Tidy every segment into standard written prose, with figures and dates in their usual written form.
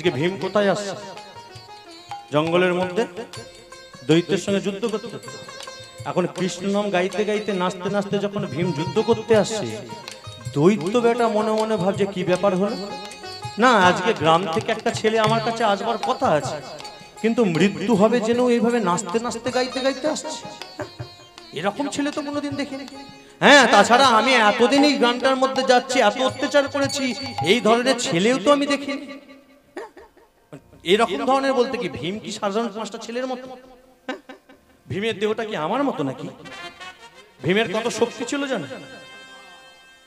আজকে ভীম কোথায় আসছে? জঙ্গলের মধ্যে দৈত্যের সঙ্গে যুদ্ধ করতে। এখন কৃষ্ণ নাম গাইতে গাইতে নাচতে নাচতে যখন ভীম যুদ্ধ করতে আসছে, দৈত্য বেটা মনে মনে ভাবছে কি ব্যাপার হলো না, আজকে গ্রাম থেকে একটা ছেলে আমার কাছে আসবার কথা আছে, কিন্তু মৃত্যু হবে যেন এইভাবে নাচতে নাচতে গাইতে গাইতে আসছে। এরকম ছেলে তো কোনোদিন দেখিনি। হ্যাঁ, তাছাড়া আমি এতদিন এই গ্রামটার মধ্যে যাচ্ছি, এত অত্যাচার করেছি, এই ধরনের ছেলেও তো আমি দেখিনি। এরকম ধরনের বলতে কি ভীম কি সাধারণ পাঁচটা ছেলের মতো? ভীমের দেহটা কি আমার মতো নাকি? ভীমের কত শক্তি ছিল জানো?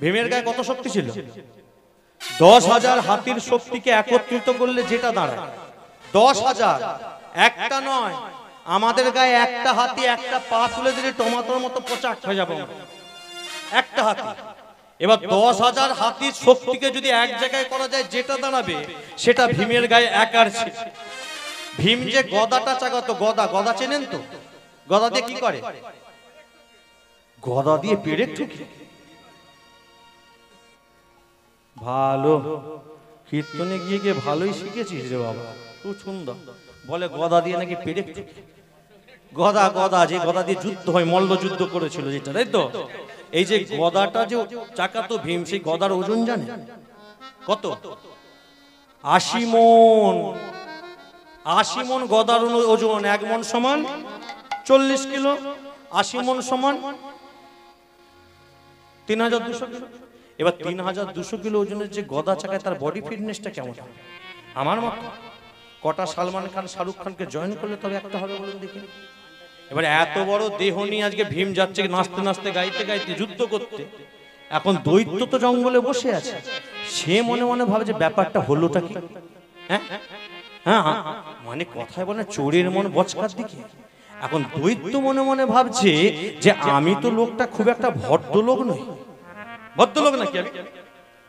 ভীমের গায়ে কত শক্তি ছিল? 10,000 হাতির শক্তিকে একত্রিত করলে যেটা দাঁড়ায় 10,000, একটা নয়। আমাদের গায়ে একটা হাতি একটা পা তুলে দিলে টমাটোর মতো পচাক হয়ে যাবে একটা হাতি। এবার 10,000 হাতির শক্তিকে যদি এক জায়গায় করা যায়, যেটা দাঁড়াবে সেটা ভীমের গায়ে একার ছিল। ভীম যে গদাটা চাগাতো, গদা চেনেন তো? গদা দিয়ে কি করে? গদা দিয়ে পেরেক ঠুকে। ভালো কীর্তনে গিয়ে গিয়ে ভালোই শিখেছিস রে বাবা, খুব সুন্দর। বলে গদা দিয়ে নাকি পেরেক ঠুকে। গদা যে গদা দিয়ে যুদ্ধ হয়, মল্ল যুদ্ধ করেছিল যেটা, তাই তো? এই যে গদাটা যে চাকাতো ভীম, সেই গদার ওজন জানে কত? 80 মণ। 80 মণ গদার ওজন। 1 মণ সমান 40 কিলো। 80 মণ সমান 3200 কিলো। এবার 3200 কিলো ওজনের যে গদা চাকায়, তার বডি ফিটনেসটা কেমন? আমার মতো। কটা সালমান খান শাহরুখ খানকে জয়েন করলে তবে একটা হবে বলুন দেখি? এবার এত বড় দেহ নিয়ে আজকে ভীম যাচ্ছে নাচতে নাচতে গাইতে গাইতে যুদ্ধ করতে। এখন দৈত্য তো জঙ্গলে বসে আছে, সে মনে মনে ভাবে যে ব্যাপারটা হলোটা কি? হ্যাঁ হ্যাঁ, মানে কথায় বলে চোরের মন বচকার দিকে। এখন দৈত্য মনে মনে ভাবছে যে আমি তো লোকটা খুব একটা ভদ্রলোক নই। ভদ্রলোক নাকি আমি?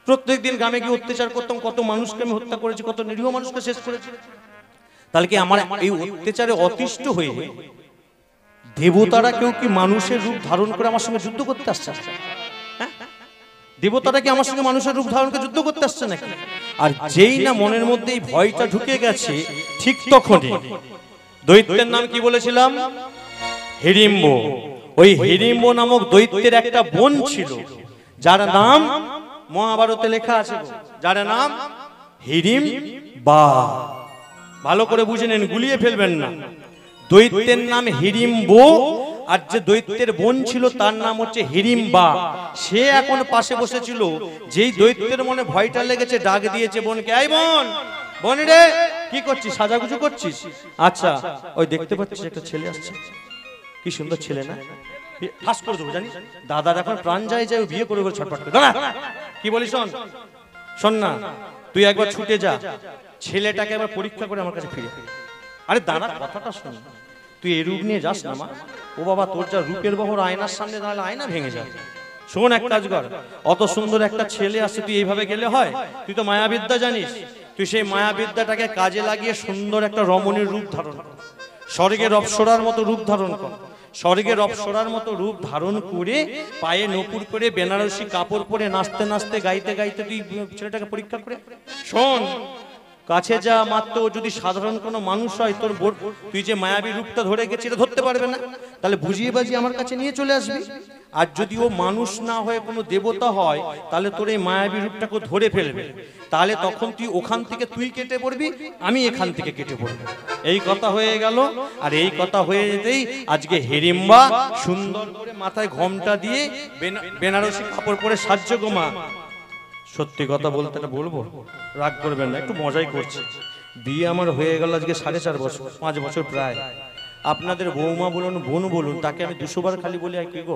প্রত্যেকদিন গ্রামে গিয়ে অত্যাচার করতাম, কত মানুষকে আমি হত্যা করেছি, কত নিরীহ মানুষকে শেষ করেছি। তাহলে কি আমার এই অত্যাচারে অতিষ্ঠ হয়ে দেবতারা কেউ কি মানুষের রূপ ধারণ করে আমার সঙ্গে যুদ্ধ করতে আসছে? দেবতারা কি আমার সঙ্গে মানুষের রূপ ধারণ করে যুদ্ধ করতে আসছে নাকি? আর যেই না মনের মধ্যে এই ভয়টা ঢুকে গেছে, ঠিক তখনই দৈত্যের নাম কি বলেছিলাম? হিড়িম্ব। ওই হিড়িম্ব নামক দৈত্যের একটা বোন ছিল, যার নাম মহাভারতে লেখা আছে, যার নাম হিড়িম্বা। ভালো করে বুঝে নেন, গুলিয়ে ফেলবেন না। দৈত্যের নাম হিড়িম্ব, আর যে দৈত্যের বোন ছিল তার নাম হচ্ছে হিড়িম্বা। সে এখন পাশে বসেছিল। যেই দৈত্যের মনে ভয়টা লেগেছে, ডাক দিয়েছে বোনকে, এই বোন, বোন রে, কি করছিস? সাজাগুজু করছিস? আচ্ছা, ওই দেখতে পাচ্ছিস একটা ছেলে আসছে, কি সুন্দর ছেলে না? ঠাস করে দেবো জানিস, দাদার এখন প্রাণ যায় যায়, বিয়ে করে ছটফট করে। দাঁড়া, কি বলিস? শোন না, তুই একবার ছুটে যা, ছেলেটাকে একবার পরীক্ষা করে আমার কাছে ফিরে। আরে দাঁড়া, কথাটা শোন, তুই এই রূপ নিয়ে যাস না মা। ও বাবা, তোর যা রূপের বহর, আয়নার সামনে দাঁড়ালে আয়না ভেঙে যায়। শোন, এক কাজ কর, অত সুন্দর একটা ছেলে আসছে, তুই এইভাবে গেলে হয়? তুই তো মায়াবিদ্যা জানিস, তুই সেই মায়াবিদ্যাটাকে কাজে লাগিয়ে সুন্দর একটা রমণীর রূপ ধারণ কর, স্বর্গের অপ্সরার মতো রূপ ধারণ কর। স্বর্গের অপ্সরার মতো রূপ ধারণ করে, পায়ে নপুর করে, বেনারসি কাপড় পরে, নাচতে নাচতে গাইতে গাইতে তুই ছেলেটাকে পরীক্ষা করে। শোন, কাছে যা, মাত্র যদি সাধারণ কোনো মানুষ হয়, তোর তুই যে মায়াবী রূপটা ধরে গেছি এটা ধরতে পারবে না, তাহলে বুঝিয়ে বাজিয়ে আমার কাছে নিয়ে চলে আসবি। আর যদি ও মানুষ না হয়ে কোনো দেবতা হয়, তাহলে তোর এই মায়াবী রূপটাকে ধরে ফেলবে। তাহলে তখন তুই ওখান থেকে তুই কেটে পড়বি, আমি এখান থেকে কেটে পড়বো। এই কথা হয়ে গেল। আর এই কথা হয়ে যেতেই আজকে হিড়িম্বা সুন্দর করে মাথায় ঘোমটা দিয়ে, বেনারসি কাপড় পরে সাজছে গো মা। সত্যি কথা বলতে এটা বলবো, রাগ করবেন না, একটু মজাই করছি। বিয়ে আমার হয়ে গেল আজকে 4.5 বছর, 5 বছর প্রায়। আপনাদের বৌমা বলুন, বোন বলুন, তাকে আমি 200 বার খালি বলি, আর কি গো,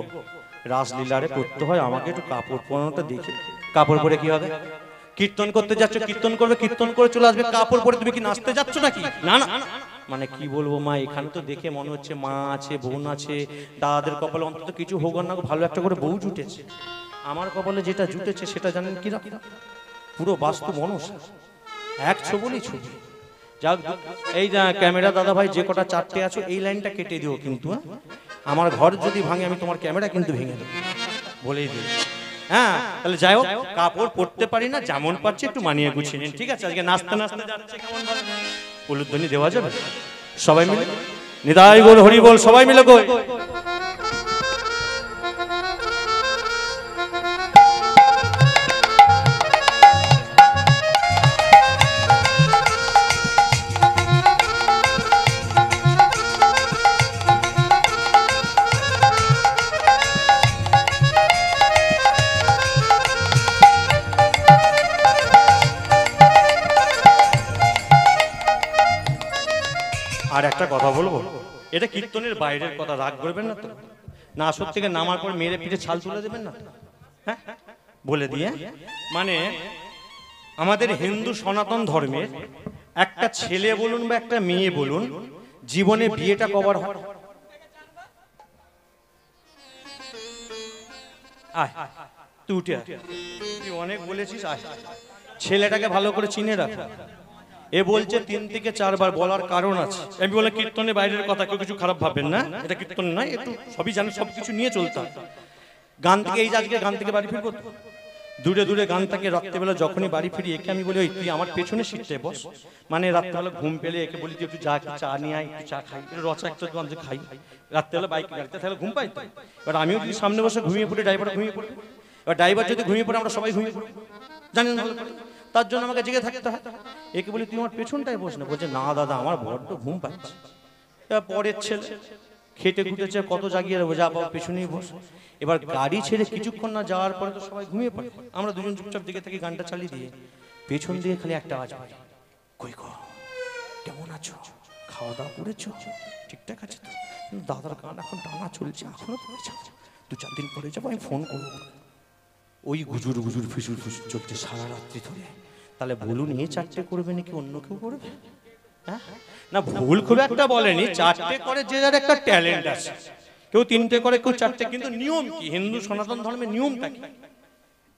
রাসলীলারে করতে হয়, আমাকে একটু কাপড় পরানোটা দেখে। কাপড় পরে কি হবে? কীর্তন করতে যাচ্ছ, কীর্তন করবে, কীর্তন করে চলে আসবে। কাপড় পরে তুমি কি নাচতে যাচ্ছ নাকি? না না, মানে কি বলবো মা, এখানে তো দেখে মনে হচ্ছে মা আছে, বোন আছে, দাদাদের কপালে অন্তত কিছু হোক না, ভালো একটা করে বউ জুটেছে। আমার কপালে যেটা জুটেছে সেটা জানেন কি রকম? পুরো বাস্তু মানুষ, এক ছবি ছবি। যাক, এই যা ক্যামেরা দাদা ভাই, যে কটা চারটে আছো, এই লাইনটা কেটে দিও কিন্তু। আমার ঘর যদি ভাঙে, আমি তোমার ক্যামেরা কিন্তু ভেঙে দেবো, বলেই দিই। হ্যাঁ তাহলে যাই হোক, কাপড় পরতে পারি না, যেমন পাচ্ছি একটু মানিয়ে গুছিয়ে নিন, ঠিক আছে? আজকে নাচতে নাচতে যাচ্ছে কেমন ভাবে, উলুধ্বনি দেওয়া যাবে সবাই মিলে? নিতাই গৌর হরি বল, সবাই মিলে কই। আর একটা কথা বলবো, এটা কীর্তনের বাইরের কথা, রাগ করবেন না তো? না আসর থেকে নামার পর মেরে পিঠে ছাল তুলে দেবেন না? হ্যাঁ বলে দিয়ে, মানে আমাদের হিন্দু সনাতন ধর্মের একটা ছেলে বলুন বা একটা মেয়ে বলুন, জীবনে বিয়েটা কবার হয়? আয় তুই উঠে আয়, তুই অনেক বলেছিস, আয় ছেলেটাকে ভালো করে চিনে রাখ। এ বলছে 3 থেকে 4 বার, বলার কারণ আছে। আমি বলে কীর্তনের বাইরের কথা, কেউ কিছু খারাপ ভাববেন না, এটা কীর্তন নয়, একটু সবই জানে, সবকিছু নিয়ে চলতে হয়। গান থেকে, এই যে আজকে গান থেকে বাড়ি ফিরবো, দূরে দূরে গান থেকে রাত্রেবেলা যখনই বাড়ি ফিরি, একে আমি বলি ওই তুই আমার পেছনে সিটটায় বস, মানে রাত্রেবেলা ঘুম পেলে একে বলি তুই একটু যা, চা নিয়ে আয়, একটু চা খাই, রচা একটু আমি খাই, রাত্রেবেলা বাইক গাড়িতে তাহলে ঘুম পাই তো। এবার আমিও যদি সামনে বসে ঘুমিয়ে পড়ি, ড্রাইভার ঘুমিয়ে পড়ি, এবার ড্রাইভার যদি ঘুমিয়ে পড়ে, আমরা সবাই ঘুমিয়ে পড়ি, জানেন ভালো করে, তার জন্য আমাকে জেগে থাকতে হয়। একে বলি তুই আমার পেছনটায় বস না, বলছে না দাদা আমার বড্ড ঘুম পাচ্ছে। এবার পরের ছেলে খেটে খুটেছে, কত জাগিয়ে রাখবো, যা বাবা পেছনেই বস। এবার গাড়ি ছেড়ে কিছুক্ষণ না যাওয়ার পরে তো সবাই ঘুমিয়ে পড়ে, আমরা দুজন চুপচাপ দিকে থাকি, গানটা চালিয়ে দিয়ে পেছন দিয়ে খালি একটা আওয়াজ পাই, কই গো কেমন আছো, খাওয়া দাওয়া করেছো, ঠিকঠাক আছে তো? দাদার গান এখন টানা চলছে, এখনো পড়ে যাবো, 2-4 দিন পরে যাবো, আমি ফোন করবো। ওই গুজুর গুজুর ফিসুর ফিসুর চলছে সারা রাত্রি ধরে। তাহলে বলুন এ 4টে করবে নাকি অন্য কেউ করবে? হ্যাঁ না, ভুল খুব একটা বলেনি, 4টে করে যে যার একটা ট্যালেন্ট আছে, কেউ 3টে করে, কেউ 4টে, কিন্তু নিয়ম কি, হিন্দু সনাতন ধর্মের নিয়মটা কি?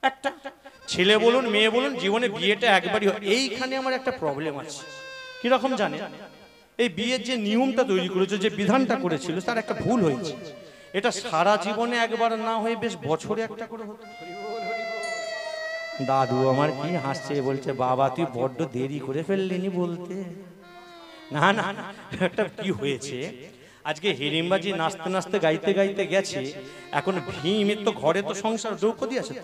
একটা ছেলে বলুন মেয়ে বলুন, জীবনে বিয়েটা একবারই হয়। এইখানে আমার একটা প্রবলেম আছে, কিরকম জানে, এই বিয়ের যে নিয়মটা তৈরি করেছে, যে বিধানটা করেছিল, তার একটা ভুল হয়েছে। এটা সারা জীবনে একবার না হয়ে বেশ বছরে একটা করে হতো। দাদু আমার কি হাসছে, বলছে বাবা তুই বড্ড দেরি করে ফেললিনি বলতে। না না, একটা কি হয়েছে, আজকে হিড়িম্বাজি নাচতে নাচতে গাইতে গাইতে গেছে, এখন ভীমের তো ঘরে তো সংসার, দ্রৌপদী আছে,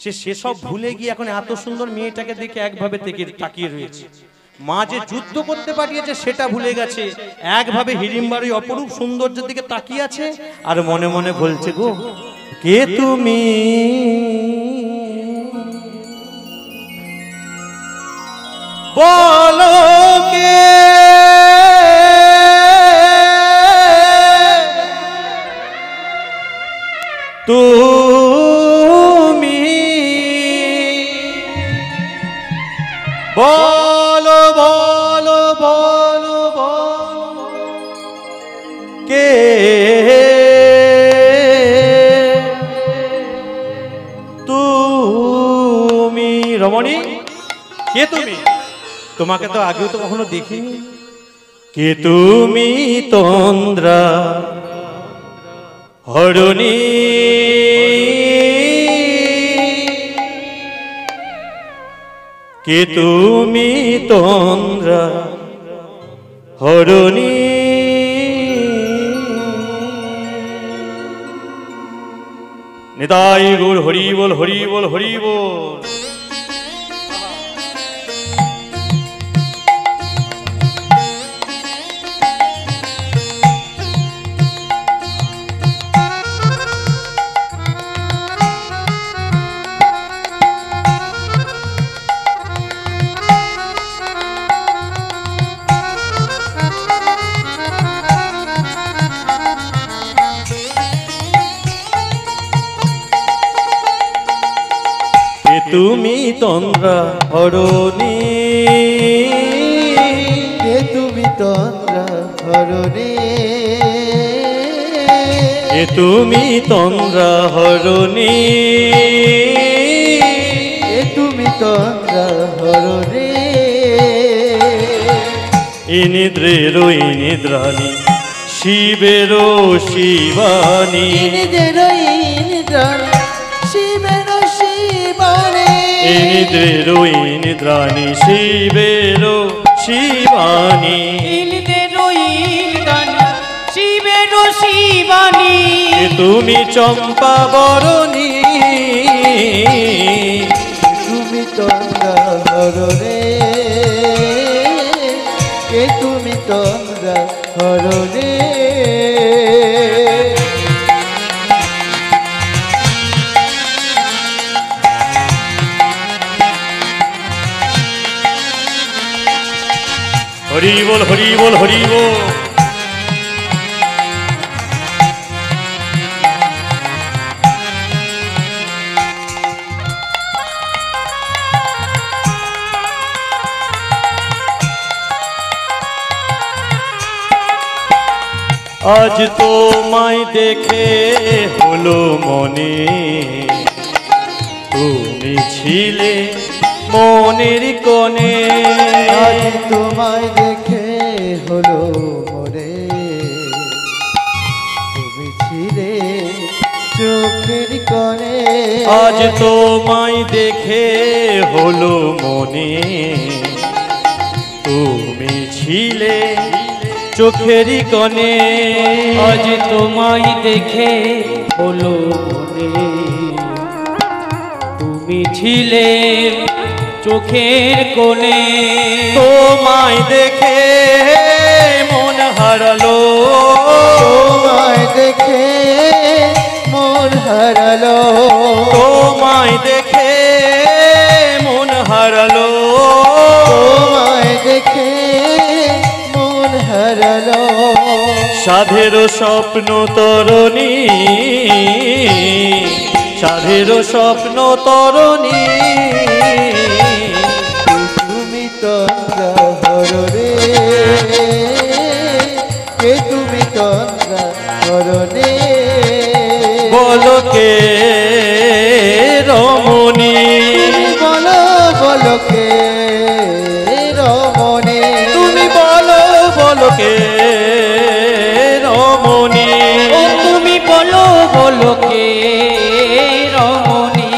সে সেসব ভুলে গিয়ে এখন এত সুন্দর মেয়েটাকে দেখে একভাবে তাকিয়ে রয়েছে। মা যে যুদ্ধ করতে পাঠিয়েছে সেটা ভুলে গেছে, একভাবে হিড়িম্বার ওই অপরূপ সৌন্দর্যের দিকে তাকিয়ে আছে, আর মনে মনে বলছে গো কে তুমি, বলো কে তুমি, বলো বলো বলো বলো কে তুমি, রমণী কে তুমি? তোমাকে তো আগেও তো কখনো দেখিনি। কে তুমি তন্দ্রা হরণী, কে তুমি তন্দ্রা হরণী, নিতাই গৌর হরি বল, হরি বল, হরি বল। তুমি তন্দ্রা হরণী, কে তুমি তন্দ্রা হরণী, কে তুমি তন্দ্রা হরণী, কে তুমি তন্দ্রা হরণী, ইনিদ্রেরো ইনিদ্রাণী শিবেরো শিবানী, ইনিদ্রেরো ইনিদ্রাণী শিবেরো ইন্দ্রেরও ইন্দ্রাণী শিবেরও শিবানী ইন্দ্রেরও ইন্দ্রাণী শিবেরও শিবানী তুমি চম্পা বরণী তুমি তন্দ্রা হরণে কে তুমি তন্দ্রা হরণে হরি বল হরি বল হরি বল। আজ তোমায় দেখে হলো মনে তুমি ছিলে মনের কোণে আজ তোমায় দেখে হলো মনে তুমি ছিলে চোখের কোণে আজ তোমায় দেখে হলো মনে তুমি ছিলে চোখেরই কোণে আজ তোমায় দেখে হলো মনে তুমি ছিলে চোখের কোণে তোমায় দেখে মন হারালো তোমায় দেখে মন হারালো তোমায় দেখে মন হারালো তোমায় দেখে মন হারালো সাধেরও স্বপ্ন তরণী সাধেরও স্বপ্ন তরণী তুমি তন্দ্রা হরণে কে তুমি তন্দ্রা হরণে বলো কে রমণী বলো বলো কে রমণে তুমি বলো বলো কে রমণী ও তুমি বলো বলো কে রমণী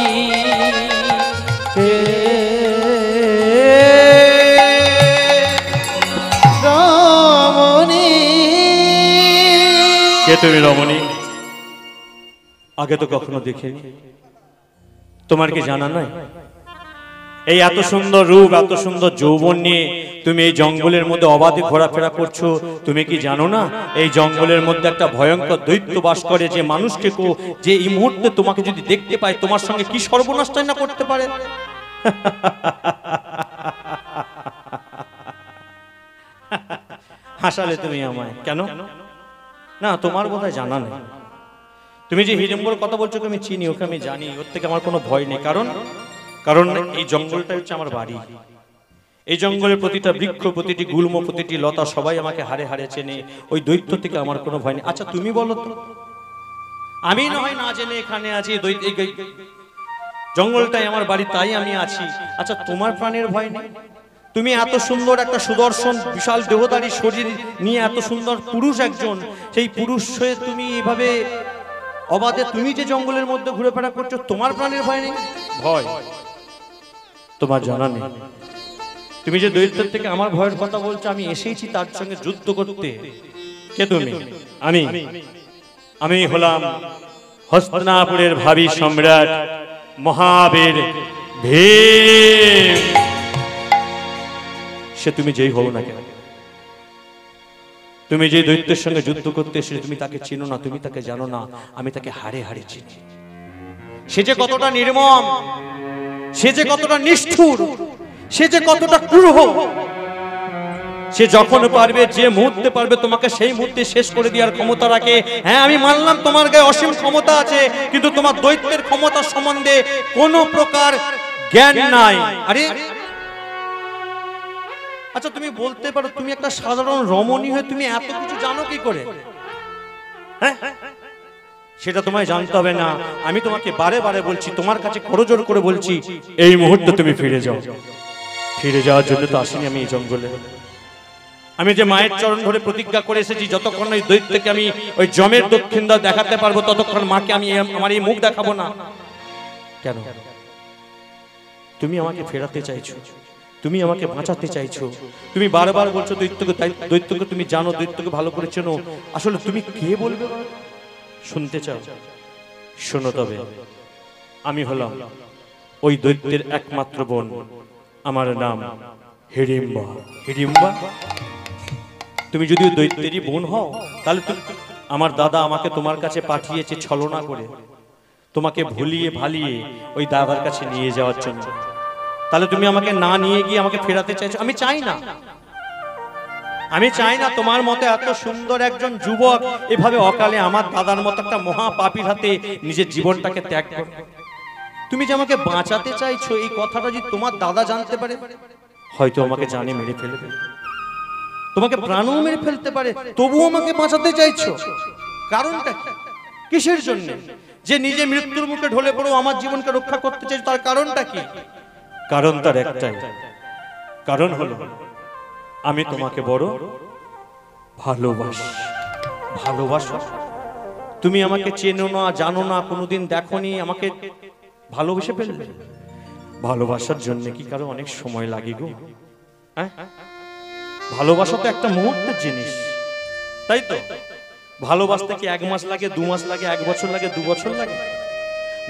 রমণী কে তুমি রমণী? আগে তো কখনো দেখিনি, তোমার কি জানা নাই? এই এত সুন্দর রূপ এত সুন্দর যৌবন নিয়ে তুমি এই জঙ্গলের মধ্যে অবাধে ঘোরাফেরা করছো, তুমি কি জানো না এই জঙ্গলের মধ্যে একটা ভয়ঙ্কর দৈত্য বাস করে, যে মানুষকে যে এই মুহূর্তে তোমাকে যদি দেখতে পায় তোমার সঙ্গে কি সর্বনাশটাই না করতে পারে। হাসালে তুমি আমায় কেন? না তোমার বোধহয় জানা নেই। তুমি যে হিড়িম্বর কথা বলছো আমি চিনি, ওকে আমি জানি, ওর থেকে আমার কোনো ভয় নেই। কারণ কারণ এই জঙ্গলটা হচ্ছে আমার বাড়ি। এই জঙ্গলের প্রতিটা বৃক্ষ, প্রতিটি গুল্ম, প্রতিটি লতা সবাই আমাকে হারে হারে চেনে। ওই দৈত্য থেকে আমার কোনো ভয় নেই। আচ্ছা তুমি বলো তো, আমি নয় না জেনে এখানে আছি, জঙ্গলটাই আমার বাড়ি তাই আমি আছি। আচ্ছা তোমার প্রাণের ভয় নেই? তুমি এত সুন্দর একটা সুদর্শন বিশাল দেহধারী শরীর নিয়ে এত সুন্দর পুরুষ একজন, সেই পুরুষ হয়ে তুমি এইভাবে অবাধে তুমি যে জঙ্গলের মধ্যে ঘুরে ফেরা করছো, তোমার প্রাণের ভয় নেই? ভয় তোমার জানা নেই। তুমি যে দৈত্যের থেকে আমার ভয়ের কথা বলছো, আমি এসেছি তার সঙ্গে যুদ্ধ করতে। কে তুমি? আমি হলাম হস্তিনাপুরের ভাবী সম্রাট মহাবীর ভীম। সে তুমি যেই হও না কেন, তুমি যে দৈত্যের সঙ্গে যুদ্ধ করতে এসে তুমি তাকে চিনো না, তুমি তাকে জানো না, আমি তাকে হারে হারে চিনি। সে যে কতটা নির্মম, সে যে কতটা নিষ্ঠুর, সে যে কতটা ক্রূর, সে যখন পারবে, যে মুহূর্তে পারবে তোমাকে সেই মুহূর্তে শেষ করে দেওয়ার ক্ষমতা রাখে। হ্যাঁ আমি মানলাম তোমার গায়ে অসীম ক্ষমতা আছে, কিন্তু তোমার দৈত্যের ক্ষমতা সম্বন্ধে কোনো প্রকার জ্ঞান নাই। আরে আচ্ছা তুমি বলতে পারো, তুমি একটা সাধারণ রমণী হয়ে তুমি এত কিছু জানো কি করে? হ্যাঁ সেটা তোমায় জানতে হবে না। আমি তোমাকে বারে বারে বলছি, তোমার কাছে করজোর করে বলছি, এই মুহূর্তে তুমি ফিরে যাও। ফিরে যাওয়ার জন্য তো আসিনি আমি এই জঙ্গলে। আমি যে মায়ের চরণ ধরে প্রতিজ্ঞা করে এসেছি, যতক্ষণ ওই দৈত্যকে আমি ওই জমের দক্ষিণ দ্বার দেখাতে পারবো ততক্ষণ মাকে আমি আমার এই মুখ দেখাবো না। কেন তুমি আমাকে ফেরাতে চাইছো, তুমি আমাকে বাঁচাতে চাইছো, তুমি বারবার বলছো দৈত্যকে তুমি জানো, দৈত্যকে ভালো করে চেনো, আসলে তুমি কে বলবে? শুনতে চাও? শোনো তবে, আমি হলাম ওই দৈত্যের একমাত্র বোন, আমার নাম হিড়িম্বা। হিড়িম্বা, তুমি যদি ওই দৈত্যেরই বোন হও, তাহলে আমার দাদা আমাকে তোমার কাছে পাঠিয়েছে ছলনা করে, তোমাকে ভুলিয়ে ভালিয়ে ওই দাদার কাছে নিয়ে যাওয়ার জন্য। তাহলে তুমি আমাকে না নিয়ে গিয়ে আমাকে ফেরাতে চাইছো? আমি চাই না, আমি চাই না তোমার মতো এত সুন্দর একজন যুবক এভাবে অকালে আমার দাদার মতো একটা মহাপাপীর হাতে নিজের জীবনটাকে ত্যাগ করে। তুমি যে আমাকে বাঁচাতে চাইছো, এই কথাটা যদি তোমার দাদা জানতে পারে, হয়তো আমাকে জানে মেরে ফেলবে, তোমাকে প্রাণও মেরে ফেলতে পারে, তবুও আমাকে বাঁচাতে চাইছো। কারণটা কি? কিসের জন্য? যে নিজে মৃত্যুর মুখে ঢলে পড়ো আমার জীবনকে রক্ষা করতে চাইছো, তার কারণটা কি? কারণ তার একটাই, কারণ হলো আমি তোমাকে বড় ভালোবাসি। ভালোবাসো? তুমি আমাকে চেনো না, জানো না, কোনোদিন দেখোনি, আমাকে ভালোবেসে ফেললে। ভালোবাসার জন্য কি কারো অনেক সময় লাগে গো? হ্যাঁ, ভালোবাসা তো একটা মুহূর্তের জিনিস, তাই তো? ভালোবাসতে কি 1 মাস লাগে, 2 মাস লাগে, 1 বছর লাগে, 2 বছর লাগে?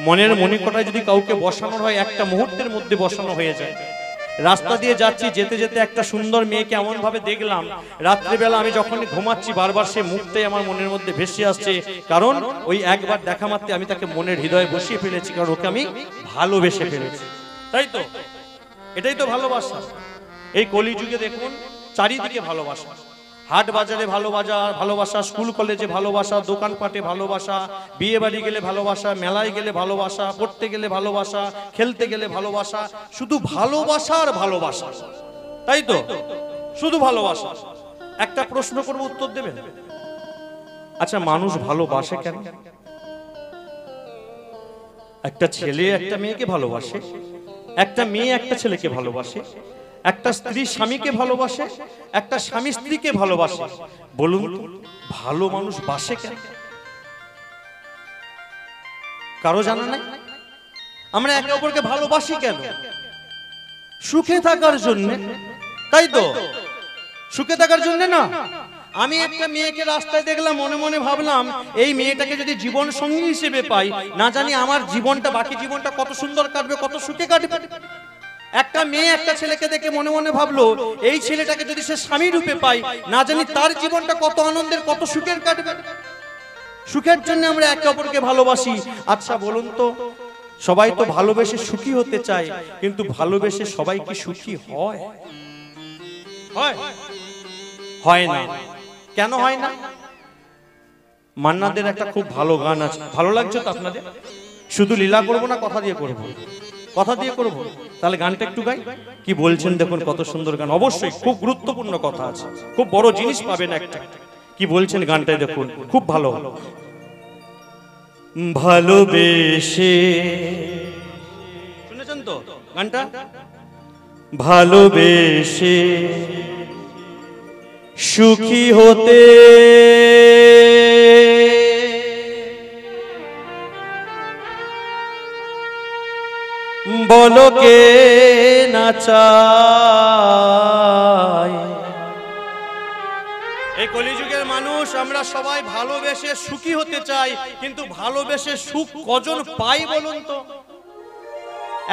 মনের মণিকোঠায় যদি কাউকে বসানো হয়, একটা মুহূর্তের মধ্যে বসানো হয়ে যায়। রাস্তা দিয়ে যাচ্ছি, যেতে যেতে একটা সুন্দর মেয়েকে এমন ভাবে দেখলাম, রাত্রিবেলা আমি যখন ঘুমাচ্ছি বারবার সে মুখটাই আমার মনের মধ্যে ভেসে আসছে, কারণ ওই একবার দেখা মাত্রে আমি তাকে মনের হৃদয়ে বসিয়ে ফেলেছি, কারণ ওকে আমি ভালোবেসে ফেলেছি, তাই তো? এটাই তো ভালোবাসা। এই কলিযুগে দেখুন চারিদিকে ভালোবাসা, হাট বাজারে ভালোবাসা, স্কুল কলেজে ভালোবাসা, দোকানপাটে ভালোবাসা, বিয়ে বাড়ি গেলে ভালোবাসা, মেলায় গেলে ভালোবাসা, পড়তে গেলে ভালোবাসা, খেলতে গেলে ভালোবাসা, শুধু ভালোবাসা আর ভালোবাসা, তাই তো? শুধু ভালোবাসা। একটা প্রশ্ন করব, উত্তর দেবেন? আচ্ছা, মানুষ ভালোবাসে কেন? একটা ছেলে একটা মেয়েকে ভালোবাসে, একটা মেয়ে একটা ছেলেকে ভালোবাসে, একটা স্ত্রী স্বামীকে ভালোবাসে, একটা স্বামী স্ত্রীকে ভালোবাসে। বলুন তো, ভালো মানুষ বাসে কেন? কারো জানা নাই? আমরা একে অপরকে ভালোবাসি কেন? সুখে থাকার জন্য, তাই তো? সুখে থাকার জন্য না? আমি একটা মেয়েকে রাস্তায় দেখলাম, মনে মনে ভাবলাম এই মেয়েটাকে যদি জীবন সঙ্গী হিসেবে পাই, না জানি আমার জীবনটা, বাকি জীবনটা কত সুন্দর কাটবে, কত সুখে কাটবে। একটা মেয়ে একটা ছেলেকে দেখে মনে মনে ভাবলো এই ছেলেটাকে যদি সে স্বামী রূপে পাই, না জানি তার জীবনটা কত আনন্দের, কত সুখের কাটবে। সুখের জন্য আমরা একে অপরকে ভালোবাসি। আচ্ছা বলুন তো, সবাই তো ভালোবেসে সুখী হতে চায়, কিন্তু ভালোবেসে সবাই কি সুখী হয়? হয় না। কেন হয় না? মান্নাদের একটা খুব ভালো গান আছে, ভালো লাগছে তো আপনাদের? শুধু লীলা করবো না, কথা দিয়ে করবো? কথা দিয়ে করবো। তাহলে গানটা একটু গাই। কি বলছেন দেখুন, কত সুন্দর গান। অবশ্যই খুব গুরুত্বপূর্ণ কথা আছে, খুব বড় জিনিস পাবেন একটা। কি বলছেন গানটাই দেখুন, খুব ভালো। ভালোবেসে, শুনেছেন তো গানটা? ভালোবেসে সুখী হতে বলো কে না চায়। এই কলিযুগের মানুষ আমরা সবাই ভালোবেসে সুখী হতে চাই, কিন্তু ভালোবেসে সুখ কজন পাই বলুন তো?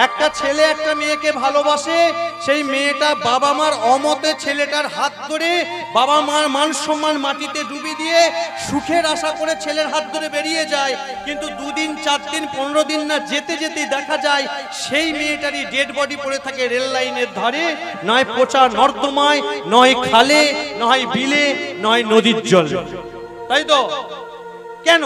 একটা ছেলে একটা মেয়েকে ভালোবাসে, সেই মেয়েটা বাবা মার অমতে ছেলেটার হাত ধরে বাবা মার মান সম্মান মাটিতে ডুবি দিয়ে সুখের আশা করে ছেলের হাত ধরে বেরিয়ে যায়, কিন্তু 2 দিন 4 দিন 15 দিন না যেতে যেতেই দেখা যায় সেই মেয়েটারই ডেড বডি পড়ে থাকে রেল লাইনের ধারে, নয় পচা নর্দমায়, নয় খালে, নয় বিলে, নয় নদীর জল, তাই তো? কেন?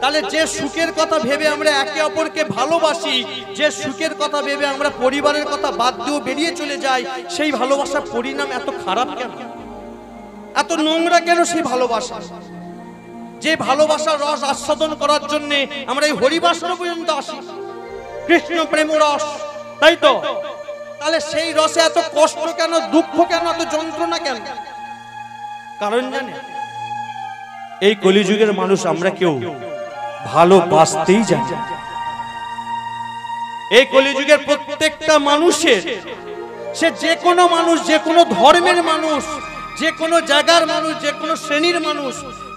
তাহলে যে সুখের কথা ভেবে আমরা একে অপরকে ভালোবাসি, যে সুখের কথা ভেবে আমরা পরিবারের কথা বাদ দিয়েও বেরিয়ে চলে যাই, সেই ভালোবাসার পরিণাম এত খারাপ কেন? এত নোংরা কেন সেই ভালোবাসা? যে ভালোবাসার রস আস্বাদন করার জন্য আমরা এই হরিবাসর পর্যন্ত আসি, কৃষ্ণ প্রেম রস, তাই তো? তাহলে সেই রসে এত কষ্ট কেন, দুঃখ কেন, এত যন্ত্রণা কেন? কারণ জানে, এই কলিযুগের মানুষ আমরা কেউ ভালোবাসতেই জানি। এই কলিযুগের প্রত্যেকটা মানুষের, সে যে কোনো মানুষ, যে কোনো ধর্মের মানুষ, যে কোনো জায়গার মানুষ, যে কোনো শ্রেণীর মানুষ,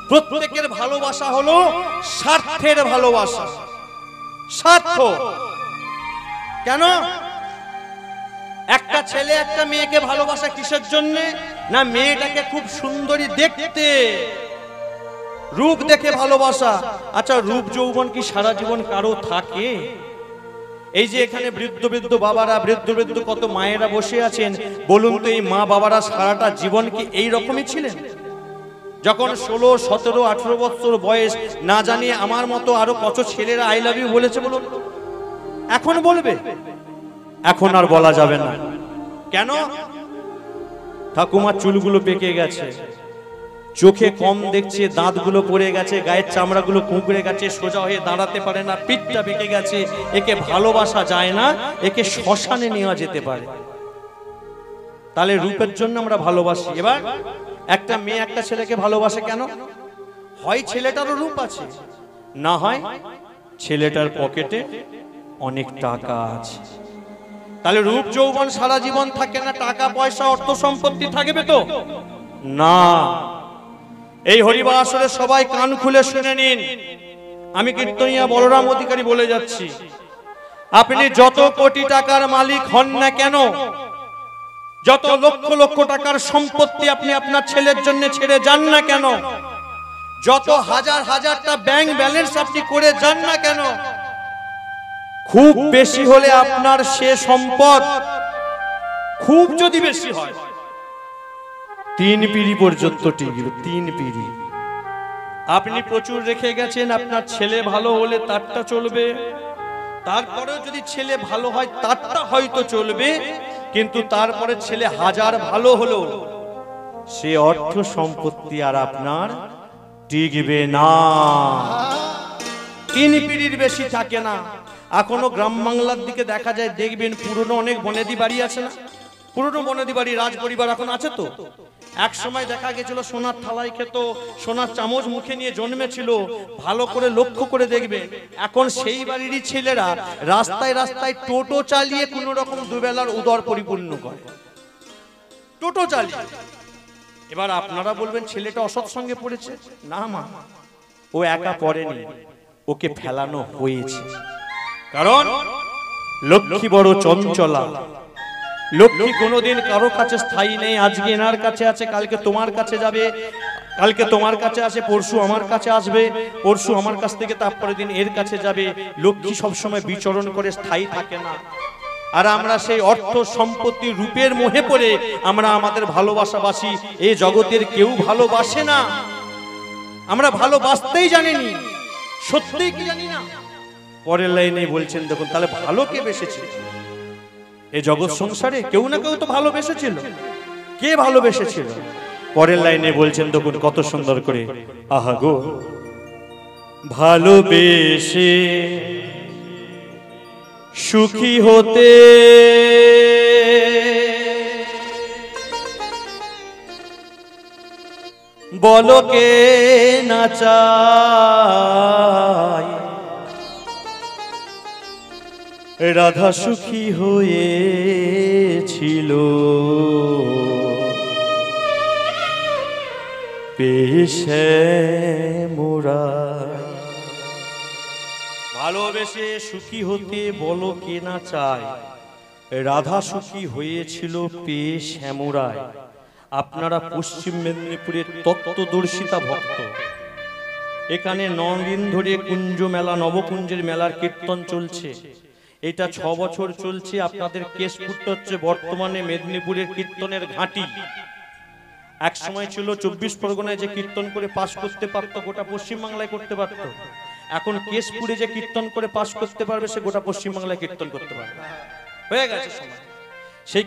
প্রত্যেকের ভালোবাসা হলো স্বার্থের ভালোবাসা। স্বার্থ কেন? একটা ছেলে একটা মেয়েকে ভালোবাসা কিসের জন্য? না মেয়েটাকে খুব সুন্দরী দেখতে, রূপ দেখে ভালোবাসা। আচ্ছা রূপ যৌবন কি সারা জীবন কারো থাকে? এই যে এখানে বৃদ্ধ বৃদ্ধ বাবারা, বৃদ্ধ বৃদ্ধ কত মায়েরা বসে আছেন, বলুন তো এই মা বাবারা সারাটা জীবন কি এই রকমই ছিলেন? যখন 16, 17, 18 বছর বয়স, না জানি আমার মতো আরো কত ছেলেরা আই লাভ ইউ বলেছে বলুন? এখন বলবে? এখন আর বলা যাবে না। কেন? ঠাকুমার চুলগুলো পেকে গেছে, চোখে কম দেখছে, দাঁতগুলো পড়ে গেছে, গায়ের চামড়াগুলো কুঁকড়ে গেছে, সোজা হয়ে দাঁড়াতে পারে না, পিঠটা বেঁকে গেছে, একে ভালোবাসা যায় না, একে শ্মশানে নেওয়া যেতে পারে। তাহলে রূপের জন্য আমরা ভালোবাসি। এবার একটা মেয়ে একটা ছেলেকে ভালোবাসে কেন? হয় ছেলেটারও রূপ আছে, না হয় ছেলেটার পকেটে অনেক টাকা আছে। তাহলে রূপ যৌবন সারা জীবন থাকে না, টাকা পয়সা অর্থ সম্পত্তি থাকবে তো না। এই হরিবাসরে সবাই কান খুলে শুনে নিন, আমি কীর্তনিয়া বলরাম অধিকারী বলে যাচ্ছি, আপনি যত কোটি টাকার মালিক হন না কেন, যত লক্ষ লক্ষ টাকার সম্পত্তি আপনি আপনার ছেলের জন্য ছেড়ে যান না কেন, যত হাজার হাজারটা ব্যাংক ব্যালেন্স আপনি করে যান না কেন, খুব বেশি হলে আপনার সে সম্পদ, খুব যদি বেশি হয়, 3 পিঁড়ি পর্যন্ত টিকবে। 3 পিঁড়ি আপনি প্রচুর রেখে গেছেন, আপনার ছেলে ভালো হলে তারটা চলবে, তারপরেও যদি ছেলে ভালো হয় তারটা হয়তো চলবে, কিন্তু তারপরে ছেলে হাজার ভালো হলো সে অর্থ সম্পত্তি আর আপনার টিকবে না। 3 পিঁড়ির বেশি থাকে না। এখনো গ্রাম বাংলার দিকে দেখা যায়, দেখবেন পুরনো অনেক বনেদি বাড়ি আছে না, পুরনো বনেদি বাড়ি, রাজ পরিবার এখন আছে তো। এক সময় দেখা গেছিল সোনার থালায় খেত, সোনার চামচ মুখে নিয়ে জন্মেছিল, ভালো করে লক্ষ্য করে দেখবে এখন সেই বাড়িরই ছেলেরা রাস্তায় রাস্তায় টোটো চালিয়ে কোন রকম দুবেলার উদর পরিপূর্ণ করে, টোটো চালিয়ে। এবার আপনারা বলবেন ছেলেটা অসৎ সঙ্গে পড়েছে। না মা, ও একা পড়েনি, ওকে ফেলানো হয়েছে। কারণ লক্ষ্মী বড় চঞ্চলা, লক্ষ্মী কোনোদিন কারো কাছে স্থায়ী নেই। আজকে এনার কাছে আছে, কালকে তোমার কাছে যাবে, কালকে তোমার কাছে আসে, পরশু আমার কাছে আসবে, পরশু আমার কাছ থেকে তারপরের দিন এর কাছে যাবে। লক্ষ্মী সবসময় বিচরণ করে, স্থায়ী থাকে না। আর আমরা সেই অর্থ সম্পত্তি রূপের মোহে পড়ে আমরা আমাদের ভালোবাসাবাসি। এই জগতের কেউ ভালোবাসে না, আমরা ভালোবাসতেই জানিনি, সত্যিই কি জানি না। পরের লাইনে বলছেন দেখুন, তাহলে ভালো কে বেসেছে এই জগৎ সংসারে? কেউ না কেউ তো ভালোবেসেছিল। কে ভালোবেসেছিল? পরের লাইনে বলছেন দেখুন কত সুন্দর করে, আহা গো ভালোবেসে সুখী হতে বলো কে না চায়, রাধা সুখী হয়েছিল পেশে মোরা। ভালোবেসে সুখী হতে বলো কে না চায়, রাধা সুখী হয়েছিল পেয়ে শ্যামরায়। আপনারা পশ্চিম মেদিনীপুরের তত্ত্বদর্শিতা ভক্ত, এখানে 9 দিন ধরে কুঞ্জ মেলা, নবকুঞ্জের মেলার কীর্তন চলছে। এটা 6 বছর চলছে। আপনাদের কেশপুরটা হচ্ছে বর্তমানে মেদিনীপুরের কীর্তনের ঘাঁটি। এক সময় ছিল 24 পরগনায় যে কীর্তন করে পাশ করতে পারতো গোটা পশ্চিমবাংলায় করতে পারতো। এখন কেশপুরে যে কীর্তন করে পাশ করতে পারবে সে গোটা পশ্চিমবাংলায় কীর্তন করতে পারবে, হয়ে গেছে সময়। সেই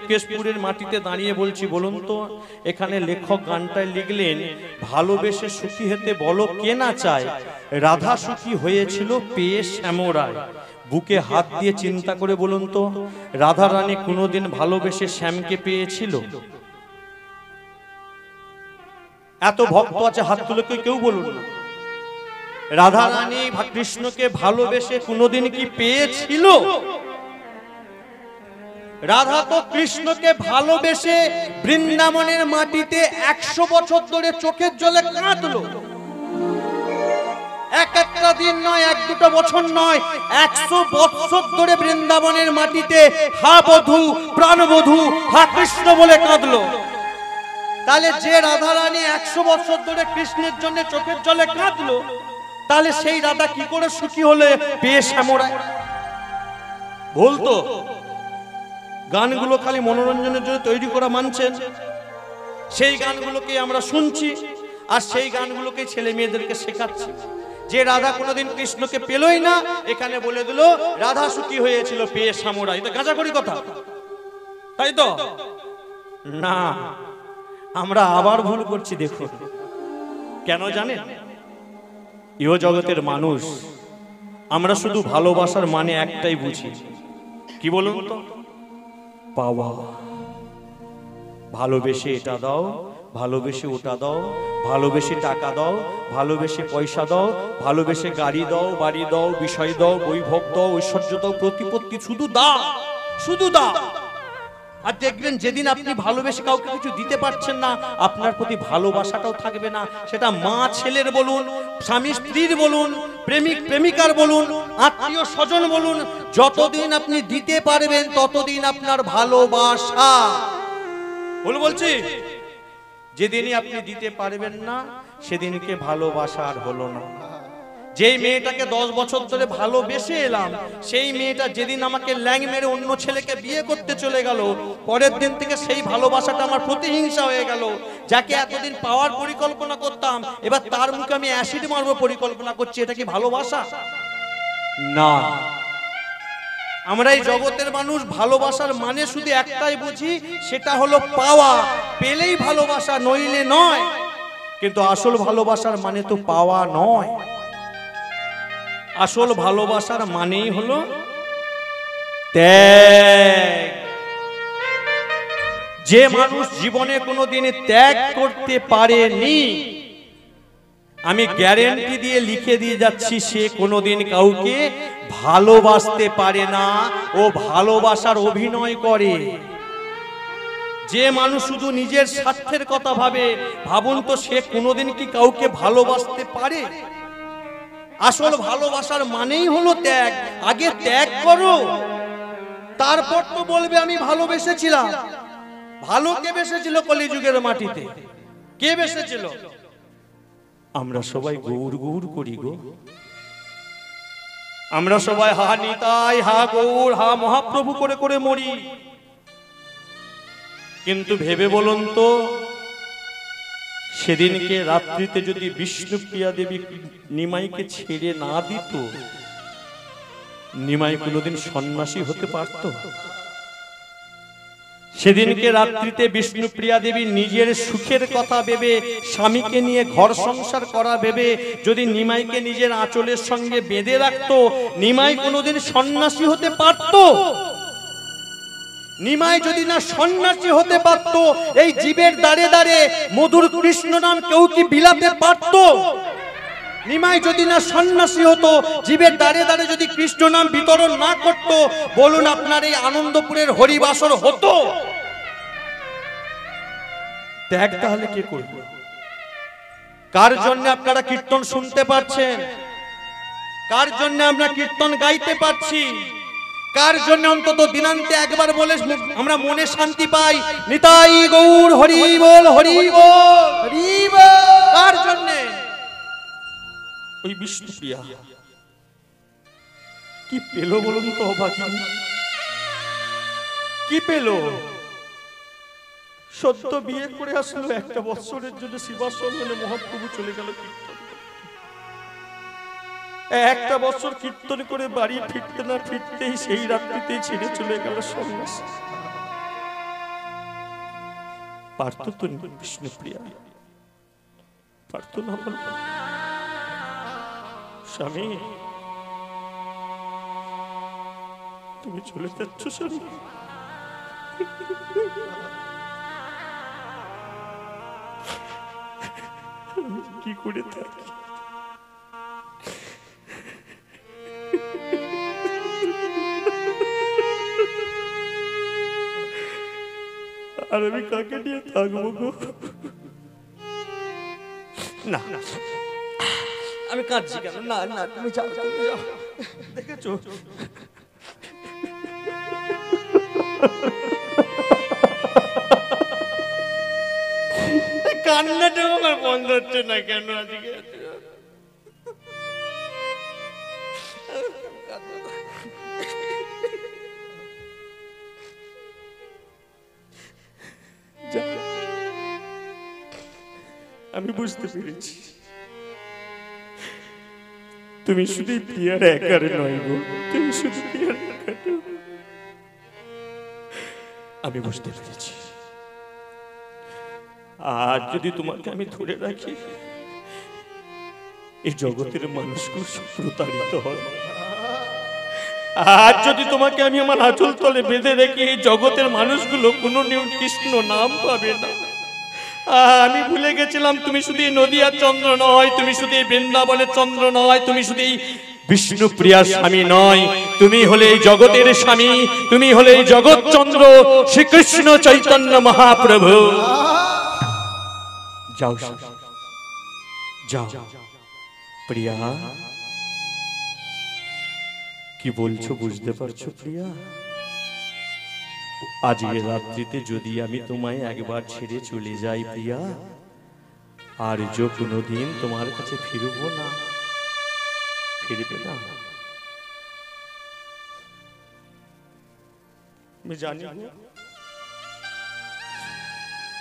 কেশপুরের মাটিতে দাঁড়িয়ে বলছি, বলুন তো এখানে লেখক গানটায় লিখলেন, ভালোবেসে সুখী হতে বলো কে না চায়, রাধা সুখী হয়েছিল পেয়ে শ্যামরায়। বুকে হাত দিয়ে চিন্তা করে বলুন তো, রাধা রানী কোনোদিন ভালোবেসে শ্যামকে পেয়েছিল? এত ভক্ত আছে, হাত তুলে কেউ বলুন না। রাধা রানী কৃষ্ণকে ভালোবেসে কোনোদিন কি পেয়েছিল? রাধা তো কৃষ্ণকে ভালোবেসে বৃন্দাবনের মাটিতে 100 বছর ধরে চোখের জলে কাঁদলো। একটা দিন নয়, 1-2 বছর নয়, 100 বছর ধরে বৃন্দাবনের মাটিতে হা বধূ প্রাণবধূ হা কৃষ্ণ বলে কাঁদলো। তাহলে যে রাধা রানী 100 বছর ধরে কৃষ্ণের জন্য চোখের জলে কাঁদলো, তাহলে সেই রাধা কি করে সুখী হলে পেয়ে শ্যামরায়? বলতো গানগুলো খালি মনোরঞ্জনের জন্য তৈরি করা মানছেন, সেই গানগুলোকে আমরা শুনছি আর সেই গানগুলোকে ছেলে মেয়েদেরকে শেখাচ্ছি। যে রাধা কোনোদিন কৃষ্ণকে পেলই না, এখানে বলে দিল রাধা সুখী হয়েছিল পেয়ে শ্যামরায়। এটা গাঁজাখড়ি কথা, তাই তো না? আমরা আবার ভুল করছি। দেখুন কেন জানেন? ইহ জগতের মানুষ আমরা শুধু ভালোবাসার মানে একটাই বুঝি, কি বলুন তো? পাওয়া। ভালোবেসে এটা দাও, ভালোবেসে ওটা দাও, ভালোবেসে টাকা দাও, ভালোবেসে পয়সা দাও, ভালোবেসে গাড়ি দাও, বাড়ি দাও, বিষয় দাও, বৈভব দাও, ঐশ্বর্য দাও, প্রতিপত্তি, শুধু দাও, শুধু দাও। আর দেখবেন যেদিন আপনি ভালোবেসে কাউকে কিছু দিতে পারছেন না, আপনার প্রতি ভালোবাসাটাও থাকবে না। সেটা মা ছেলের বলুন, স্বামী স্ত্রীর বলুন, প্রেমিক প্রেমিকার বলুন, আত্মীয় স্বজন বলুন, যতদিন আপনি দিতে পারবেন ততদিন আপনার ভালোবাসা। বলছি যেদিনই আপনি দিতে পারবেন না সেদিনকে ভালোবাসা আর হলো না। যেই মেয়েটাকে 10 বছর ধরে ভালোবেসে এলাম, সেই মেয়েটা যেদিন আমাকে ল্যাং মেরে অন্য ছেলেকে বিয়ে করতে চলে গেল, পরের দিন থেকে সেই ভালোবাসাটা আমার প্রতিহিংসা হয়ে গেল। যাকে এতদিন পাওয়ার পরিকল্পনা করতাম, এবার তার মুখে আমি অ্যাসিড মারবো পরিকল্পনা করছি। এটা কি ভালোবাসা? না। আমরা এই জগতের মানুষ ভালোবাসার মানে শুধু একটাই বুঝি, সেটা হলো পাওয়া। পেলেই ভালোবাসা, নইলে নয়। কিন্তু আসল ভালোবাসার মানে তো পাওয়া নয়। আসল ভালোবাসার মানেই হলো ত্যাগ। যে মানুষ জীবনে কোনোদিন ত্যাগ করতে পারেনি, আমি গ্যারেন্টি দিয়ে লিখে দিয়ে যাচ্ছি, সে কোনোদিন কাউকে ভালোবাসতে পারে না, ও ভালোবাসার অভিনয় করে। যে মানুষ শুধু নিজের স্বার্থের কথা ভাবে, ভাবুন তো সে কোনোদিন কি কাউকে ভালোবাসতে পারে? আসল ভালোবাসার মানেই হলো ত্যাগ। আগে ত্যাগ করো, তারপর তো বলবে আমি ভালোবেসেছিলাম। ভালো কে বেসেছিল কলিযুগের মাটিতে? কে বেসেছিল? আমরা সবাই গৌর গৌর করি গো। আমরা সবাই হা নিতাই, হা গৌর, হা মহাপ্রভু করে করে মরি। কিন্তু ভেবে বলুন তো, সেদিনকে রাত্রিতে যদি বিষ্ণুপ্রিয়া দেবী নিমাইকে ছেড়ে না দিত, নিমাই কোনোদিন সন্ন্যাসী হতে পারত? সেদিনকে রাত্রিতে বিষ্ণুপ্রিয়া দেবী নিজের সুখের কথা ভেবে, স্বামীকে নিয়ে ঘর সংসার করা ভেবে যদি নিমাইকে নিজের আঁচলের সঙ্গে বেঁধে রাখতো, নিমাই কোনোদিন সন্ন্যাসী হতে পারত? নিমাই যদি না সন্ন্যাসী হতে পারত, এই জীবের দাঁড়ে দাঁড়ে মধুর কৃষ্ণ নাম কেউ কি বিলাতে পারত? নিমাই যদি না সন্ন্যাসী হতো, জীবের দাঁড়ে দাঁড়ে যদি কৃষ্ণ নাম বিতরণ না করত, বলুন আপনার এই আনন্দপুরের হরিবাসর হতো? ত্যাগ তাহলে কে করবে? কার জন্য আপনারা কীর্তন শুনতে পাচ্ছেন? কার জন্য আমরা কীর্তন গাইতে পাচ্ছি? কার জন্য অন্তত দিনান্তে একবার বলে আমরা মনে শান্তি পাই, নিতাই গৌর হরি বল, হরি বল, হরি বল? কার জন্য? ওই বিষ্ণুপ্রিয়া কি পেল বলুন তো অভাগিনী? কি পেল? সত্য বিয়ে করে আসলো, 1 বছরের জন্য শিবাসনে মহাপ্রভু চলে গেল কীর্তন। 1 বছর কীর্তন করে বাড়ি ফিরতে না ফিরতেই সেই রাত্রিতেই ছেড়ে চলে গেল সন্ন্যাস। পারত তো বিষ্ণুপ্রিয়া? পারত না? স্বামী তুমি চলে যাচ্ছ স্বামী? কি করে থাকি? আর আমি কাকে নিয়ে থাকবো গো? না আমি কাঁদছি কেন? না না তুমি যাও, তুমি যাও। দেখেছো কান্নাটা আমার বন্ধ হচ্ছে না কেন আজকে? আমি বুঝতে পেরেছি তুমি শুধু প্রিয়ার একার নয় গো, তুমি শুধু প্রিয়ার একার। আমি বুঝতে পেরেছি আর যদি তোমাকে আমি ধরে রাখি এই জগতের মানুষগুলো সব প্রতারিত হয়। আর যদি তোমাকে আমি আমার আঁচল তলে বেঁধে রেখে এই জগতের মানুষগুলো কোনো কৃষ্ণ নাম পাবে না। আমি ভুলে গেছিলাম তুমি শুধু নদিয়ার চন্দ্র নয়, তুমি শুধু বৃন্দাবনের চন্দ্র নয়, তুমি শুধু বিষ্ণু প্রিয়ার স্বামী নয়, তুমি হলে এই জগতের স্বামী, তুমি হলে এই জগৎ চন্দ্র শ্রীকৃষ্ণ চৈতন্য মহাপ্রভু। যাও যাও প্রিয়া, কি বলছো বুঝতে পারছো প্রিয়া? আজকে রাত্রিতে যদি আমি তোমায় একবার ছেড়ে চলে যাই প্রিয়া, আর যে কোনোদিন তোমার কাছে ফিরবো না, ফিরবে না। আমি জানি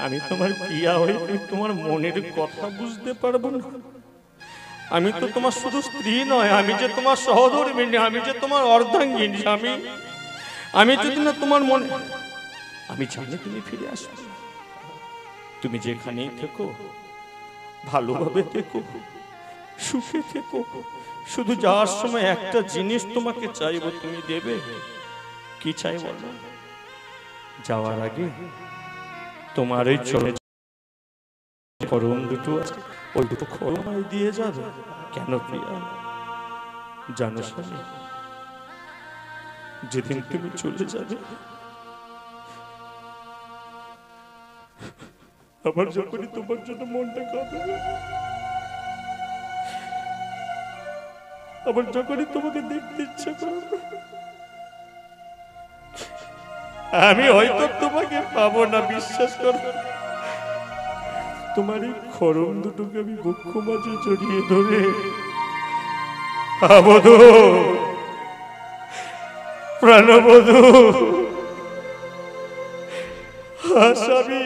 আমি তোমার প্রিয়া হয়ে তোমার মনের কথা বুঝতে পারবো না। আমি তো তোমার শুধু স্ত্রী নয়, আমি যে তোমার সহধর্মিণী, আমি যে তোমার অর্ধাঙ্গিনী। আমি যদি না তোমার মনে, আমি জানি তুমি ফিরে আসবে। তুমি যেখানেই থেকো ভালোভাবে থেকো, সুখে থেকো। শুধু যাওয়ার সময় একটা জিনিস তোমাকে চাইবো, তুমি দেবে? কি চাই বলো? যাওয়ার আগে তোমার ওই চলে খড়ম দুটো আছে, ওই দুটো খড়ম দিয়ে যাবে। কেন প্রিয়া জানো স্বামী, যেদিন তুমি চলে যাবে আবার যখনই তোমার জন্য মনটা কাঁদবে, আবার যখনই তোমাকে দেখতে ইচ্ছা করবে, আমি হয়তো তোমাকে পাবো না, বিশ্বাস করো। তোমার এই খড়ম দুটোকে আমি বক্ষ মাঝে জড়িয়ে ধরে আবধূ, প্রাণবধূ, স্বামী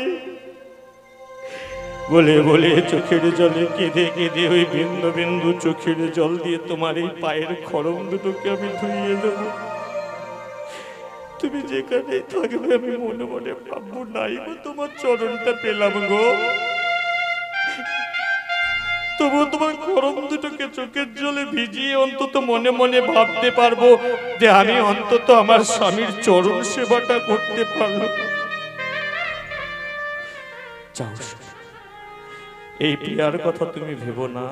বলে বলে চোখের জলে কেঁদে কেঁদে ওই বিন্দু বিন্দু চোখের জল দিয়ে তোমার এই পায়ের খড়ম দুটোকে আমি ধুইয়ে দেবো। তুমি যেখানে থাকবে আমি মনে মনে ভাববো, নাই গো তোমার চরণটা পেলাম গো। তবু তোমার খড়ম দুটোকে চোখের জলে ভিজিয়ে অন্তত মনে মনে ভাবতে পারবো যে আমি অন্তত আমার স্বামীর চরণ সেবাটা করতে পারলাম। এই প্রিয়ার কথা তুমি ভেবো না।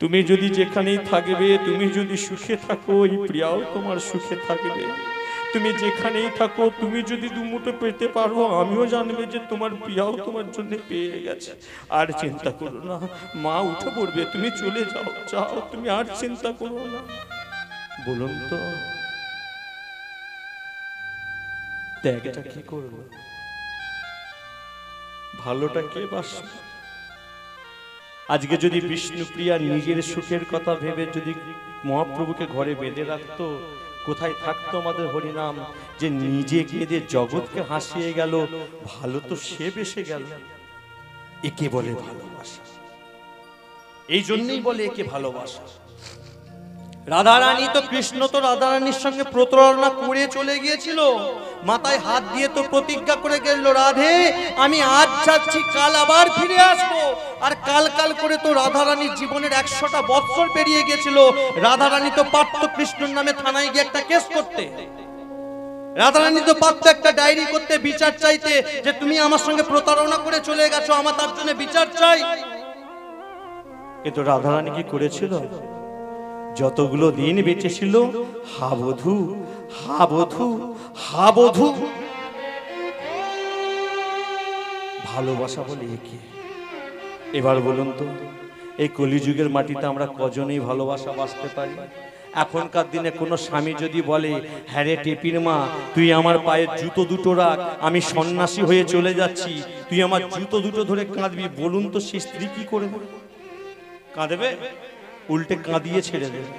তুমি যদি যেখানেই থাকবে, তুমি যদি সুখে থাকো, এই প্রিয়াও তোমার সুখে থাকবে। তুমি যেখানেই থাকো, তুমি যদি দুমুঠো পেতে পারো, আমিও জানবে যে তোমার প্রিয়াও তোমার জন্য পেয়ে গেছে। আর চিন্তা করো না, মা উঠে পড়বে, তুমি চলে যাও, যাও, তুমি আর চিন্তা করো না। বলুন তো ত্যাগটা কি করবো, ভালোটা কে বাসবে? আজকে যদি বিষ্ণুপ্রিয়া নিজের সুখের কথা ভেবে যদি মহাপ্রভুকে ঘরে বেঁধে রাখতো, কোথায় থাকতো আমাদের হরিনাম? যে নিজে কেঁদে জগৎকে হাসিয়ে গেল, ভালো তো সে বেসে গেল। একে বলে ভালোবাসা। এই জন্যই বলে একে ভালোবাসা। রাধারানী তো, কৃষ্ণ তো রাধারানীর সঙ্গে প্রতারণা করে চলে গিয়েছিল। মাথায় হাত দিয়ে তো প্রতিজ্ঞা করে গেল, রাধে আমি আজ যাচ্ছি, কাল আবার ফিরে আসবো। আর কাল কাল করে তো রাধারানীর জীবনের 100টা বৎসর পেরিয়ে গেছিল। রাধারানী তো পারত কৃষ্ণর নামে থানায় গিয়ে একটা কেস করতে। রাধারানী তো পারত একটা ডায়েরি করতে, বিচার চাইতে, যে তুমি আমার সঙ্গে প্রতারণা করে চলে গেছো, আমার তার জন্য বিচার চাই। কিন্তু রাধারানী কি করেছিল? যতগুলো দিন বেঁচে ছিল, হা বধূ, হা বধূ, হা বধূ, ভালোবাসা বলে একে। এবার বলুন তো, এই কলিযুগের মাটিতে আমরা কজনেই ভালোবাসা বাঁচতে পারি? এখনকার দিনে কোনো স্বামী যদি বলে, হ্যাঁ রে টেপির মা, তুই আমার পায়ের জুতো দুটো রাখ, আমি সন্ন্যাসী হয়ে চলে যাচ্ছি, তুই আমার জুতো দুটো ধরে কাঁদবি, বলুন তো সে স্ত্রী কি করবে? কাঁদবে? উল্টে কাঁদিয়ে ছেড়ে দেবে।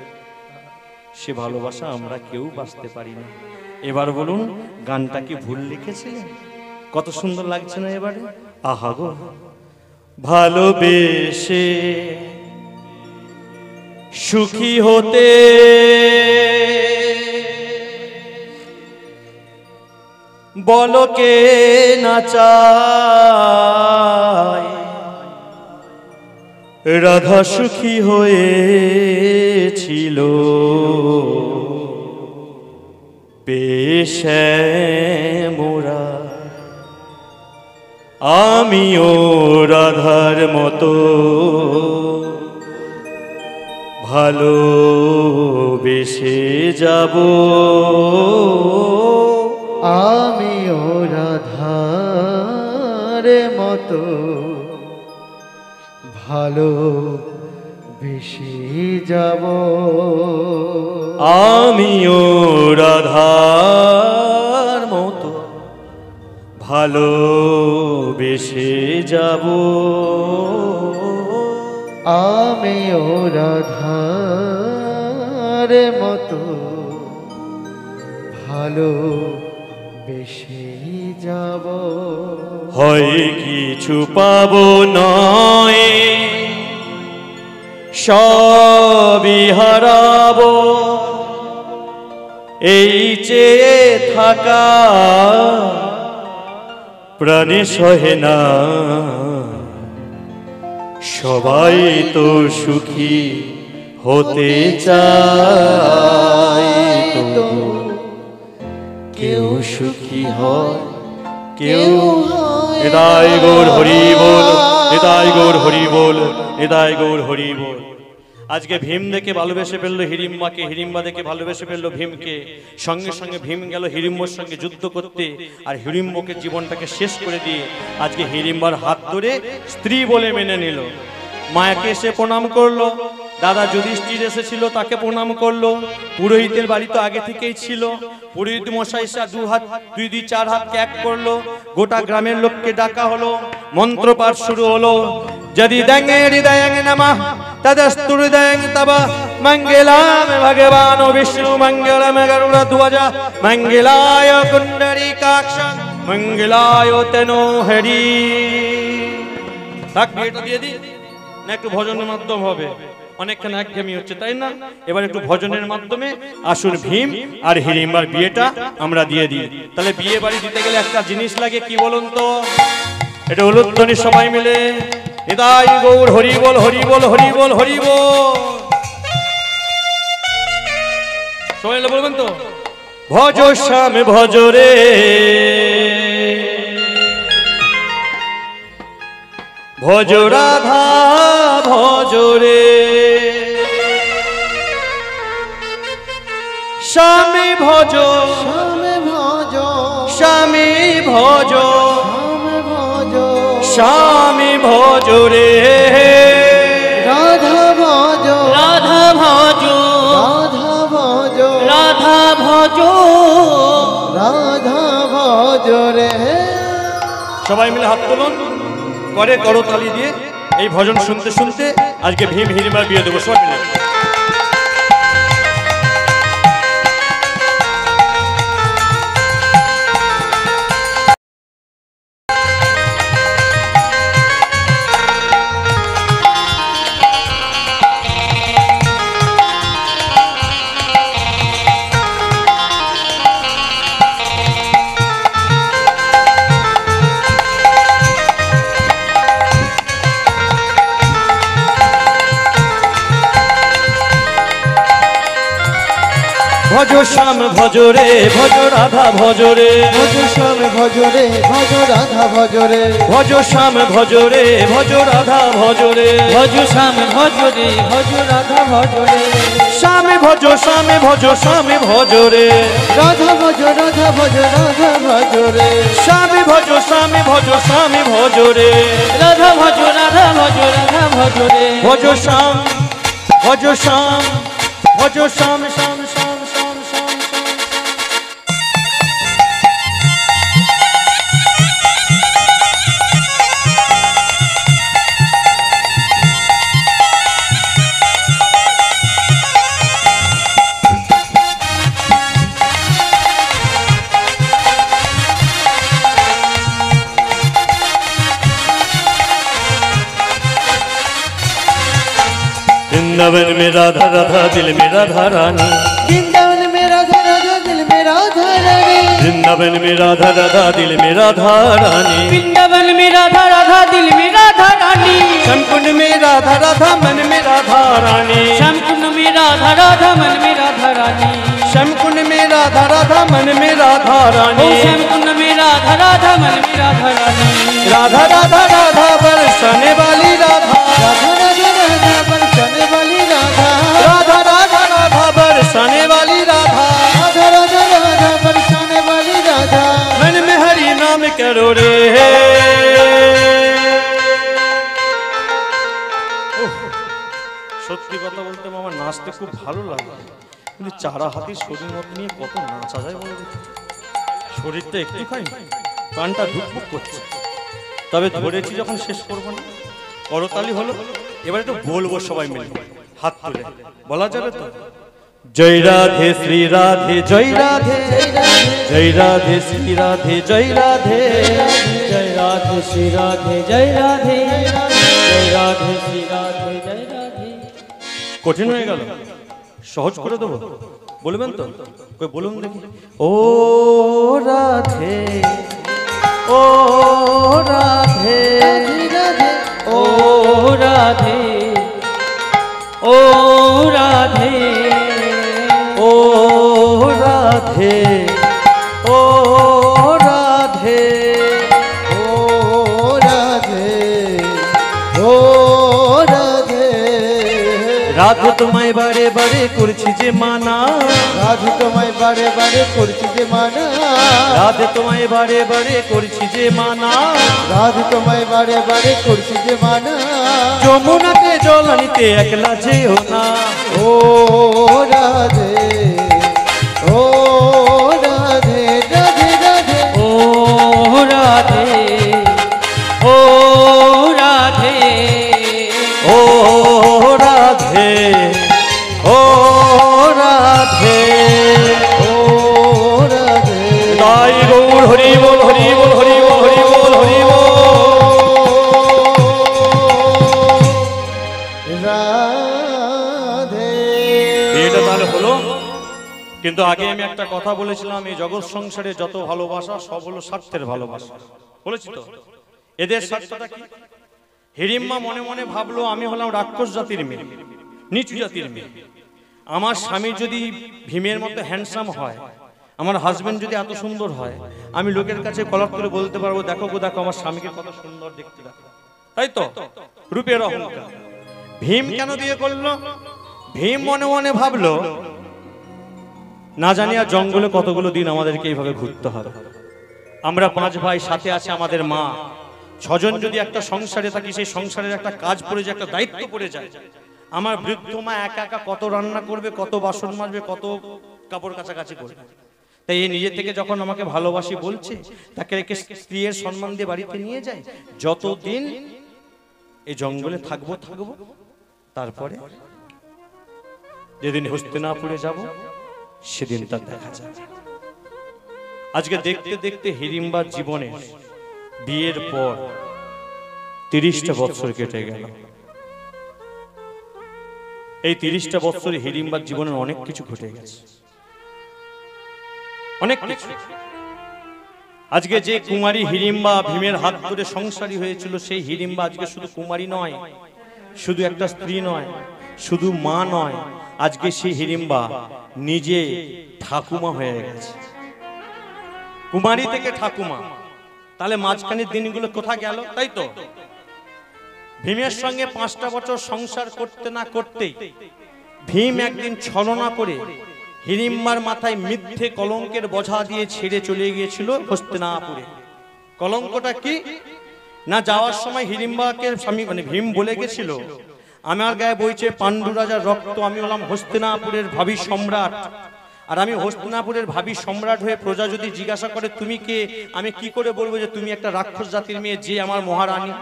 সে ভালোবাসা আমরা কেউ বাঁচতে পারি না। এবার বলুন, গানটা কি ভুল লিখেছিলেন? কত সুন্দর লাগছে না এবারে? আহা গো, ভালোবেসে সুখী হতে বলো কে না চায়, রাধা সুখী হয়েছিল পেশে মোরা, আমিও রাধার মতো ভালোবেসে যাব। আমিও রাধার মতো ভালো বেশি যাব। আমিও রাধার মতো ভালোবেসে যাব। আমিও রাধার মতো ভালো বেশি যাব। হয় কিছু পাবো নয়, সবই হারাবো, এই চেয়ে থাকা প্রাণে সহে না। সবাই তো সুখী হতে চায়, তো কেউ সুখী হয় কেউ। এদাই গৌর হরি বল, এদাই গৌর হরি বল, এদাই গৌর হরি বল। আজকে ভীম দেখে ভালোবেসে ফেললো হিড়িম্বাকে, হিড়িম্বা দেখে ভালোবেসে ফেললো ভীমকে। সঙ্গে সঙ্গে ভীম গেল হিড়িম্বর সঙ্গে যুদ্ধ করতে, আর হিড়িম্বকে জীবনটাকে শেষ করে দিয়ে আজকে হিড়িম্বার হাত ধরে স্ত্রী বলে মেনে নিল। মায়াকে এসে প্রণাম করলো, দাদা যুধিষ্ঠির এসেছিল তাকে প্রণাম করলো। পুরোহিতের বাড়ি তো আগে থেকেই ছিল, পুরোহিত মশাই দুই চার হাত এক করলো, গোটা গ্রামের লোককে ডাকা হলো, মন্ত্রপাঠ শুরু হলো। যদি দেঙ্গে হৃদয়ং নমঃ তদস্তু হৃদয়ং তব, মঙ্গলাম ভগবান বিষ্ণু মঙ্গলম গরুড়ধ্বজ, মঙ্গলায় কুণ্ডরীকাক্ষ মঙ্গলায় তনো হরি। থাক, এটা দিয়ে দি না, একটু ভজনের মাধ্যম হবে, অনেকখানি একঘেয়েমি হচ্ছে তাই না? এবার একটু ভজনের মাধ্যমে আসুন ভীম আর হিড়িম্বার বিয়েটা আমরা দিয়ে দিই। তাহলে বিয়ে বাড়ি দিতে গেলে একটা জিনিস লাগে, কি বলুন তো? এটা উলুধ্বনি সবাই মিলে নিতাই গৌর হরি বল, হরি বল, হরি বল, হরি বল। সবাই মিলে বলবেন তো, ভজ শ্যাম ভজ রে, ভজ রাধা ভজ রে, স্বামী ভজ, স্বামী ভজ, স্বামী ভজ, স্বামী ভজ, স্বামী ভজ রে, রাধা ভজ, রাধা ভজ, রাধা ভজ, রাধা ভজ, রাধা ভজ রে। সবাই মিলে হাত তুলুন, করে করতালি দিয়ে এই ভজন শুনতে শুনতে আজকে ভীম হিড়িম্বার বিয়ে দেবো সবাই মিলে। ভজ শ্যাম ভজ রে, ভজ রাধা ভজ রে, ভজ শ্যাম ভজ রে, ভজ রাধা ভজ রে, ভজ শ্যাম ভজ রে, ভজ রাধা ভজ রে, ভজ শ্যাম ভজ রে, ভজ রাধা ভজ রে, শ্যামে ভজ শ্যামে ভজ শ্যামে ভজ রে রাধা ভজ রাধা ভজ রাধা ভজ রে শ্যামে ভজ শ্যামে ভজ শ্যামে ভজ রে রাধা ভজ রাধা ভজ রাধা ভজ রে ভজ শ্যাম ভজ শ্যাম ভজ শ্যাম শ্যাম শ্যাম শ্যাম শ্যাম वृंदावन में राधा राधा दिल में राधा रानी वृंदावन में राधा राधा दिल में राधा रानी वृंदावन में राधा राधा दिल में राधा रानी वृंदावन में राधा राधा दिल में राधा रानी श्यामकुंड में राधा राधा मन में राधा रानी श्यामकुंड में राधा राधा मन में राधा रानी श्यामकुंड में राधा राधा मन में राधा ओ रानी श्यामकुंड में राधा राधा मन में राधा रानी राधा राधा राधा बरसने वाली राधा राधा राधा राधा बरसने वाली राधा राधा राधा राधा बरसने वाली राधा राधा राधा राधा बरसने वाली राधा मन में हरि नाम करो रे সত্যি কথা বলতে আমার নাচতে খুব ভালো লাগে কিন্তু চারা হাতির শরীর মত নিয়ে কত নাচা যায় বলো দেখি। শরীরটা একটুখানি প্রাণটা ধুকপুক করছে তবে ধরেছি যখন শেষ করবো না করতালি হলো এবার একটু বলবো সবাই মিলে হাত তুলে বলা যাবে তো জয় রাধে শ্রী রাধে জয় রাধে জয় রাধে শ্রী রাধে জয় রাধে जय राधे श्री राधे जय राधे जय राधे श्री राधे जय राधे কঠিন হয়ে গেল সহজ করে দেবো বলবেন তো কই বলুন দেখি ও রাধে ও রাধে राधे ओ राधे ओ राधे ও রাধে ও রাধে ओ राधे ओ राधे রাধে তোমায় বারে বারে করছি যে মানা রাধে তোমায় বারে বারে করছি যে মানা রাধে তোমায় বারে বারে করছি যে মানা রাধে তোমায় বারে বারে করছি যে মানা যমুনাতে জল আনিতে একলা যেও না ও রাধে ও রাধে রাধে রাধে ओ राधे ओ राधे ও রাধে ও রাধে ও রাধে তাই গৌর হরি বল হরি বল হরি বল হরি বল হরি বল রাধে এটা তাহলে হলো কিন্তু আগে আমি একটা কথা বলেছিলাম এই জগৎ সংসারে যত ভালোবাসা সব হলো স্বার্থের ভালোবাসা বলেছি তো এদের স্বার্থটা কি হিড়িম্মা মনে মনে ভাবলো আমি হলাম রাক্ষস জাতির মেয়ে নিচু জাতির মেয়ে আমার স্বামী যদি ভীমের মতো হ্যান্ডসাম হয় আমার হাজবেন্ড যদি এত সুন্দর হয় আমি লোকের কাছে কলাপ করে বলতে পারবো দেখো গো দেখো আমার স্বামীকে কত সুন্দর দেখতে দেখো তাই তো রূপের অহংকার ভীম কেন বিয়ে করলো ভীম মনে মনে ভাবলো না জানি আর জঙ্গলে কতগুলো দিন আমাদেরকে এইভাবে ঘুরতে হবে আমরা 5 ভাই সাথে আছে আমাদের মা 6 জন যদি একটা সংসারে থাকি সেই সংসারের একটা কাজ পড়ে যায় একটা দায়িত্ব পড়ে যায় আমার বৃদ্ধ মা একা একা কত রান্না করবে কত বাসন মাজবে কত কাপড় কাচাকাচি করবে তাই এই নিজে থেকে যখন আমাকে ভালোবাসি বলছে তাকে রেখে স্ত্রীর সম্মান দিয়ে বাড়িতে নিয়ে যায় যতদিন এই জঙ্গলে থাকবো তারপরে যেদিন হস্তিনাপুরে যাব সেদিন তার দেখা যাবে আজকে দেখতে দেখতে হিড়িম্বার জীবনে বিয়ের পর 30টা বছর কেটে গেল এই 30টা বছরে হিড়িম্বার জীবনের অনেক কিছু ঘটে গেছে অনেক কিছু আজকে যে কুমারী হিড়িম্বা ভীমের হাত ধরে সংসারী হয়েছিল সেই হিড়িম্বা আজকে শুধু কুমারী নয় শুধু একটা স্ত্রী নয় শুধু মা নয় আজকে সেই হিড়িম্বা নিজে ঠাকুমা হয়ে গেছে কুমারী থেকে ঠাকুমা তাহলে মাঝখানের দিনগুলো কোথায় গেল তাই তো ভীমের সঙ্গে 5টা বছর সংসার করতে না করতেই ভীম একদিন ছলনা করে হিড়িম্বার মাথায় মিথ্যে কলঙ্কের বোঝা দিয়ে ছেড়ে চলে গিয়েছিল হস্তিনাপুরে। কলঙ্কটা কি না, যাওয়ার সময় হিড়িম্বাকে স্বামী মানে ভীম বলে গেছিল, আমার গায়ে বইছে পাণ্ডু রাজার রক্ত, আমি হলাম হস্তিনাপুরের ভাবী সম্রাট, আর আমি হস্তিনাপুরের ভাবী সম্রাট হয়ে প্রজা যদি জিজ্ঞাসা করে তুমি কে, আমি কি করে বলবো যে তুমি একটা রাক্ষস জাতির মেয়ে, যে আমার মহারানী,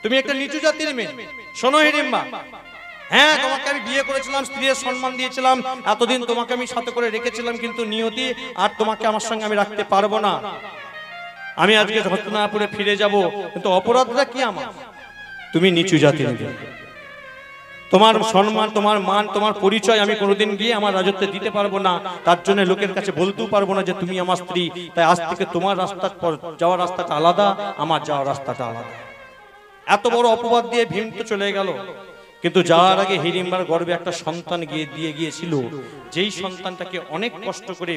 তুমি একটা নিচু জাতির মেয়ে। শোনো হিড়িম্বা, হ্যাঁ তোমাকে আমি বিয়ে করেছিলাম, স্ত্রীর সম্মান দিয়েছিলাম, এতদিন তোমাকে আমি সাথে করে রেখেছিলাম, কিন্তু নিয়তি আর তোমাকে আমার সঙ্গে আমি রাখতে পারবো না। আমি আজকে হস্তিনাপুরে ফিরে যাব, কিন্তু অপরাধটা কি আমার? তুমি নিচু জাতির মেয়ে, তোমার সম্মান, তোমার মান, তোমার পরিচয় আমি কোনোদিন গিয়ে আমার রাজত্বে দিতে পারবো না, তার জন্য লোকের কাছে বলতেও পারবো না যে তুমি আমার স্ত্রী। তাই আজ থেকে তোমার রাস্তা যাওয়ার রাস্তাটা আলাদা, আমার যাওয়ার রাস্তাটা আলাদা। এত বড় অপবাদ দিয়ে ভীম তো চলে গেল, কিন্তু যাওয়ার আগে হিড়িম্বার গর্ভে একটা সন্তান দিয়ে গিয়েছিল, যেই সন্তানটাকে অনেক কষ্ট করে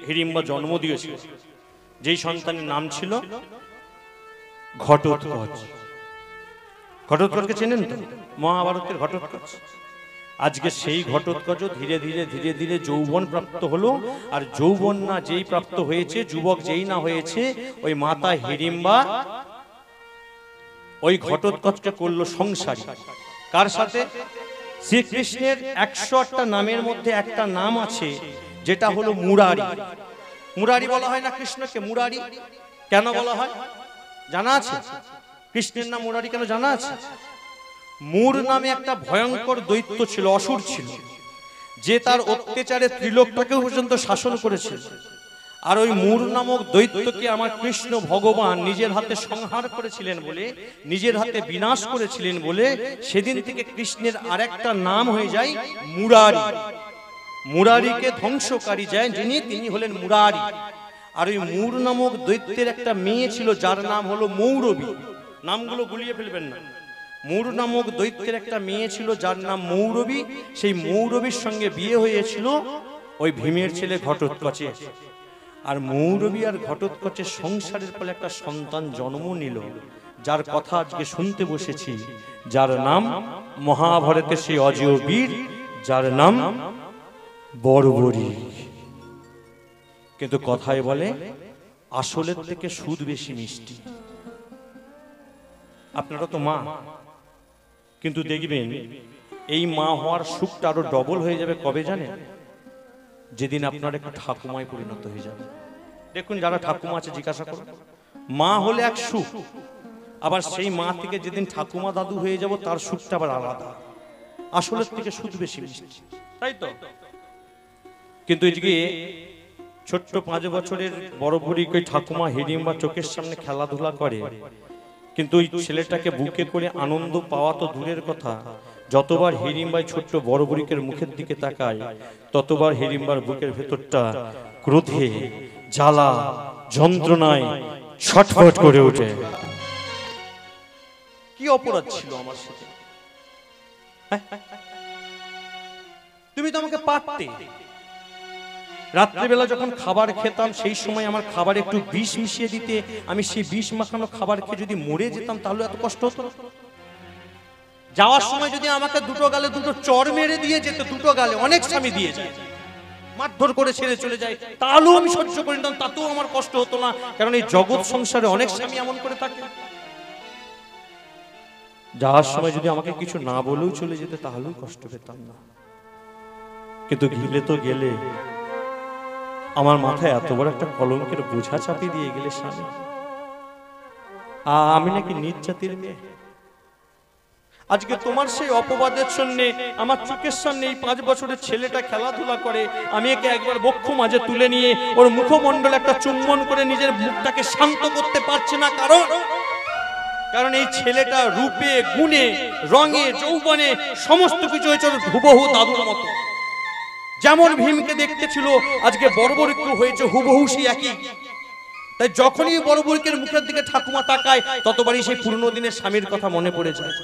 হিড়িম্বা জন্ম দিয়েছিল, যেই সন্তানের নাম ছিল ঘটোৎকচ। ঘটোৎকচকে চেনেন তো? মহাভারতের ঘটোৎকচ। আজকে সেই ঘটোৎকচ ধীরে ধীরে ধীরে ধীরে যৌবন প্রাপ্ত হলো, আর যৌবন না যেই প্রাপ্ত হয়েছে, যুবক যেই না হয়েছে, ওই মাতা হিড়িম্বা ওই ঘটোৎকচকে করলো সংসারী। কার সাথে? শ্রীকৃষ্ণের 108টা নামের মধ্যে একটা নাম আছে যেটা হলো মুরারি। মুরারি বলা হয় না কৃষ্ণকে? মুরারি কেন বলা হয় জানা আছে? কৃষ্ণের নাম মুরারি কেন জানা আছে? মুর নামে একটা ভয়ঙ্কর দৈত্য ছিল, অসুর ছিল, যে তার অত্যাচারে ত্রিলোকটাকে পর্যন্ত শাসন করেছিল। আর ওই মুর নামক দৈত্যকে আমার কৃষ্ণ ভগবান নিজের হাতে সংহার করেছিলেন বলে, নিজের হাতে বিনাশ করেছিলেন বলে, সেদিন থেকে কৃষ্ণের আরেকটা নাম হয়ে যায় মুরারি। মুরারিকে ধ্বংসকারী যায় যিনি, তিনি হলেন মুরারি। আর ওই মুর নামক দৈত্যের একটা মেয়ে ছিল যার নাম হলো মৌরবী। নামগুলো গুলিয়ে ফেলবেন না। মুর নামক দৈত্যের একটা মেয়ে ছিল যার নাম মৌরবী। সেই মৌরবীর সঙ্গে বিয়ে হয়েছিল ওই ভীমের ছেলে ঘটোৎকচের। আর মৌরবী আর ঘটোৎকচের সংসারের ফলে একটা সন্তান জন্ম নিল, যার কথা আজকে শুনতে বসেছি, যার নাম মহাভারতের সেই অজেয় বীর, যার নাম বর্বরী। কিন্তু কথায় বলে আসলের থেকে সুদ বেশি মিষ্টি। আপনারা তো মা, কিন্তু দেখবেন এই মা হওয়ার সুখটা আরো ডবল হয়ে যাবে কবে জানেন? যেদিন আপনার একটু ঠাকুমায় পরিণত হয়ে যাবে। দেখুন যারা ঠাকুমা আছে জিজ্ঞাসা করুন, মা হলে এক সুখ, আবার সেই মা থেকে যেদিন ঠাকুমা দাদু হয়ে যাব তার সুখটা আবার আলাদা। আসলের থেকে সুদ বেশি মিষ্টি, তাই তো? কিন্তু এদিকে ছোট্ট 5 বছরের বড়বড়িকে ঠাকুমা হিড়িম্বা চোখের সামনে খেলাধুলা করে, কিন্তু ওই ছেলেটাকে বুকে করে আনন্দ পাওয়া তো দূরের কথা, যতবার হিড়িম্বাই ছোট্ট বড়বড়িকের মুখের দিকে তাকায়, ততবার হিড়িম্বার বুকের ভেতরটা ক্রোধে, জ্বালা, যন্ত্রণায় ছটফট করে ওঠে। কি অপরাধ ছিল আমার সাথে? তুমি তো আমাকে পারতে। রাত্রিবেলা যখন খাবার খেতাম সেই সময় আমার খাবারে একটু বিষ মিশিয়ে দিতে, আমি সেই বিষ মাখানো খাবার খেয়ে যদি মরে যেতাম তাহলে এত কষ্ট হতো? যাওয়ার সময় যদি আমাকে দুটো গালে দুটো চড় মেরে দিয়ে যেত, দুটো গালে, অনেক স্বামী দিয়ে যায়, মারধর করে ছেড়ে চলে যায়, তাহলেও আমি সহ্য করে নিতাম, তাতেও আমার কষ্ট হতো না, কারণ এই জগৎ সংসারে অনেক স্বামী এমন করে থাকে। যাওয়ার সময় যদি আমাকে কিছু না বলেও চলে যেতে তাহলেও কষ্ট পেতাম না। কিন্তু গেলে তো গেলে, আমার মাথায় এত বড় একটা কলঙ্কের বোঝা চাপিয়ে দিয়ে গেলে স্বামী। আমি নাকি নিজ জাতির মেয়ে। আজকে তোমার সেই অপবাদের জন্য আমার চোখের সামনে এই 5 বছরের ছেলেটা খেলাধুলা করে, আমি একে একবার বক্ষ মাঝে তুলে নিয়ে ওর মুখমণ্ডল একটা চুম্বন করে নিজের মুখটাকে শান্ত করতে পারছি না। কারণ এই ছেলেটা রূপে, গুণে, রঙে, যৌবনে সমস্ত কিছু হয়েছে হুবহু দাদুর মতো। যেমন ভীমকে দেখতে ছিল, আজকে বর্বরীকে হয়েছে হুবহু সেই একই। তাই যখনই বর্বরীকের মুখের দিকে ঠাকুমা তাকায়, ততবারই সেই পুরনো দিনের স্বামীর কথা মনে পড়ে যায়।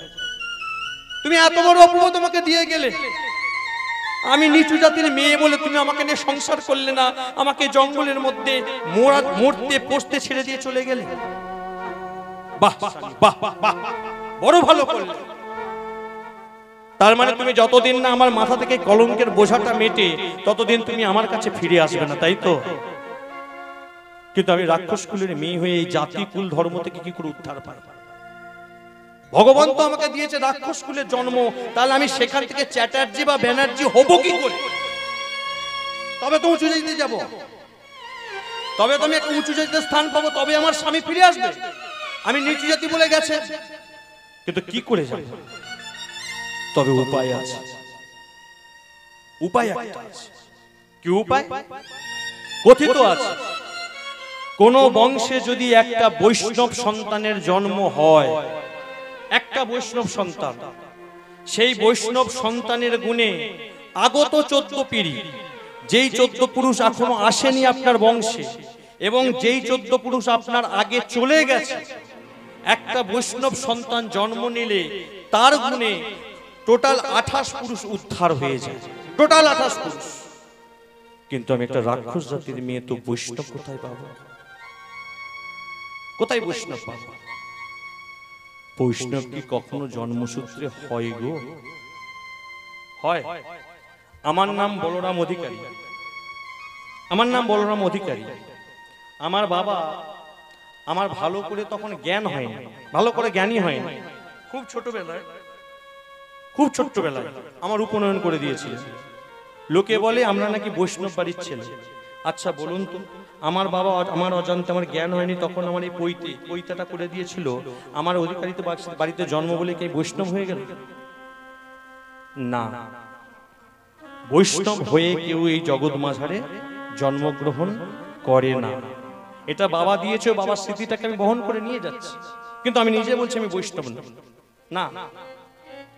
তুমি এত বড় অপবাদ আমাকে দিয়ে গেলে, আমি নিচু জাতির মেয়ে বলে তুমি আমাকে নিয়ে সংসার করলে না, আমাকে জঙ্গলের মধ্যে মরতে পোষতে ছেড়ে দিয়ে চলে গেলে। বাহ বাহ বাহ, বড় ভালো করলে। তার মানে তুমি যতদিন না আমার মাথা থেকে কলঙ্কের বোঝাটা মেটে ততদিন তুমি আমার কাছে ফিরে আসবে না, তাই তো? কিন্তু আমি রাক্ষস কুলের মেয়ে হয়ে এই জাতি কুল ধর্ম থেকে কি করে উদ্ধার পাই? ভগবান তো আমাকে দিয়েছে রাক্ষস কুলের জন্ম, তাহলে আমি সেখান থেকে চ্যাটার্জি বা ব্যানার্জি হব কি করে? তবে তো উঁচু জাতিতে যাব, তবে তো আমি একটা উঁচু জাতিতে স্থান পাবো, তবে আমার স্বামী ফিরে আসবে। আমি নিচু জাতি বলে গেছে, কিন্তু কি করে যাব? তবে উপায় আছে, উপায় একটা আছে। কি উপায়? কথিত আছে কোন বংশে যদি একটা বৈষ্ণব সন্তানের জন্ম হয়, একটা বৈষ্ণব সন্তান, সেই বৈষ্ণব সন্তানের গুণে আগত 14 পিঢ়ি, যেই 14 পুরুষ এখনো আসেনি আপনার বংশে এবং যেই 14 পুরুষ আপনার আগে চলে গেছে, একটা বৈষ্ণব সন্তান জন্ম নিলে তার গুণে টোটাল 28 পুরুষ উদ্ধার হয়ে যায়, টোটাল 28 পুরুষ। কিন্তু আমি একটা রাক্ষস জাতির মেয়ে, তো বৈষ্ণব কোথায় পাবো? কোথায় বৈষ্ণব পাবো? বৈষ্ণব কি কখনো জন্মসূত্রে হয় গো? হয়? আমার নাম বলরাম অধিকারী, আমার নাম বলরাম অধিকারী। আমার বাবা, আমার ভালো করে তখন জ্ঞান হয়নি, ভালো করে জ্ঞানী হয়নি, খুব ছোটবেলায়, খুব ছোট্টবেলায় আমার উপনয়ন করে দিয়েছিল। লোকে বলে আমরা নাকি বৈষ্ণব বাড়ির ছেলে। আচ্ছা বলুন তো, আমার বাবা আমার অজান্তে, আমার জ্ঞান হয়নি তখন আমার এই পৈতাটা করে দিয়েছিল, আমার অধিকারিত বাড়িতে জন্ম বলে কি বৈষ্ণব হয়ে গেল? না, বৈষ্ণব হয়ে কেউ এই জগৎ মাঝারে জন্মগ্রহণ করে না। এটা বাবা দিয়েছে, বাবার স্মৃতিটাকে আমি বহন করে নিয়ে যাচ্ছি, কিন্তু আমি নিজে বলছি আমি বৈষ্ণব না।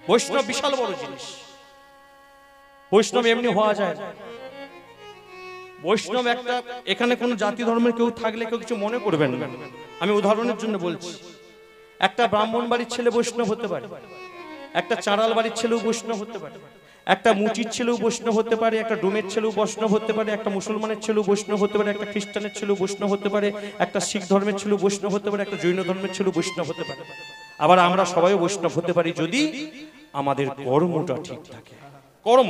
বৈষ্ণব বিশাল বড় জিনিস। বৈষ্ণব এমনি হওয়া যায় না। বৈষ্ণব একটা, এখানে কোনো জাতি ধর্মের কেউ থাকলে কেউ কিছু মনে করবেন না, আমি উদাহরণের জন্য বলছি। একটা ব্রাহ্মণ বাড়ির ছেলে বৈষ্ণব হতে পারে, একটা চাঁড়াল বাড়ির ছেলেও বৈষ্ণব হতে পারে, একটা মুচির ছেলেও বৈষ্ণব হতে পারে, একটা ডোমের ছেলেও বৈষ্ণব হতে পারে, একটা মুসলমানের ছেলেও বৈষ্ণব হতে পারে, একটা খ্রিস্টানের ছেলেও বৈষ্ণব হতে পারে, একটা শিখ ধর্মের ছেলেও বৈষ্ণব হতে পারে, একটা জৈন ধর্মের ছেলেও বৈষ্ণব হতে পারে। আবার আমরা সবাই বৈষ্ণব হতে পারি যদি আমাদের কর্মটা ঠিক থাকে। কর্ম,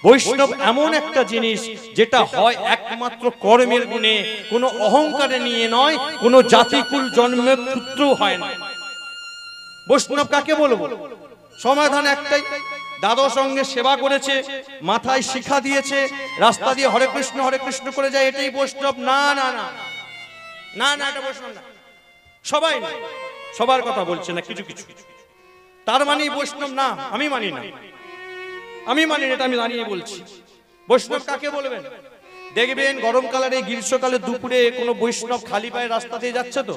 বৈষ্ণব এমন একটা জিনিস যেটা হয় একমাত্র কর্মের গুণে, কোনো অহংকারে নিয়ে নয়, কোনো জাতিকুল জন্মের সূত্রেও হয় না। বৈষ্ণব কাকে বলবো? সমাধান একটাই, দাদর সঙ্গে সেবা করেছে, মাথায় শিখা দিয়েছে, রাস্তা দিয়ে হরে কৃষ্ণ করে যায়, এটাই বৈষ্ণব? না না না না না, এটা বৈষ্ণব না। সবাই না, সবার কথা বলছে না, কিছু কিছু, তার মানেই বৈষ্ণব না। আমি মানি না, আমি মানি না, এটা আমি জানিয়ে বলছি। বৈষ্ণব কাকে বলবেন? দেখবেন গরমকালের এই গ্রীষ্মকালে দুপুরে কোনো বৈষ্ণব খালি পায়ে রাস্তা দিয়ে যাচ্ছে, তো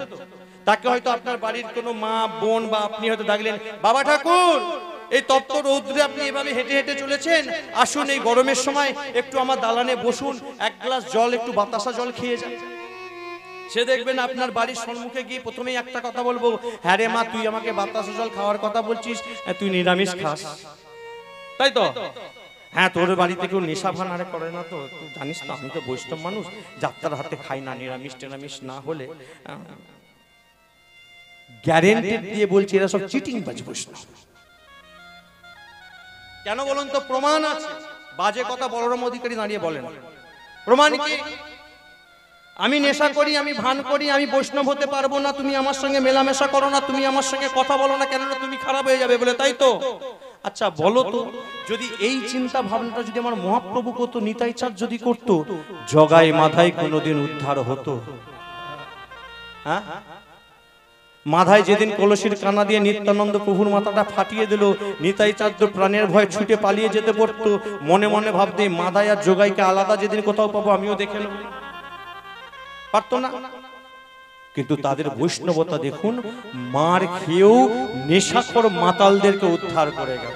তাকে হয়তো আপনার বাড়ির কোনো মা বোন বা আপনি হয়তো ডাকলেন, বাবা ঠাকুর এই তপ্ত রৌদ্রে আপনি এভাবে হেঁটে হেঁটে চলেছেন, আসুন এই গরমের সময় একটু আমার দালানে বসুন, এক গ্লাস জল, একটু বাতাসা জল খেয়ে যান। সে দেখবেন আপনার বাড়ির সম্মুখে গিয়ে প্রথমেই একটা কথা বলবো, হ্যাঁ রে মা, তুই আমাকে বাতাসা জল খাওয়ার কথা বলছিস, তুই নিরামিষ খাস তাই তো? হ্যাঁ, তোর বাড়িতে কেউ নেশা ভান আরে করে না তো? তুই জানিস তো আমি তো বৈষ্ণব মানুষ, যাত্রার হাতে খাই না, নিরামিষ টেরামিষ না হলে। গ্যারেন্টি দিয়ে বলছি এরা সব চিটিং বাজ বৈষ্ণব। কেন বলুন তো? প্রমাণ আছে। বাজে কথা বলরাম অধিকারী দাঁড়িয়ে বলেন, প্রমাণ কি? আমি নেশা করি, আমি ভান করি, আমি বৈষ্ণব হতে পারবো না, তুমি আমার সঙ্গে মেলামেশা করো না, তুমি আমার সঙ্গে কথা বলো না, কেননা তুমি খারাপ হয়ে যাবে বলে, তাই তো? আচ্ছা বলো তো, যদি এই চিন্তা ভাবনাটা যদি আমার মহাপ্রভু করতো, নিতাই চাঁদ যদি করতো, জগাই মাথায় কোনোদিন উদ্ধার হতো? হ্যাঁ, মাথায় যেদিন কলসির কানা দিয়ে নিত্যানন্দ প্রভুর মাথাটা ফাটিয়ে দিল, নিতাই চাঁদ প্রাণের ভয়ে ছুটে পালিয়ে যেতে পড়তো, মনে মনে ভাবতে মাথায় আর জগাইকে আলাদা যেদিন কোথাও পাবো আমিও দেখে নেব, পারতো না? কিন্তু তাদের বৈষ্ণবতা দেখুন, মার খেয়েও নেশাখোর মাতালদেরকে উদ্ধার করে গেল।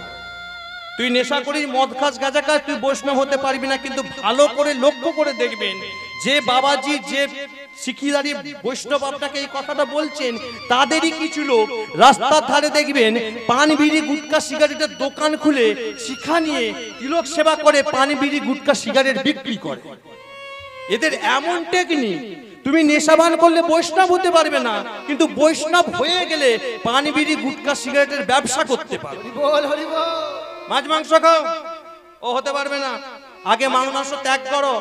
তুই নেশা করিস, মদ খাস, গাঁজা খাস, তুই বৈষ্ণব হতে পারবি না। কিন্তু ভালো করে লক্ষ্য করে দেখবেন, যে বাবাজি, যে শিখিদারি বৈষ্ণব আপনাকে এই কথাটা বলছেন, তাদেরই কিছু লোক রাস্তার ধারে দেখবেন পান বিড়ি গুটকা সিগারেটের দোকান খুলে শিখা নিয়ে তিলক সেবা করে, পান বিড়ি গুটকা সিগারেট বিক্রি করে। এদের এমন টেকনিক, তুমি নেশাবান করলে বৈষ্ণব হতে পারবে না, কিন্তু বৈষ্ণব হয়ে গেলে পান বিড়ি গুটখা সিগারেটের ব্যবসা করতে পারবে। বল হরি বল। মাছ মাংস খাও, ও হতে পারবে না। আগে মাংস মাংস ত্যাগ করো।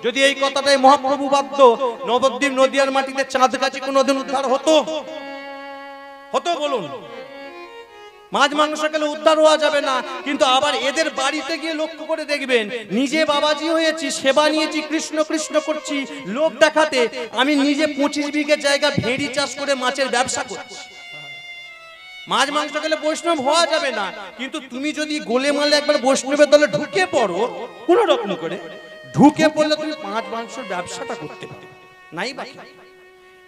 যদি এই কথাটাই মহাপ্রভু বাদ্য, নবদ্বীপ নদিয়ার মাটিতে চাঁদ গাছি কোনোদিন উদ্ধার হতো? হতো বলুন? মাছ মাংস খেলে উদ্ধার হওয়া যাবে না, কিন্তু আবার এদের বাড়িতে গিয়ে লক্ষ্য করে দেখবেন, নিজে বাবাজি হয়েছি, সেবা নিয়েছি, কৃষ্ণ কৃষ্ণ করছি লোক দেখাতে, আমি নিজে 25 বিঘে জায়গা ভেড়ি চাষ করে মাছের ব্যবসা করছি। মাছ মাংস খেলে বৈষ্ণব হওয়া যাবে না, কিন্তু তুমি যদি গোলে মালে একবার বৈষ্ণবের দলে ঢুকে পড়ো, কোন রকম করে ঢুকে পড়লে তুমি মাছ মাংসের ব্যবসাটা করতে পারবে নাই বাকি।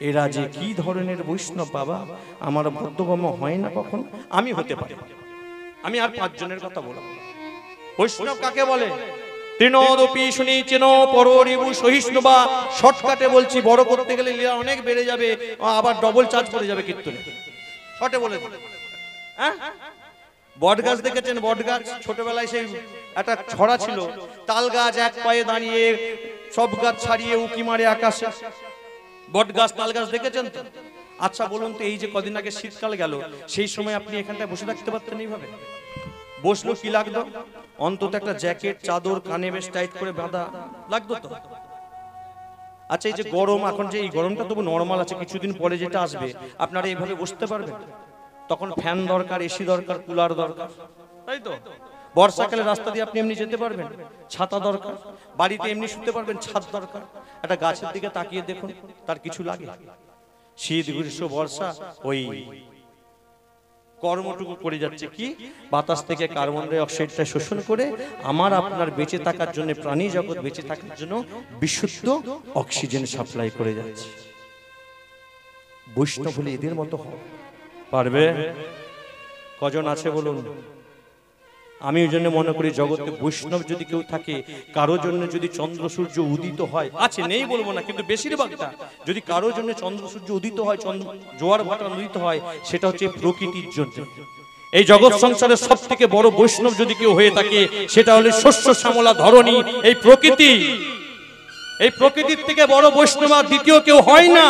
এরা যে কি ধরনের বৈষ্ণব বাবা, আমার বোধগম্য হয় না কখন। আমি হতে পারি। আমি আর 5 জনের কথা বলবো। বৈষ্ণব কাকে বলে? তৃণদপি শুনি চেন পররিবু সহিষ্ণুবা। শর্টকাটে বলছি, বড় করতে গেলে লীলা অনেক বেড়ে যাবে, আবার ডবল চার্জ পড়ে যাবে কীর্তনে। শর্টে বলে দিই, হ্যাঁ? বট গাছ দেখেছেন? বট গাছ ছোটবেলায় সেই একটা ছড়া ছিল, তাল গাছ এক পায়ে দাঁড়িয়ে সব গাছ ছাড়িয়ে উকি মারে আকাশে। বট গাছ তাল গাছ দেখেছেন তো? আচ্ছা বলুন তো, এই যে কদিন আগে শীতকাল গেল, সেই সময় আপনি এখানটায় বসে থাকতে পারতেন এইভাবে? বসলো কি লাগতো? অন্তত একটা জ্যাকেট চাদর কানে বেশ টাইট করে বাঁধা লাগতো তো। আচ্ছা এই যে গরম, এখন যে এই গরমটা তবু নরমাল আছে, কিছুদিন পরে যেটা আসবে আপনারা এইভাবে বসতে পারবেন? তখন ফ্যান দরকার, এসি দরকার, কুলার দরকার, তাই তো? বর্ষাকালে রাস্তা দিয়ে আপনি এমনি যেতে পারবেন, ছাতা দরকার। বাড়িতে এমনি শুতে পারবেন, ছাদ দরকার। একটা গাছের দিকে তাকিয়ে দেখুন, তার কিছু লাগে? শীত গ্রীষ্ম বর্ষা ওই কর্মটুকু করে যাচ্ছে কি, বাতাস থেকে কার্বন ডাই অক্সাইডটা শোষণ করে আমার আপনার বেঁচে থাকার জন্য, প্রাণী জগৎ বেঁচে থাকার জন্য বিশুদ্ধ অক্সিজেন সাপ্লাই করে যাচ্ছে। বৈষ্ণব হলে এদের মতো পারবে? কজন আছে বলুন? আমি ওই জন্য মনে করি জগতে বৈষ্ণব যদি কেউ থাকে, কারো জন্য যদি চন্দ্র সূর্য উদিত হয়, আছে নেই বলবো না, কিন্তু বেশিরভাগটা যদি কারো জন্য চন্দ্র সূর্য উদিত হয়, জোয়ার ভাটা উদিত হয়, সেটা হচ্ছে প্রকৃতির জন্য। এই জগৎ সংসারের সব থেকে বড় বৈষ্ণব যদি কেউ হয়ে থাকে, সেটা হলো শস্য শ্যামলা ধরণী এই প্রকৃতি। এই প্রকৃতির থেকে বড় বৈষ্ণব আর দ্বিতীয় কেউ হয় না।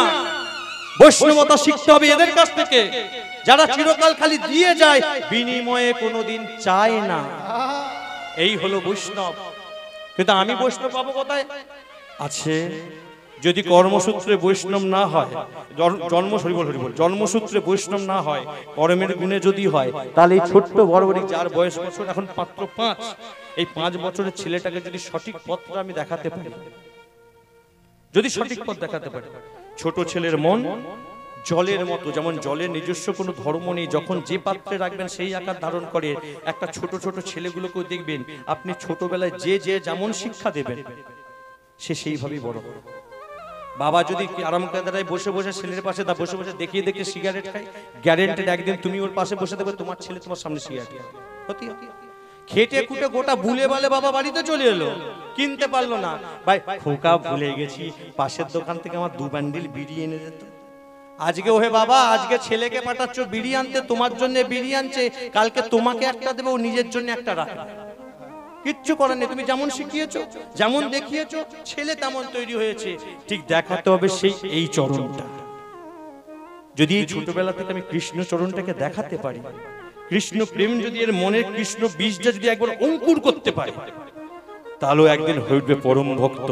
বৈষ্ণবতা শিখতে হবে এদের কাছ থেকে, যারা চিরকাল খালি দিয়ে যায়, বিনিময়ে কোনোদিন চায় না। এই হলো বৈষ্ণব। কিন্তু আমি বৈষ্ণব পাবো কোথায়? আছে যদি কর্মসূত্রে বৈষ্ণব না হয়, জন্মসূত্রে বৈষ্ণব না হয়, কর্মের গুণে যদি হয়, তাহলে এই ছোট্ট বড়বড়ি যার বয়স বছর এখন মাত্র 5, এই 5 বছরের ছেলেটাকে যদি সঠিক পথটা আমি দেখাতে পারি, যদি সঠিক পথ দেখাতে পারি। ছোট ছেলের মন জলের মতো, যেমন জলের নিজস্ব কোনো ধর্ম নেই, যখন যে পাত্রে রাখবেন সেই আকার ধারণ করে। একটা ছোট ছোট ছেলেগুলোকেও দেখবেন, আপনি ছোটবেলায় যে যেমন শিক্ষা দেবেন, সে সেইভাবেই বড় হবে। বাবা যদি আরাম কায়দায় বসে বসে ছেলের পাশে বসে বসে দেখিয়ে দেখিয়ে সিগারেট খায়, গ্যারেন্টেড একদিন তুমি ওর পাশে বসে দেবে, তোমার ছেলে তোমার সামনে সিগারেট খায়। খেটে খুটে গোটা বুলে বালে বাবা বাড়িতে চলে এলো, কিনতে পারলো না। ভাই খোকা ভুলে গেছি, পাশের দোকান থেকে আমার 2 বান্ডিল বিড়ি এনে দিত। আজকে ওহে বাবা, আজকে ছেলেকে পাঠাচ্ছ বিড়ি আনতে, তোমার জন্য বিড়ি আনছে, কালকে তোমাকে একটা দেবে, ও নিজের জন্য একটা রাখবে। কিচ্ছু করার নেই, তুমি যেমন শিখিয়েছো, যেমন দেখিয়েছো, ছেলে তেমন তৈরি হয়েছে। ঠিক দেখাতে হবে সেই এই চরণটা। যদি এই ছোটবেলা থেকে আমি কৃষ্ণ চরণটাকে দেখাতে পারি, কৃষ্ণ প্রেম যদি এর মনের কৃষ্ণ বীজটা যদি একবার অঙ্কুর করতে পারে, তাহলে একদিন হয়ে উঠবে পরম ভক্ত।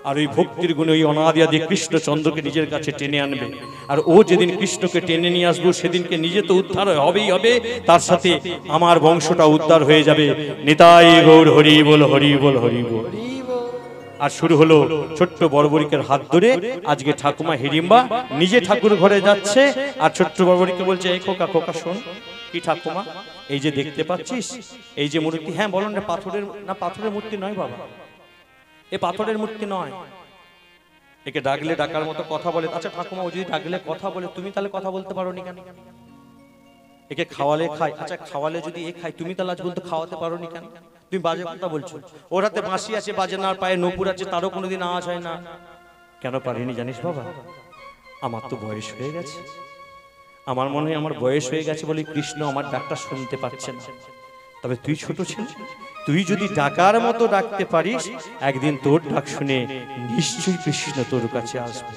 আর ওই ভক্তির গুণে ওই অনাদি আদি কৃষ্ণচন্দ্রকে নিজের কাছে টেনে আনবে। আর ও যেদিন কৃষ্ণকে টেনে নিয়ে আসবো, সেদিনকে নিজে তো উদ্ধার হবেই হবে, তার সাথে আমার বংশটা উদ্ধার হয়ে যাবে। নিতাই গৌর হরি বল, হরি বল, হরি বল। আর শুরু হলো ছোট্ট বড়বড়িকের হাত ধরে। আজকে ঠাকুমা হিড়িম্বা নিজে ঠাকুর ঘরে যাচ্ছে, আর ছোট্ট বড়বড়িকে বলছে, এই খোকা খোকা শোন। কি ঠাকুমা? এই যে দেখতে পাচ্ছিস এই যে মূর্তি, হ্যাঁ বলুন না, পাথরের না? পাথরের মূর্তি নয় বাবা, এ পাথরের মূর্তি নয়। একে ডাকলে ডাকার মতো কথা বলে। আচ্ছা ঠাকুমা, ও যদি ডাকলে কথা বলে, তুমি তাহলে কথা বলতে পারো নি কেন? একে খাওয়ালে খায়, আচ্ছা খাওয়ালে যদি এ খায়, তুমি তাহলে আজ বলতে খাওয়াতে পারো নি কেন? তুমি বাজে কথা বলছো। ওর হাতে বাঁশি আছে, বাজে না, পায়ে নপুর আছে, তারও কোনোদিন আওয়াজ হয় না। কেন পারিনি জানিস বাবা? আমার তো বয়স হয়ে গেছে। আমার মনে হয় আমার বয়স হয়ে গেছে বলে কৃষ্ণ আমার ডাকটা শুনতে পাচ্ছে না। তবে তুই ছোট ছিলি, তুই যদি ডাকার মতো ডাকতে পারিস, একদিন তোর ডাক শুনে নিশ্চয়ই কৃষ্ণ তোর কাছে আসবে।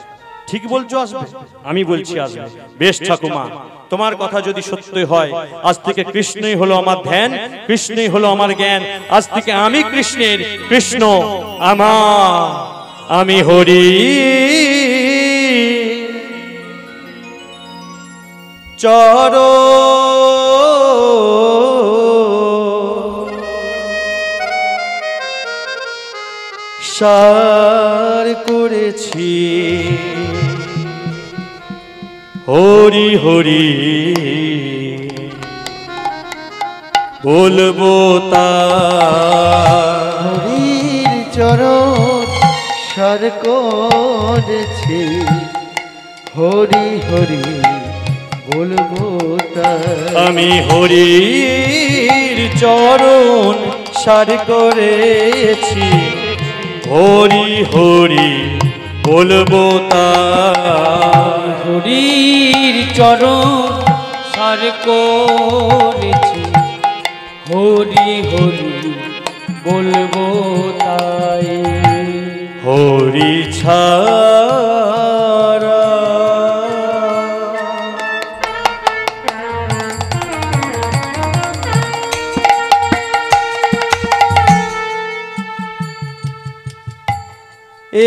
ঠিক বলছো আসবে? আমি বলছি আসবে। বেশ ঠাকুমা, তোমার কথা যদি সত্যই হয়, আজ থেকে কৃষ্ণই হলো আমার ধ্যান, কৃষ্ণই হলো আমার জ্ঞান। আজ থেকে আমি কৃষ্ণের, কৃষ্ণ আমার, আমি হরি চর সার করেছি, হরি হরি বলবো তা। হরির চরণ সার করেছি, হরি হরি বলবো তাই। আমি হরির চরণ সার করেছি, হরি হরি বলবো তা। হরির চরণ সার করেছি, হরি হরি বলবো তাই। হরি ছাড়া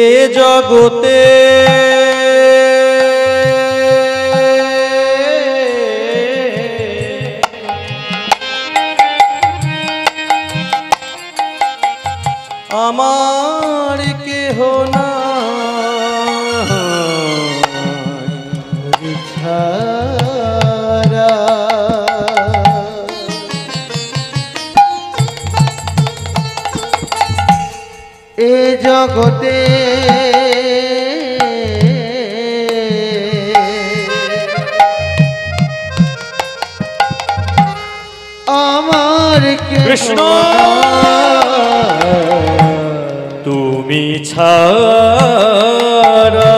এ জগতে আমার কেহ না, হরি ছাড়া এ জগতে আমার কৃষ্ণ তুমি ছাড়া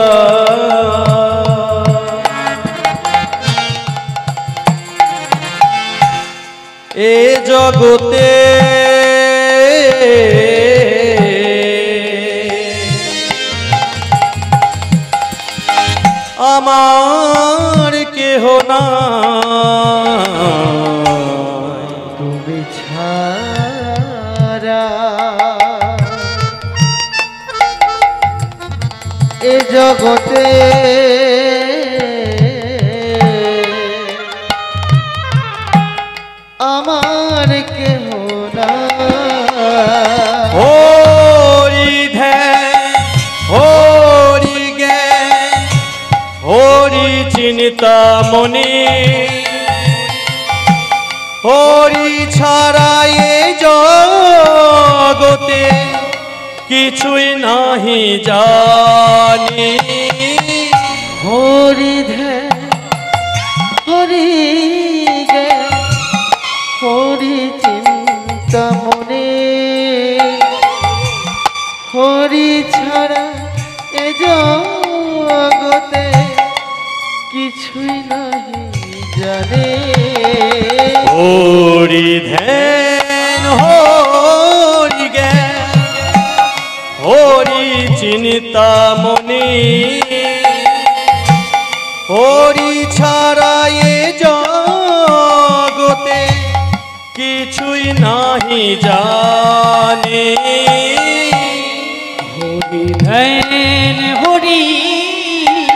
এ জগতে আমার কেহ না, তুমি ছাড়া এ জগতে আমার কেহ না। হরি ধ্যান হরি জ্ঞান হরি চিন্তা মনি, হরি ছাড়া এ জগতে কিছুই নাহি জানি। হরি ধ্যান হরি জ্ঞান হরি চিন্তা মনে, হরি ছাড়া এ জগতে কিছুই নাহি জানে। হরি ধ্যান হরি জ্ঞান হরি চিন্তা মনি, হরি ছাড়া এ জগতে কিছুই নাহি জানে। হরি ধ্যান হরি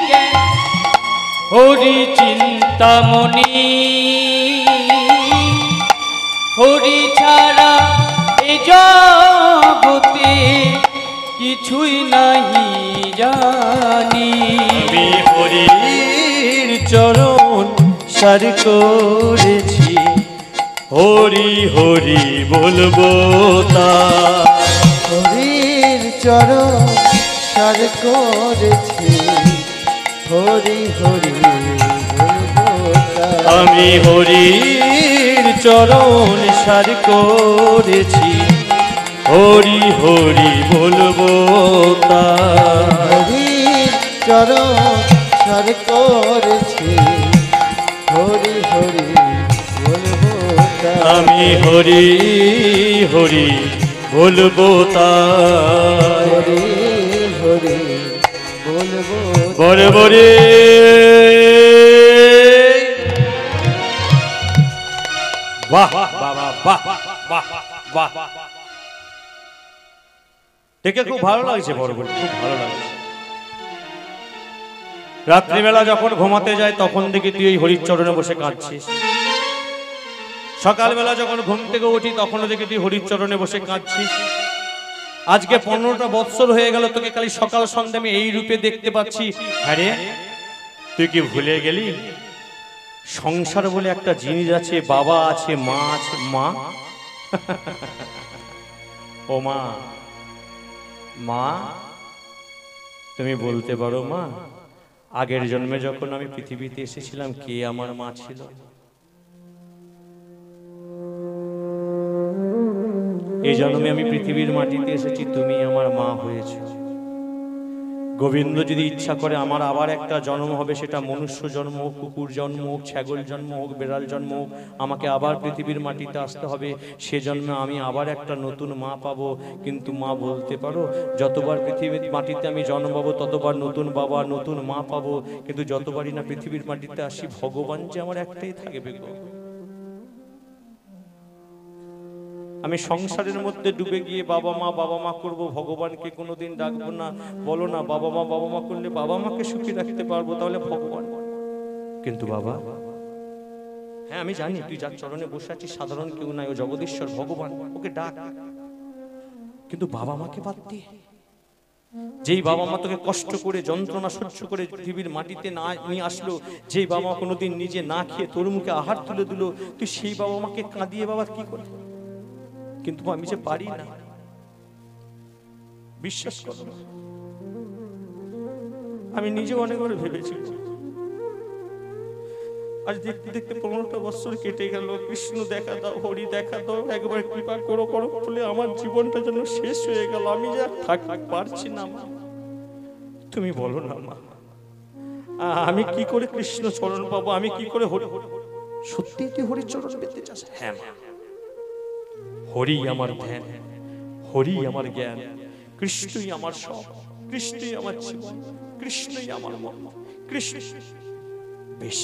জ্ঞান হরি চিন্তামণি, হরি ছাড়া এ জগতে কিছুই নাহি জানি। আমি হরির চরণ সার করেছি, হরি হরি বলবো তা। হরির চরণ সার করেছি, হরি হরি বলবো তাই। আমি হরির চরণ সার করেছি, হরি হরি বলবো তা। হরির চরণ সার করেছি, হরি হরি বলবো আমি হরি হরি বলবো তাই, হরি হরি বলবো বরে বরে বাহ বাবা বাহ বাহ বাহ। দেখে খুব ভালো লাগছে বড় বড়, খুব ভালো লাগছে। রাত্রিবেলা যখন ঘুমাতে যায় তখন দেখি তুই এই হরির চরণে বসে কাঁদছিস, সকালবেলা যখন ঘুম থেকে উঠি তখনও দেখি তুই হরির চরণে বসে কাঁদছিস। আজকে 15টা বৎসর হয়ে গেল তোকে খালি সকাল সন্ধ্যা আমি এই রূপে দেখতে পাচ্ছি। আরে তুই কি ভুলে গেলি সংসার বলে একটা জিনিস আছে, বাবা আছে, মা আছে। মা ও মা, মা তুমি বলতে পারো মা আগের জন্মে যখন আমি পৃথিবীতে এসেছিলাম কে আমার মা ছিল? এই জন্মে আমি পৃথিবীর মাটিতে এসেছি, তুমি আমার মা হয়েছ। গোবিন্দ যদি ইচ্ছা করে আমার আবার একটা জন্ম হবে, সেটা মনুষ্য জন্ম হোক, কুকুর জন্ম হোক, ছাগল জন্ম হোক, বেড়াল জন্ম হোক, আমাকে আবার পৃথিবীর মাটিতে আসতে হবে। সে জন্মে আমি আবার একটা নতুন মা পাবো। কিন্তু মা বলতে পারো যতবার পৃথিবীর মাটিতে আমি জন্ম পাবো ততবার নতুন বাবা নতুন মা পাবো, কিন্তু যতবারই না পৃথিবীর মাটিতে আসি ভগবান যে আমার একটাই থাকবে গো। আমি সংসারের মধ্যে ডুবে গিয়ে বাবা মা করব, ভগবানকে কোনোদিন ডাকবো না। বলো না বাবা মা করলে বাবা মাকে সুখী রাখতে পারবো, তাহলে ভগবান। কিন্তু বাবা, হ্যাঁ আমি জানি তুই যার চরণে বসে আছিস সাধারণ কেউ নাই, ও জগদীশ্বর ভগবান, ওকে ডাক। কিন্তু বাবা মাকে বাদ দিয়ে, যেই বাবা মা তোকে কষ্ট করে যন্ত্রণা সহ্য করে পৃথিবীর মাটিতে না নিয়ে আসলো, যেই বাবা কোনোদিন নিজে না খেয়ে তোর মুখে আহার তুলে দিল, তুই সেই বাবা মাকে কাঁদিয়ে বাবা কি করে? কিন্তু আমি যে পারি না, বিশ্বাস করো আমি নিজে অনেকবার ভেবেছি। আজ দেখতে দেখতে 15টা বছর কেটে গেল। কৃষ্ণ দেখা দাও, হরি দেখা দাও, একবার কৃপা করো করো বলে আমার জীবনটা যেন শেষ হয়ে গেল। আমি যা থাক পারছি না মা, তুমি বলো না মা আমি কি করে কৃষ্ণ চরণ পাবো? আমি কি করে হরি? সত্যি তুই হরির চরণ পেতে চাস? হ্যাঁ মা, হরি আমার ধ্যান, হরি আমার জ্ঞান, কৃষ্ণই আমার সব, কৃষ্ণই আমার জীবন, কৃষ্ণই আমার মন, কৃষ্ণ। বেশ,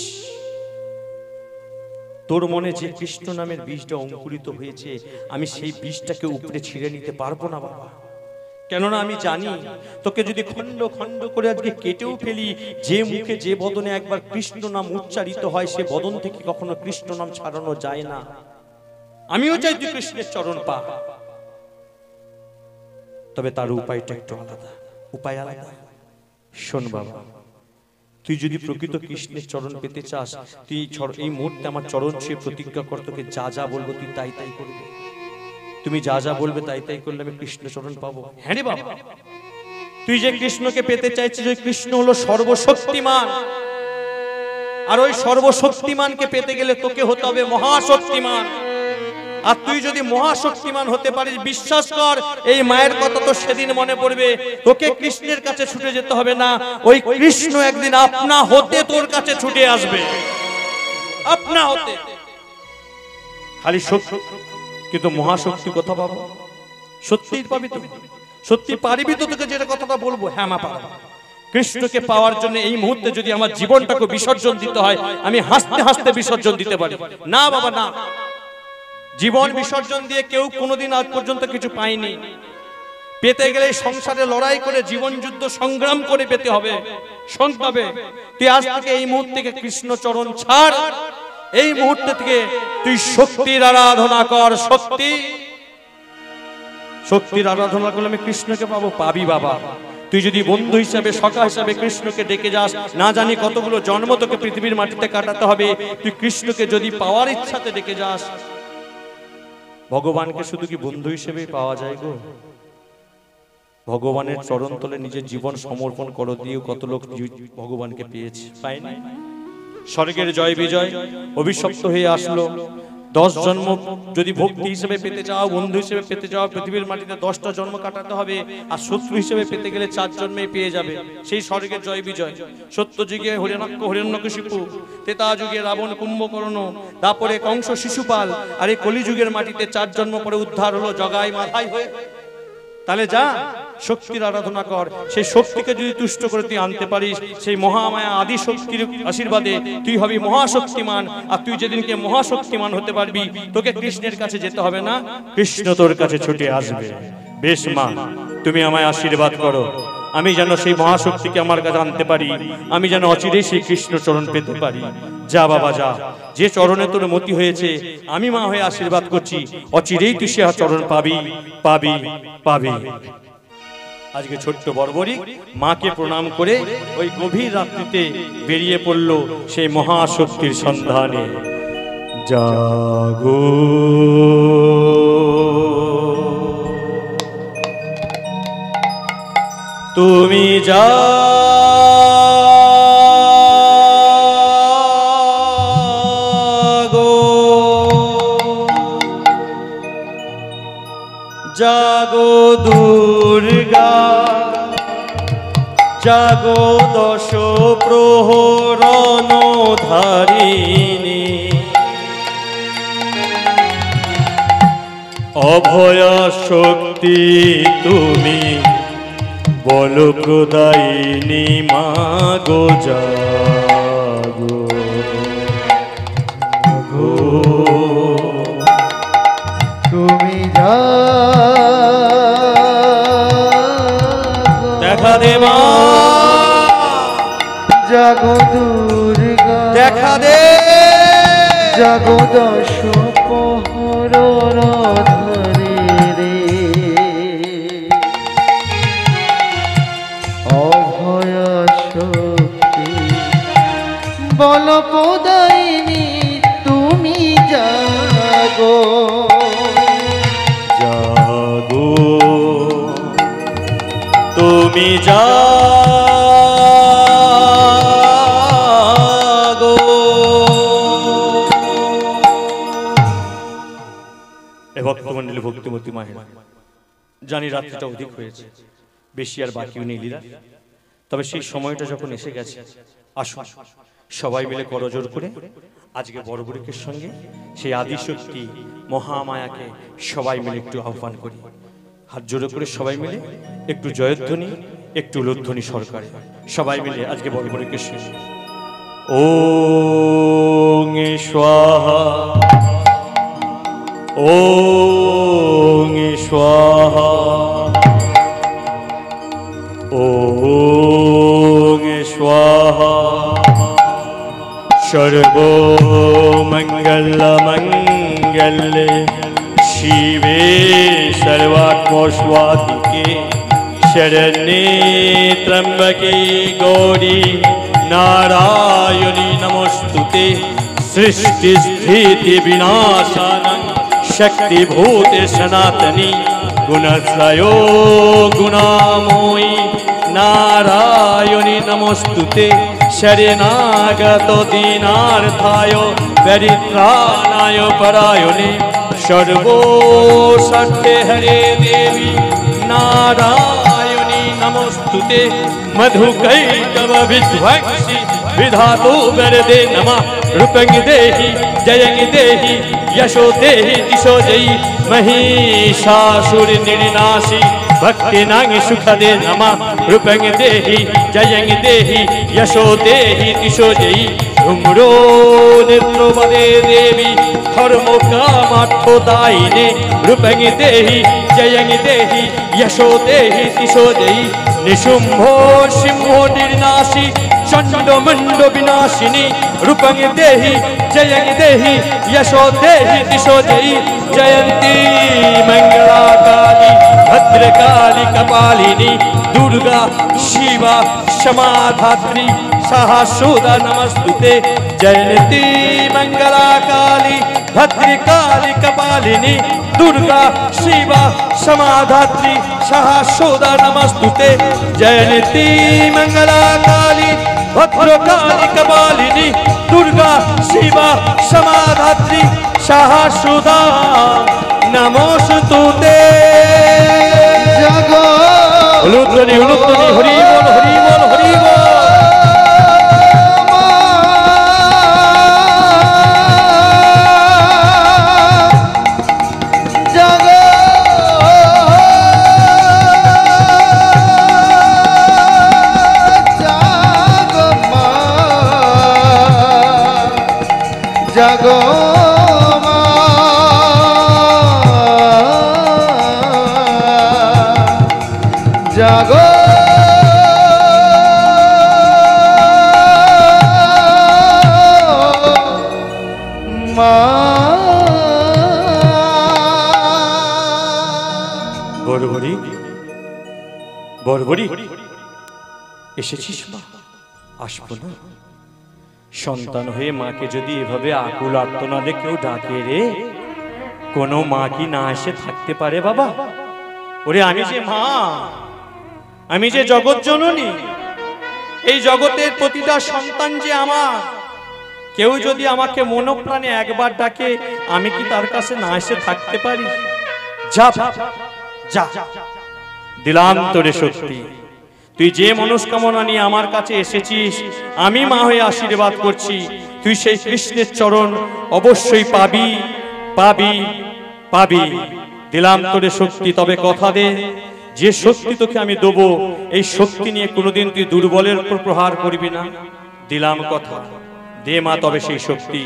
তোর মনে যে কৃষ্ণ নামের বীজটা অঙ্কুরিত হয়েছে, আমি সেই বীজটাকে উপরে ছিঁড়ে নিতে পারবো না বাবা। কেননা আমি জানি তোকে যদি খণ্ড খণ্ড করে আজকে কেটেও ফেলি, যে মুখে যে বদনে একবার কৃষ্ণ নাম উচ্চারিত হয় সে বদন থেকে কখনো কৃষ্ণ নাম ছাড়ানো যায় না। আমিও চাই তুই কৃষ্ণের চরণ পা, তবে তার উপায়টা একটু আলাদা। উপায় আলাদা। শোন বাবা, তুই যদি প্রকৃত কৃষ্ণের চরণ পেতে চাস, তুই এই মুহূর্তে আমার চরণ ছুঁয়ে প্রতিজ্ঞা কর, তোকে যা যা বলবো তুই তাই তাই করবি। তুমি যা যা বলবে তাই তাই করলে আমি কৃষ্ণ চরণ পাবো। হ্যাঁ রে বাবা, তুই যে কৃষ্ণকে পেতে চাইছিস, ওই কৃষ্ণ হলো সর্বশক্তিমান, আর ওই সর্বশক্তিমানকে পেতে গেলে তোকে হতে হবে মহাশক্তিমান। আর তুই যদি মহাশক্তিমান হতে পারিস, বিশ্বাস কর এই মায়ের কথা তো সেদিন মনে পড়বে। তোকে কৃষ্ণের কাছে ছুটে যেতে হবে না, ওই কৃষ্ণ একদিন আপনা হতে তোর কাছে ছুটে আসবে, আপনা হতে। খালি শক্তি, কিন্তু মহাশক্তি কোথা পাবো? সত্যি পাবি তো? সত্যি পারিবি তো? তোকে যেটা কথাটা বলবো, হ্যাঁ মা পারবো। কৃষ্ণকে পাওয়ার জন্য এই মুহূর্তে যদি আমার জীবনটাকে বিসর্জন দিতে হয়, আমি হাসতে হাসতে বিসর্জন দিতে পারি না বাবা, না। জীবন বিসর্জন দিয়ে কেউ কোনোদিন আজ পর্যন্ত কিছু পায়নি। পেতে গেলে সংসারে লড়াই করে জীবন যুদ্ধ সংগ্রাম করে পেতে হবে, শুনতে। তুই আজ থেকে এই মুহূর্ত থেকে কৃষ্ণ চরণ ছাড়, এই মুহূর্ত থেকে তুই শক্তির আরাধনা কর। শক্তির আরাধনা করলে আমি কৃষ্ণকে পাবো। পাবি বাবা, তুই যদি বন্ধু হিসাবে সখা হিসাবে কৃষ্ণকে ডেকে যাস, না জানি কতগুলো জন্ম তোকে পৃথিবীর মাটিতে কাটাতে হবে, তুই কৃষ্ণকে যদি পাওয়ার ইচ্ছাতে ডেকে যাস, ভগবানকে শুধু কি বন্ধু হিসেবে পাওয়া যায় গো? ভগবানের চরণ তলে নিজের জীবন সমর্পণ করো দিয়েও কত লোক ভগবানকে পেয়েছে, পায়নি। স্বর্গের জয় বিজয় অভিশপ্ত হয়ে আসলো, 10 জন্ম যদি ভক্তি হিসেবে পেতে চাও, বন্ধু হিসেবে পেতে চাও, পৃথিবীর মাটিতে 10টা জন্ম কাটাতে হবে। আর শত্রু হিসেবে পেতে গেলে 4 জন্মেই পেয়ে যাবে সেই স্বর্গের জয় বিজয়। সত্য যুগে হিরণ্যকশিপু, ত্রেতা যুগে রাবণ কুম্ভকর্ণ, তারপরে কংস শিশুপাল, আর এই কলিযুগের মাটিতে 4 জন্ম পরে উদ্ধার হলো জগাই মাথায় হয়ে। তাহলে যা শক্তির আরাধনা কর, সেই শক্তিকে যদি তুষ্ট করে তুই আনতে পারিস, সেই মহামায়া আদি শক্তির আশীর্বাদে তুই হবি মহাশক্তিমান। আর তুই যেদিনকে মহাশক্তিমান হতে পারবি, তোকে কৃষ্ণের কাছে যেতে হবে না, কৃষ্ণ তোর কাছে ছুটে আসবে। বেশ মা, তুমি আমায় আশীর্বাদ করো, আমি যেন সেই মহাশক্তিকে আমার কাছে আনতে পারি, আমি যেন অচিরেই সেই কৃষ্ণ চরণ পেতে পারি। যা বাবা যা, যে চরণে তোর মতি হয়েছে, আমি মা হয়ে আশীর্বাদ করছি, অচিরেই তুই সে চরণ পাবি পাবি পাবি। আজকে ছোট্ট বর্বরিক মাকে প্রণাম করে ওই গভীর রাত্রিতে বেরিয়ে পড়ল সেই মহাশক্তির সন্ধানে। জাগো তুমি জাগো, জাগো দুর্গা, জাগো দশ প্রহরণ ধারিণী, অভয়া শক্তি তুমি বল প্রদায়িনী, মাগো জাগো গো, তুমি দেখা দে মা, জাগো দুর্গা, দেখা দে, জাগো দশ প্রহরণ ধরে রে, অভয়া শক্তি বল প্রদায়িনী তুমি জাগো, জাগো তুমি জাগো। এ ভক্তমণ্ডলী, ভক্তিমতী মায়েরা, জানি রাত্রিটা অধিক হয়েছে, বেশি আর বাকিও নেই লীলা, তবে সেই সময়টা যখন এসে গেছে, আসুন সবাই মিলে করজোড় করে আজকে বড়বড়িকের সঙ্গে সেই আদিশক্তি মহামায়াকে সবাই মিলে একটু আহ্বান করি। হাত জোড়ো করে সবাই মিলে একটু জয়ধ্বনি, একটু লোধ্বনি সরকারে সবাই মিলে আজকে বড়বড়িকের সঙ্গে ওং স্বাহা, ওং স্বাহা, ওং স্বাহা। সর্বো মঙ্গল মঙ্গলে শিবে সর্বাত্মস্বাধিকে শরণ্যে ত্র্যম্বকে গৌরী নারায়ণী নমস্তুতে। সৃষ্টি স্থিতি বিনাশানং শক্তিভূতে সনাতনী গুণশ্রয়ো গুণাময়ী নারায়ণী নমস্তুতে। শরণাগত দীনার্থায় পরিত্রাণায় পরায়ণে সর্বশক্তে হরে দেবী নারায়ণী নমস্তুতে। মধুকৈটভ বিধ্বংসী विधातु वरदे नमः। रूपं देहि जयं देहि यशो देहि दिशो जयि महिषासुर निर्नाशी भक्तिनां सुखदे नमः। रूपं देहि जयं देहि यशो देहि दिशो जयि धूम्रो नेत्रोपदे देवी धर्म कामार्थदायिने। रूपं देहि जयं देहि यशो देहि दिशो जयि निशुम्भो सिंहो निर्नाशी चंड मंड विनाशिनी। रूपं देहि जयं देहि यशो देहि दिशो जयि जयंती मंगला काली भद्रकाली कपालिनी दुर्गा शिवा क्षमा धात्री सहस्रोदा नमस्तुते। जयंती मंगला काली भद्रकाली कपालिनी दुर्गा शिवा क्षमा धात्री सहस्रोदा नमस्तुते। जयंती मंगला काली ভদ্রকালী কপালিনী দুর্গা শিবা সমাধাত্রী সাহসুধা নমস্তুতে। উলুধ্বনি উলুধ্বনি হরি বল হরি বল হরি বল। জাগো মা জাগো মা। বড়বড়ি বড়বড়ি এসেছিস মা? আসবো না? সন্তান হয়ে মাকে যদি এভাবে আকুল আর্তনাদে কেউ ডাকে রে, কোনো মা কি না এসে থাকতে পারে বাবা? ওরে আমি যে মা, আমি যে জগৎ জননী, এই জগতের প্রতিটা সন্তান যে আমার। কেউ যদি আমাকে মনপ্রাণে একবার ডাকে, আমি কি তার কাছে না এসে থাকতে পারি? যা যা, দিলাম তোরে শক্তি। তুই যে মনস্কামনা নিয়ে আমার কাছে এসেছিস, আমি মা হয়ে আশীর্বাদ করছি, তুই সেই কৃষ্ণের চরণ অবশ্যই পাবি পাবি পাবি। দিলাম তোরে শক্তি, তবে কথা দে, যে শক্তি তোকে আমি দেবো, এই শক্তি নিয়ে কোনোদিন তুই দুর্বলের উপর প্রহার করবি না। দিলাম কথা, দে মা তবে সেই শক্তি,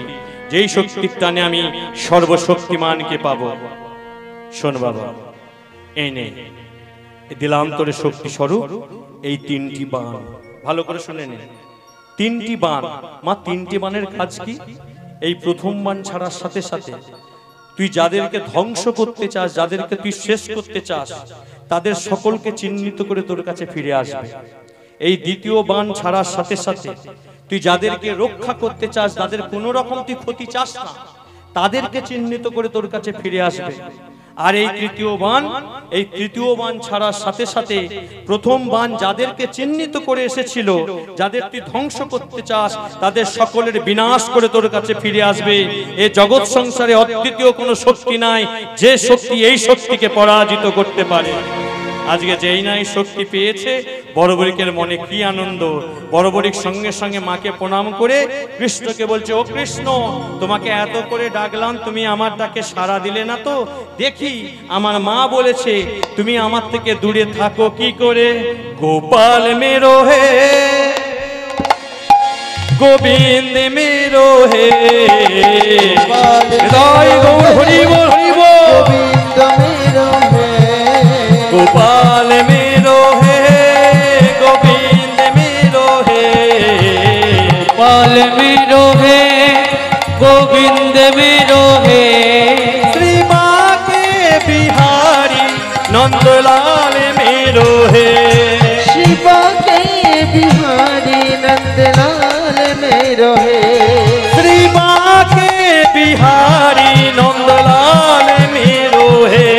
যেই শক্তির টানে আমি সর্বশক্তিমানকে পাবো। শোন বাবা, এই নে, দিলাম তোরে শক্তি স্বরূপ এই 3টি বাণ। ভালো করে শুনে নে, 3টি বাণ। মা 3টি বাণের কাজ কি? এই প্রথম বাণ ছাড়ার সাথে সাথে তুই যাদেরকে ধ্বংস করতে চাস, যাদেরকে তুই শেষ করতে চাস, তাদের সকলকে চিহ্নিত করে তোর কাছে ফিরে আসবে। এই দ্বিতীয় বাণ ছাড়ার সাথে সাথে তুই যাদেরকে রক্ষা করতে চাস, যাদের কোনো রকম তুই ক্ষতি চাস না, তাদেরকে চিহ্নিত করে তোর কাছে ফিরে আসবে। আর এই তৃতীয় বাণ, এই তৃতীয় বাণ ছাড়ার সাথে সাথে প্রথম বাণ যাদেরকে চিহ্নিত করে এসেছিল, যাদের তুই ধ্বংস করতে চাস, তাদের সকলের বিনাশ করে তোর কাছে ফিরে আসবে। এই জগৎ সংসারে অদ্বিতীয় কোনো শক্তি নাই, যে শক্তি এই শক্তিকে পরাজিত করতে পারে। আজকে যেই নাই শক্তি পেয়েছে, বড়বড়িকের মনে কি আনন্দ। বড়বড়িক সঙ্গে সঙ্গে মাকে প্রণাম করে কৃষ্ণকে বলছে, ও কৃষ্ণ, তোমাকে এত করে ডাকলাম, তুমি আমার ডাকে সাড়া দিলে না তো। দেখি আমার মা বলেছে তুমি আমার থেকে দূরে থাকো কি করে। গোপাল মেরো হে গোবিন্দ মেরো হে, হৃদয় গৌর হরি বল হরি বল। গোবিন্দ মেরো হে গোপাল মেরো হে গোবিন্দ মেরো হে, গোপাল মেরো হে গোবিন্দ মেরো হে, শ্রী বাঁকে বিহারি নন্দলাল মেরো হে। शिवा के बिहारी नंदलाल मेरो है। श्री बांके बिहारी नंदलाल मेरो है।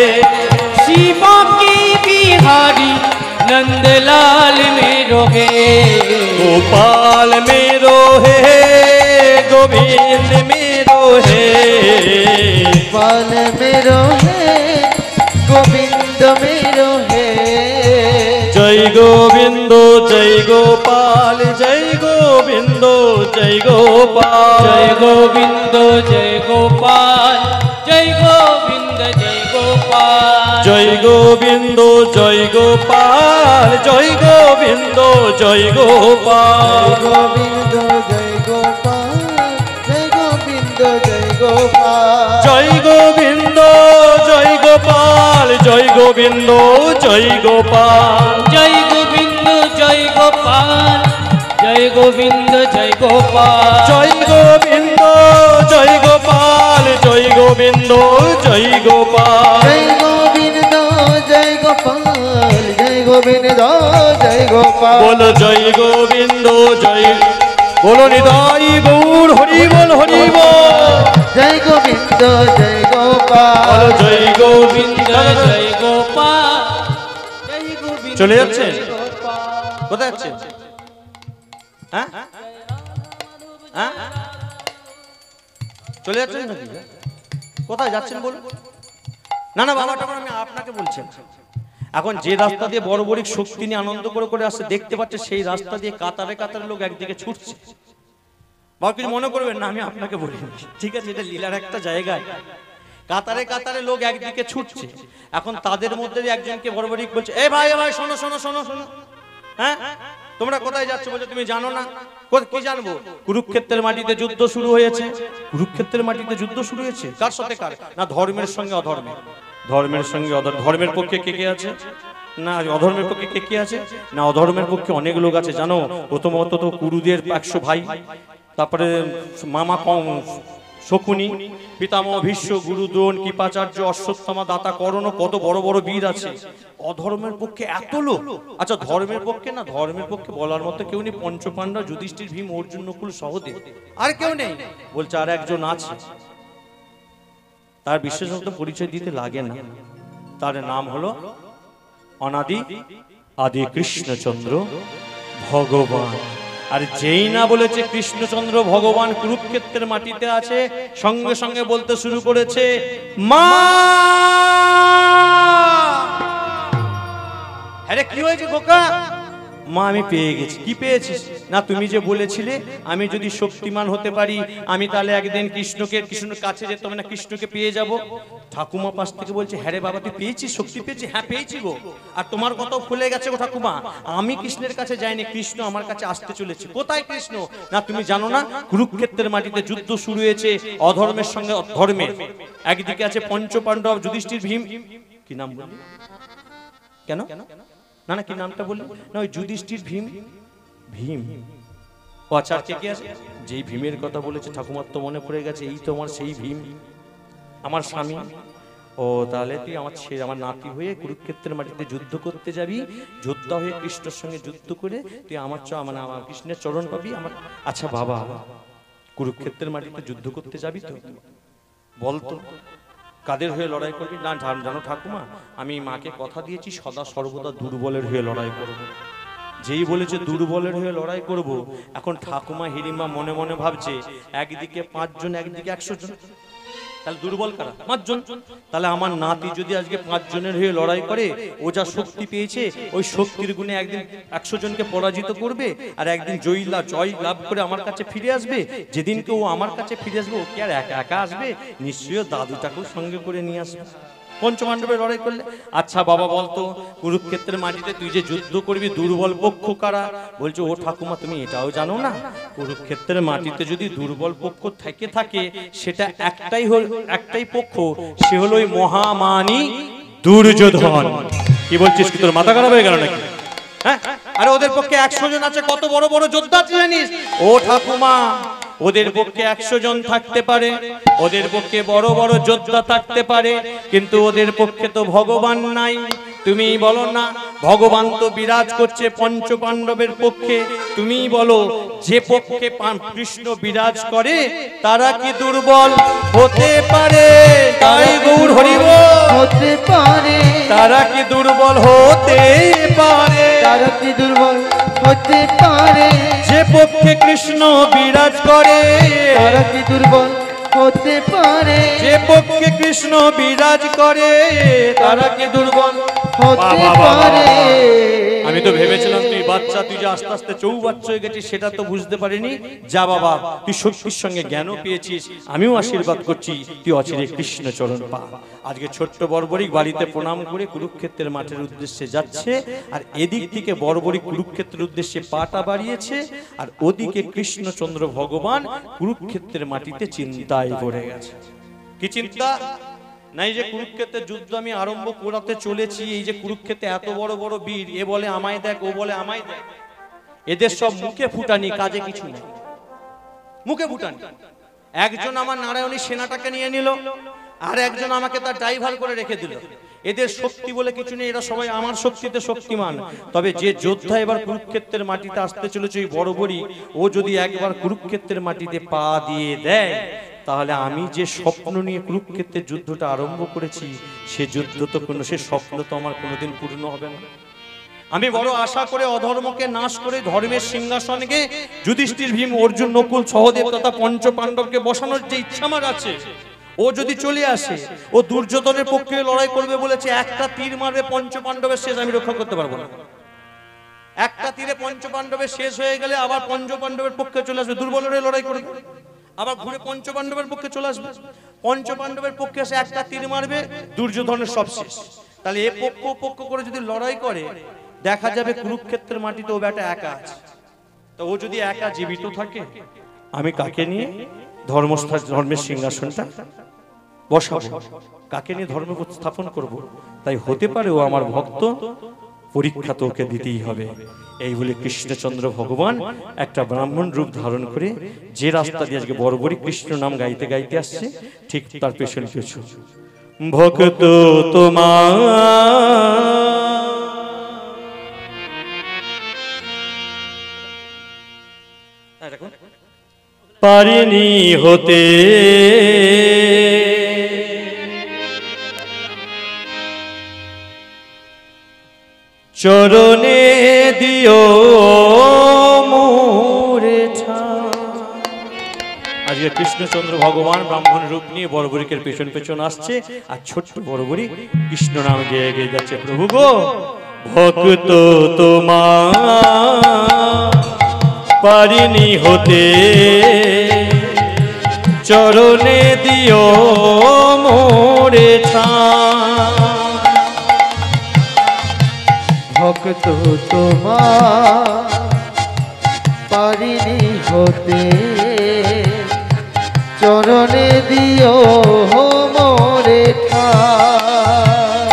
शिवा की बिहारी नंदलाल मेरो है। गोपाल मेरो है गोविंद मेरो है। गोपाल मेरो है गोविंद मेरो है। जय गोविंद जय गोपाल जय गोविंद जय गोपाल। जय गोविंद जय गोपाल जय गोविंद जय गोपाल। जय गोविंद जय गोपाल जय गोविंद जय गोपाल। गोविंद जय गोपाल जय गोविंद जय गोपाल। जय गोविंद जय गोपाल जय गोविंद जय गोपाल। जय गोविंद जय गोपाल जय गोविंद जय गोपाल। जय गोविंद जय गोपाल जय गोविंद जय गोपाल। जय गोविंद जय गोपाल जय गोविंद जय गोपाल। बोलो जय गोविंद जय, बोलो निताई गौर हरि बोल हरि बोल। जय गोविंद जय गोपाल। बोलो जय गोविंद जय गोपाल जय गोविंद চলে যাচ্ছে? जय गोपाल। কোথায় যাচ্ছে? হ্যাঁ হ্যাঁ চলে যাচ্ছেন নাকি? কোথায় যাচ্ছেন বলুন? না না বাবা ঠাকুর, আমি আপনাকে বলছি। এখন যে রাস্তা দিয়ে বড় বড় শক্তি নিয়ে আনন্দ করে করে আসছে দেখতে পাচ্ছে, সেই রাস্তা দিয়ে কাতারে কাতারে লোক একদিকে ছুটছে। বাবা কিছু মনে করবেন না, আমি আপনাকে বলি, ঠিক আছে? এটা লীলার একটা জায়গায় কাতারে কাতারে লোক একদিকে ছুটছে। এখন তাদের মধ্যে একজনকে বড় বড় বলছে, এ ভাই ভাই শোনো শোনো শোনো শোনো, হ্যাঁ তোমরা কোথায় যাচ্ছ? বলছে তুমি জানো না। কি জানবো? কুরুক্ষেত্রের মাটিতে যুদ্ধ শুরু হয়েছে। কুরুক্ষেত্রের মাটিতে যুদ্ধ শুরু হয়েছে কার সাথে? কার না, ধর্মের সঙ্গে অধর্মের। ধর্মের সঙ্গে ধর্মের পক্ষে কে কে আছে না, অধর্মের পক্ষে কে কে আছে না, অধর্মের পক্ষে অনেক লোক আছে জানো। প্রথমত তো কুরুদের 100 ভাই, তারপরে মামা শকুনি, পিতামহ ভীষ্ম, গুরু দ্রোণ, কৃপাচার্য, অশ্বত্থামা, দাতা কর্ণ, কত বড় বড় বীর আছে। অধর্মের পক্ষে এত লোক। আচ্ছা ধর্মের পক্ষে না, ধর্মের পক্ষে বলার মতো কেউ নেই। পঞ্চপাণ্ডব, যুধিষ্ঠির, ভীম, অর্জুন, নকুল, সহদেব, আর কেউ নেই। বলছে আর একজন আছে, তার বিশেষত পরিচয় দিতে লাগে না। তার নাম হলো অনাদি আদি কৃষ্ণচন্দ্র ভগবান। আর যেই না বলেছে কৃষ্ণচন্দ্র ভগবান কুরুক্ষেত্রের মাটিতে আছে, সঙ্গে সঙ্গে বলতে শুরু করেছে, মা। আরে কি হয়েছে খোকা? মা আমি পেয়ে গেছি। কি পেয়েছিস? না তুমি যে বলেছিলে আমি যদি শক্তিমান হতে পারি আমি তাহলে একদিন কৃষ্ণের কাছে যেতে হবে না, কৃষ্ণকে পেয়ে যাব। ঠাকুমা পাশ থেকে বলছে, হ্যাঁ রে বাবা তুই পেয়েছিস, শক্তি পেয়েছিস? হ্যাঁ পেয়েছি গো। আর তোমার কথাও খুলে গেছে গো ঠাকুমা, আমি কৃষ্ণের কাছে যাইনি, কৃষ্ণ আমার কাছে আসতে চলেছে। কোথায় কৃষ্ণ? না তুমি জানো না, কুরুক্ষেত্রের মাটিতে যুদ্ধ শুরু হয়েছে অধর্মের সঙ্গে ধর্মের। একদিকে আছে পঞ্চপাণ্ডব, যুধিষ্ঠির, ভীম। কি নাম বললি? কেন না না কি নামটা বললি না? ওই যুধিষ্ঠির, ভীম। ভীম ও আচ্ছা, কে কে আছে? যেই ভীমের কথা বলেছে ঠাকুমার তো মনে পড়ে গেছে, এই তো আমার সেই ভীম, আমার স্বামী। ও তাহলে তুই আমার নাতি হয়ে কুরুক্ষেত্রের মাটিতে যুদ্ধ করতে যাবি, যোদ্ধা হয়ে কৃষ্ণের সঙ্গে যুদ্ধ করে তুই আমার আমার কৃষ্ণের চরণ পাবি আমার। আচ্ছা বাবা, কুরুক্ষেত্রের মাটিতে যুদ্ধ করতে যাবি তো বলতো কাদের হয়ে লড়াই করবি? না জানো ঠাকুমা, আমি মাকে কথা দিয়েছি সদা সর্বদা দুর্বলের হয়ে লড়াই করব। যেই বলেছে দুর্বলের হয়ে লড়াই করব, এখন ঠাকুমা হিড়িম্বা মনে মনে ভাবছে একদিকে 5 জন একদিকে 100 জন, তাহলে দুর্বল কারা? 5 জন। তাহলে আমার নাতি যদি আজকে 5 জনের হয়ে লড়াই করে, ও যা শক্তি পেয়েছে ওই শক্তির গুণে একদিন 100 জনকে পরাজিত করবে, আর একদিন জয় লাভ করে আমার কাছে ফিরে আসবে। যেদিনকে ও আমার কাছে ফিরে আসবে, ও কি আর একা একা আসবে? নিশ্চয়ই দাদুটাকেও সঙ্গে করে নিয়ে আসবে পঞ্চপাণ্ডবের লড়াই করলে। আচ্ছা বাবা বলতো, কুরুক্ষেত্রের মাটিতে তুই যে যুদ্ধ করবি দুর্বল পক্ষ কারা? বলছে ও ঠাকুমা তুমি এটাও জানো না, কুরুক্ষেত্রের মাটিতে যদি দুর্বল পক্ষ থেকে থাকে সেটা একটাই পক্ষ, সে হলো ওই মহামানী দুর্যোধন। কি বলছিস? কি তোর মাথা খারাপ হয়ে গেল নাকি? হ্যাঁ, আরে ওদের পক্ষে 100 জন আছে, কত বড় বড় যোদ্ধা আছে জানিস? ও ঠাকুমা, ওদের পক্ষে 100 জন থাকতে পারে, ওদের পক্ষে বড় বড় যোদ্ধা থাকতে পারে, কিন্তু ওদের পক্ষে তো ভগবান নাই। তুমি বলো না, ভগবান তো বিরাজ করছে পঞ্চপাণ্ডবের পক্ষে। তুমি বলো, যে পক্ষে কৃষ্ণ বিরাজ করে তারা কি দুর্বল হতে পারে? তাই গৌর হরিব হতে পারে, তারা কি দুর্বল হতে পারে? তারা কি দুর্বল হতে পারে? যে পক্ষে কৃষ্ণ বিরাজ করে তারা কি দুর্বল হতে পারে? যে পক্ষে কৃষ্ণ বিরাজ করে তারা কি দুর্বল হতে পারে? আমি তো ভেবেছিলাম তুই বাচ্চা, তুই যে আস্তে আস্তে চৌবাচ্চা হয়ে গেছিস সেটা তো বুঝতে পারিনি। যা বাবা, তুই শক্তির সঙ্গে জ্ঞানও পেয়েছিস, আমিও আশীর্বাদ করছি তুই অচিরে কৃষ্ণ চরণ পা। আজকে ছোট্ট বর্বরিক বাড়িতে প্রণাম করে কুরুক্ষেত্রের মাঠের উদ্দেশ্যে যাচ্ছে, আর এদিক থেকে বর্বরিক কুরুক্ষেত্রের উদ্দেশ্যে পাটা বাড়িয়েছে, আর ওদিকে কৃষ্ণচন্দ্র ভগবান কুরুক্ষেত্রের মাটিতে চিন্তায় পড়ে গেছে। কি চিন্তা? না এই যে কুরুক্ষেত্রের যুদ্ধ আমি আরম্ভ করাতে চলেছি, এই যে কুরুক্ষেত্রে এত বড় বড় বীর, এ বলে আমায় দেখ, ও বলে আমায় দেখ, এদের সব মুখে ফুটানি, কাজে কিছু নেই। মুখে ফুটানি। একজন আমার নারায়ণী সেনাটাকে নিয়ে নিল, আর একজন আমাকে তার ড্রাইভার করে রেখে দিল। এদের শক্তি বলে কিছু নেই, এরা সবাই আমার শক্তিতে শক্তিমান। তবে যে যোদ্ধা এবার কুরুক্ষেত্রের মাটিতে আসতে চলেছে ওই বড়বড়ি, ও যদি একবার কুরুক্ষেত্রের মাটিতে পা দিয়ে দেয়, তাহলে আমি যে স্বপ্ন নিয়ে কুরুক্ষেত্রের যুদ্ধটা আরম্ভ করেছি সে যুদ্ধ তো সে স্বপ্ন তো আমার কোনোদিন পূর্ণ হবে না। আমি বড় আশা করে অধর্মকে নাশ করে ধর্মের সিংহাসনকে যুধিষ্ঠির, ভীম, অর্জুন, নকুল, সহদেব তথা পঞ্চ পাণ্ডবকে বসানোর যে ইচ্ছা আমার আছে, ও যদি চলে আসে, ও দুর্যোধনের পক্ষে লড়াই করবে বলেছে, একটা তীর মারবে পঞ্চ পাণ্ডবের শেষ আমি রক্ষা করতে পারবো না। একটা তীরে পঞ্চ পাণ্ডবের শেষ হয়ে গেলে আবার পঞ্চ পাণ্ডবের পক্ষে চলে আসবে, দুর্বলের লড়াই করবে, আবার ঘুরে পঞ্চ পাণ্ডবের পক্ষে চলে আসবে। পঞ্চ পাণ্ডবের পক্ষে এসে একটা তীর মারবে, দুর্যোধনের সব শেষ। তাহলে এ পক্ষ পক্ষ করে যদি লড়াই করে, দেখা যাবে কুরুক্ষেত্রের মাটিতে ও বেটা একা আছে। তো ও যদি একা জীবিত থাকে, আমি কাকে নিয়ে ধর্মের সিংহাসনটা বসাবো, কাকে নিয়ে ধর্ম স্থাপন করব? তাই হতে পারে ও আমার ভক্ত, পরীক্ষা তো ওকে দিতেই হবে। এই বলে কৃষ্ণচন্দ্র ভগবান একটা ব্রাহ্মণ রূপ ধারণ করে যে রাস্তা দিয়ে আজকে বড়বড়ি কৃষ্ণ নাম গাইতে গাইতে আসছে, ঠিক তার পেছন পেছু ভক্ত তোমার পারিনি হতে, চরণে দিও মোরে ঠাঁই। আজকে কৃষ্ণচন্দ্র ভগবান ব্রাহ্মণ রূপ নিয়ে বড়বড়িকের পেছন পেছন আসছে, আর ছোট্ট বড়বড়ি কৃষ্ণ নাম গেয়ে গেয়ে যাচ্ছে। প্রভু গো, ভক্ত তোমার পারিনি হতে, চরণে দিও মোরে ঠাঁই। ভক্ত তোমার পারিনি হতে, চরণে দিও মোরে ঠাঁই।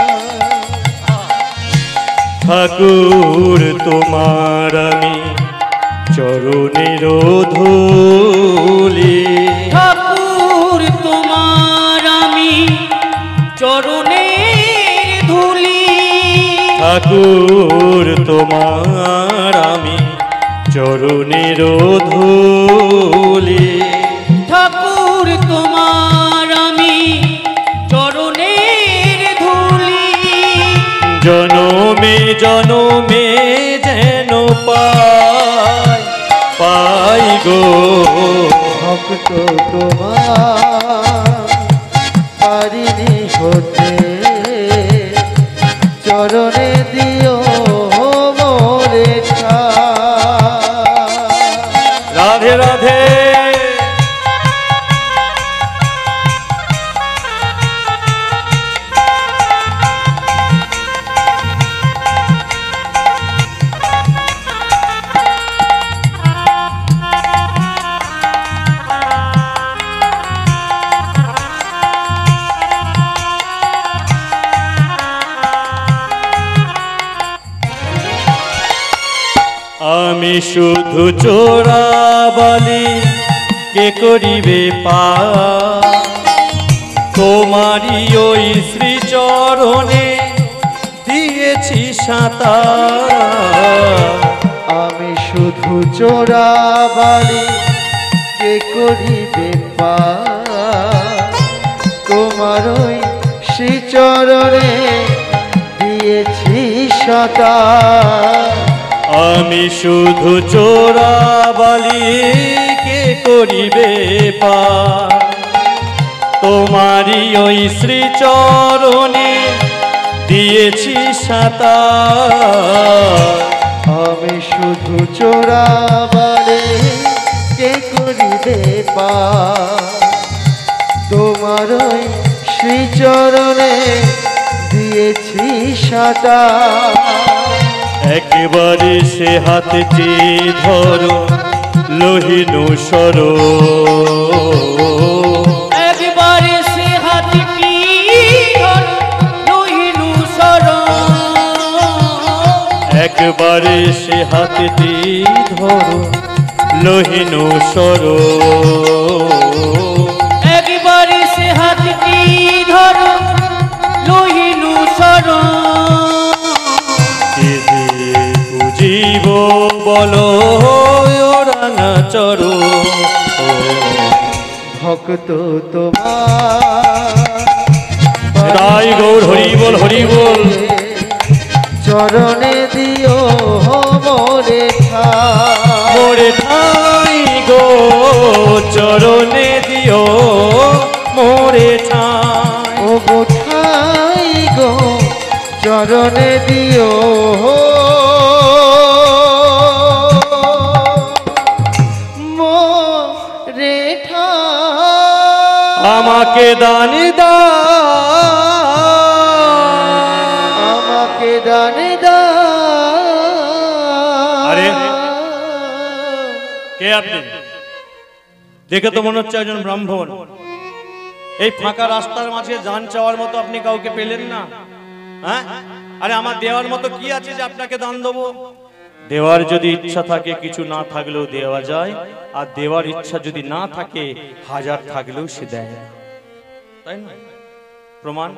ঠাকুর তোমার আমি চরণের ধূলি, ঠাকুর তোমার আমি চরণের ধূলি, ঠাকুর তোমার আমি চরণের ধূলি, ঠাকুর তোমার আমি চরণের ধূলি, জনমে জনমে যেন পাই গো। ভক্ত তোমার পারিনি হতে, চরণে দিও মোরে ঠাঁই। রাধে রাধে। আমি শুধু চোরাবালি কে করিবে পার, তোমারই ওই শ্রীচরণে দিয়েছি সাঁতার। আমি শুধু চোরাবালি কে করিবে পার, তোমার ওই শ্রীচরণে দিয়েছি সাঁতার। আমি শুধু চোরাবালি কে করিবে পার, তোমারই ওই শ্রীচরণে দিয়েছি সাঁতার। আমি শুধু চোরাবালি কে করিবে পার, তোমার ওই শ্রীচরণে দিয়েছি সাঁতার। একবারে সে হাতটি ধরো লোহিনু সরো, একবারে সে হাতটি ধরো লোহিনু সরো, একবারে সে হাতটি ধরো লোহিনু সরো, একবারে সে হাতটি ধরো লোহিনু সরো। জীব বলো রাঙা চরো, ভক্ত তোমার রাই গৌর হরি বল হরি বল। চরণে দিও মোরে ঠাই মোরে ঠাই গো চরণে দিও মোরে ঠাই ও গো ঠাই গো চরণে দিও মোরে ঠাই আমাকে দান দাও আমাকে দানে দাও আরে কে আপনি? দেখে তো মনে হচ্ছে একজন ব্রাহ্মণ। এই ফাঁকা রাস্তার মাঝে জান চাওয়ার মতো আপনি কাউকে পেলেন না? হ্যাঁ, আরে আমার দেওয়ার মতো কি আছে যে আপনাকে দান দেবো? দেওয়ার যদি ইচ্ছা থাকে কিছু না থাকলেও দেওয়া যায়, আর দেওয়ার ইচ্ছা যদি না থাকে হাজার থাকলেও সে দেয় না, তাই না? প্রমাণ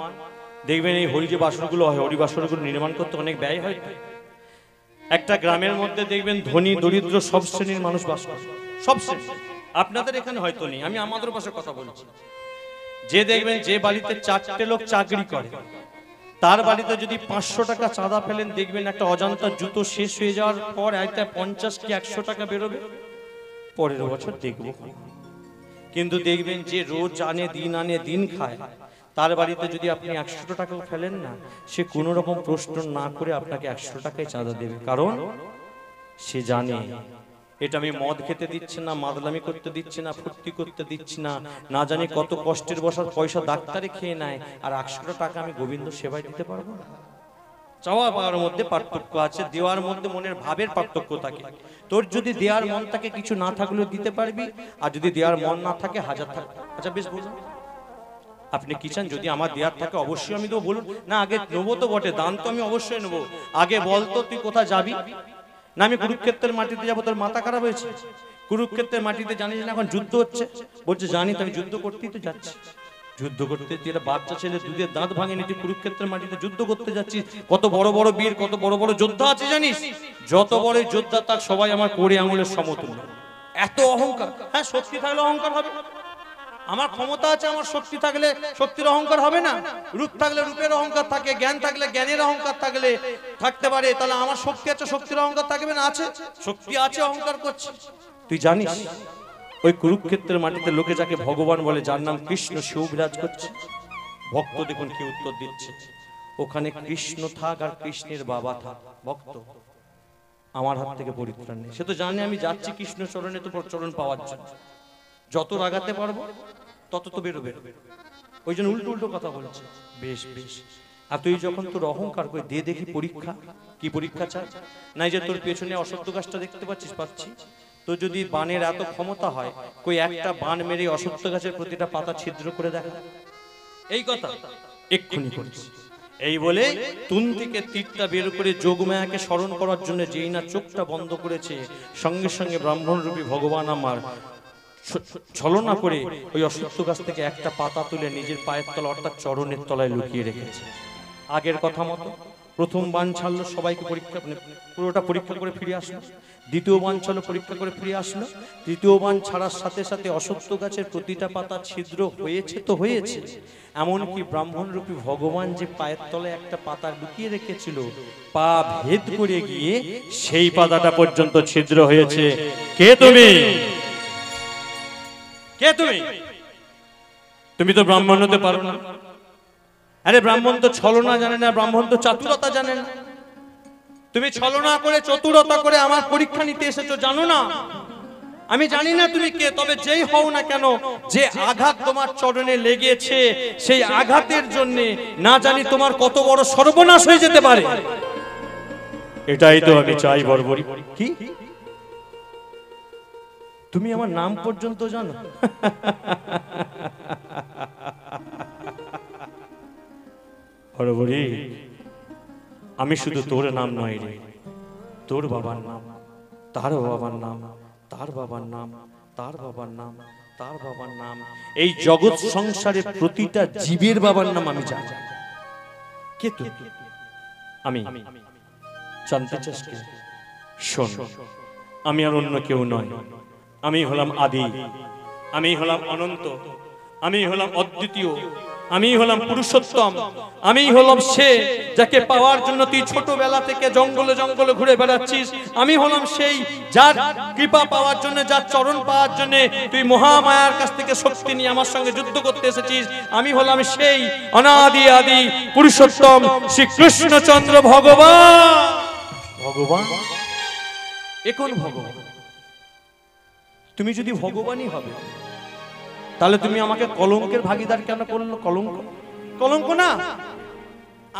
দেখবেন এই হরি যে বাসনগুলো হয়, হরি বাসনগুলো নির্মাণ করতে অনেক ব্যয় হয়। একটা গ্রামের মধ্যে দেখবেন ধনী দরিদ্র সব শ্রেণীর মানুষ বাস করে, সব শ্রেণী। আপনাদের এখানে হয়তো নেই, আমি আমাদের পাশে কথা বলছি। যে দেখবেন যে বাড়িতে 4টে লোক চাকরি করে, তার বাড়িতে যদি 500 টাকা চাঁদা ফেলেন, দেখবেন একটা অজান্তা জুতো শেষ হয়ে যাওয়ার পর একটা 50 কি 100 টাকা বেরোবে, পরের বছর দেখব। কিন্তু দেখবেন যে রোজ আনে দিন খায়, তার বাড়িতে যদি আপনি 100 টাকাও ফেলেন না, সে কোনো রকম প্রশ্ন না করে আপনাকে 100 টাকায় চাঁদা দেবে। কারণ সে জানে এটা আমি মদ খেতে দিচ্ছি না, মাদলামি করতে দিচ্ছি না, ফুর্তি করতে দিচ্ছি না, না জানি কত কষ্টের বসার পয়সা ডাক্তারে খেয়ে নেয়, আর 100 টাকা আমি গোবিন্দ সেবায় দিতে পারবো না। চাওয়া পাওয়ার মধ্যে পার্থক্য আছে, দেওয়ার মধ্যে মনের ভাবের পার্থক্য থাকে। তোর যদি দেওয়ার মন থাকে কিছু না থাকলেও দিতে পারবি, আর যদি দেওয়ার মন না থাকে হাজার থাকবে। আচ্ছা বেশ বলুন, আপনি কি চান? যদি আমার দেওয়ার থাকে অবশ্যই আমি দেবো। বলুন না, আগে নেবো তো বটে, দান তো আমি অবশ্যই নেবো। আগে বলতো তুই কোথায় যাবি? না আমি কুরুক্ষেত্রের মাটিতে যাবো। তোর মাথা খারাপ হয়েছে? কুরুক্ষেত্রের মাটিতে জানিস না এখন যুদ্ধ হচ্ছে? বলছে জানি তো, আমি যুদ্ধ করতেই তো যাচ্ছি। যুদ্ধ করতে তুই একটা বাচ্চা ছেলে দুধের দাঁত ভাঙেনি, তুই কুরুক্ষেত্রের মাটিতে যুদ্ধ করতে যাচ্ছিস। কত বড় বড় বীর, কত বড় বড় যোদ্ধা আছে জানিস? যত বড় যোদ্ধা তার সবাই আমার কোড়ে আঙুলের সমতুল্য। এত অহংকার। হ্যাঁ, শক্তি থাকলে অহংকার হবে। আমার ক্ষমতা আছে, আমার শক্তি থাকলে শক্তির অহংকার হবে না? রূপ থাকলে রূপের অহংকার থাকে, জ্ঞান থাকলে জ্ঞানের অহংকার থাকলে থাকতে পারে। তাহলে আমার শক্তি আছে, শক্তির অহংকার থাকবে না? আছে, শক্তি আছে, অহংকার করছে। তুই জানিস ওই কুরুক্ষেত্রের মাটিতে লোকে যাকে ভগবান বলে, যার নাম কৃষ্ণ, সেও বিরাজ করছে। ভক্ত দেখুন কি উত্তর দিচ্ছে, ওখানে কৃষ্ণ থাক আর কৃষ্ণের বাবা থাক, ভক্ত আমার হাত থেকে পরিত্রাণ নেই। সে তো জানে আমি যাচ্ছি কৃষ্ণ চরণে, তো চরণ পাওয়ার জন্য। যত রাগাতে পারবো তত তো বেরোবে। ওই জন্য উল্টো উল্টো কথা বলছে। বেশ বেশ, আর তুই যখন তোর অহংকার করে দিয়ে দেখি পরীক্ষা, কি পরীক্ষা চাই? নাই যে তোর পেছনে অশ্বত্থ গাছটা দেখতে পাচ্ছিস? পাচ্ছি। তো যদি বানের এত ক্ষমতা হয়, কই একটা বান মেরে অশ্বত্থ গাছের প্রতিটা পাতা ছিদ্র করে দেখা। এই কথা এক্ষুনি করছি। এই বলে তুন থেকে তীরটা বের করে যোগমায়াকে স্মরণ করার জন্য যেই না চোখটা বন্ধ করেছে, সঙ্গে সঙ্গে ব্রাহ্মণ রূপী ভগবান আমার ছলনা করে ওই অশ্বত্থ গাছ থেকে একটা পাতা তুলে নিজের পায়ের তলা অর্থাৎ চরণের তলায় লুকিয়ে রেখেছে। আগের কথা মতো প্রথম বান ছাড়লো, সবাইকে পরীক্ষা, পুরোটা পরীক্ষা করে ফিরে আসলো। দ্বিতীয় বান ছাড়লো, পরীক্ষা করে ফিরে আসলো। তৃতীয় বান ছাড়ার সাথে সাথে অশ্বত্থ গাছের প্রতিটা পাতা ছিদ্র হয়েছে তো হয়েছে, এমনকি ব্রাহ্মণ রূপী ভগবান যে পায়ের তলায় একটা পাতা লুকিয়ে রেখেছিল, পা ভেদ করে গিয়ে সেই পাতাটা পর্যন্ত ছিদ্র হয়েছে। কে তুমি? কে তুমি? তুমি তো ব্রাহ্মণ হতে পারো না। আরে ব্রাহ্মণ তো ছলনা জানে না, ব্রাহ্মণ তো চাতুরতা জানে না। তুমি ছলনা করে চতুরতা করে আমার পরীক্ষা নিতে এসেছো, জানো না? আমি জানি না তুমি কে, তবে যেই হও না কেন, যে আঘাত তোমার চরণে লেগেছে, সেই আঘাতের জন্য না জানি তোমার কত বড় সর্বনাশ হয়ে যেতে পারে। এটাই তো আমি চাই বর্বরী। কি তুমি আমার নাম পর্যন্ত জানো? বর্বরী, আমি শুধু তোর নাম নয় রে, তোর বাবার নাম, তার বাবার নাম, তার বাবার নাম, তার বাবার নাম, তার বাবার নাম, এই জগৎ সংসারে প্রতিটা জীবের বাবার নাম আমি জানি। কে তুই? আমি জানতে চাস কে? শোন, আমি আর অন্য কেউ নয়। আমি হলাম আদি, আমি হলাম অনন্ত, আমি হলাম অদ্বিতীয়, আমি হলাম পুরুষোত্তম, আমি হলাম সে যাকে পাওয়ার জন্য তুই ছোটবেলা থেকে জঙ্গলে জঙ্গলে ঘুরে বেড়াচ্ছিস। আমি হলাম সেই যার কৃপা পাওয়ার জন্য, যার চরণ পাওয়ার জন্য তুই মহামায়ার কাছ থেকে শক্তি নিয়ে আমার সঙ্গে যুদ্ধ করতে এসেছিস। আমি হলাম সেই অনাদি আদি পুরুষোত্তম শ্রীকৃষ্ণচন্দ্র ভগবান। ভগবান এখন ভগবান, তুমি যদি ভগবানই হবে তাহলে তুমি আমাকে কলঙ্কের ভাগীদার কেন করলো? কলঙ্ক, কলঙ্ক না।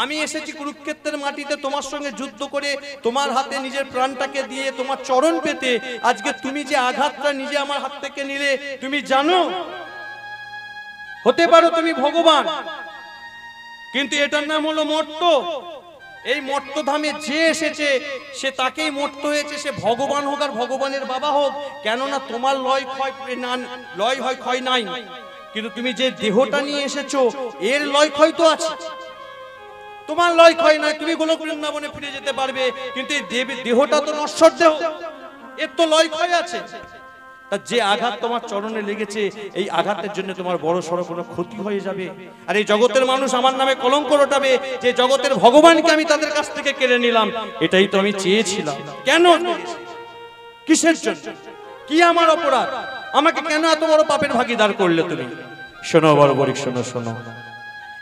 আমি এসেছি কুরুক্ষেত্রের মাটিতে তোমার সঙ্গে যুদ্ধ করে, তোমার হাতে নিজের প্রাণটাকে দিয়ে তোমার চরণ পেতে। আজকে তুমি যে আঘাতটা নিজে আমার হাত থেকে নিলে, তুমি জানো হতে পারো তুমি ভগবান, কিন্তু এটার নাম হলো মর্ত। এই মর্তধামে যে এসেছে সে তাকেই মর্ত হয়েছে, সে ভগবান হোক আর ভগবানের বাবা হোক। কেননা তোমার লয় হয় ক্ষয় নাই, কিন্তু তুমি যে দেহটা নিয়ে এসেছো এর লয় ক্ষয় তো আছে। তোমার লয় ক্ষয় নাই, তুমি গোলক বৃন্দাবনে ফিরে যেতে পারবে, কিন্তু এই দেহটা তো নশ্বর দেহ, এর তো লয় ক্ষয় আছে। যে আঘাত তোমার চরণে লেগেছে, এই আঘাতের জন্য তোমার বড় সড় কোনো ক্ষতি হয়ে যাবে, আর এই জগতের মানুষ আমার নামে কলঙ্ক রটাবে যে জগতের ভগবানকে আমি তাদের কাছ থেকে কেড়ে নিলাম। এটাই তো আমি চেয়েছিলাম। কেন, কিসের জন্য, কি আমার অপরাধ? আমাকে কেন এত বড় পাপের ভাগীদার করলে তুমি? শোনো বড়বড়ি, শোনো শোনো,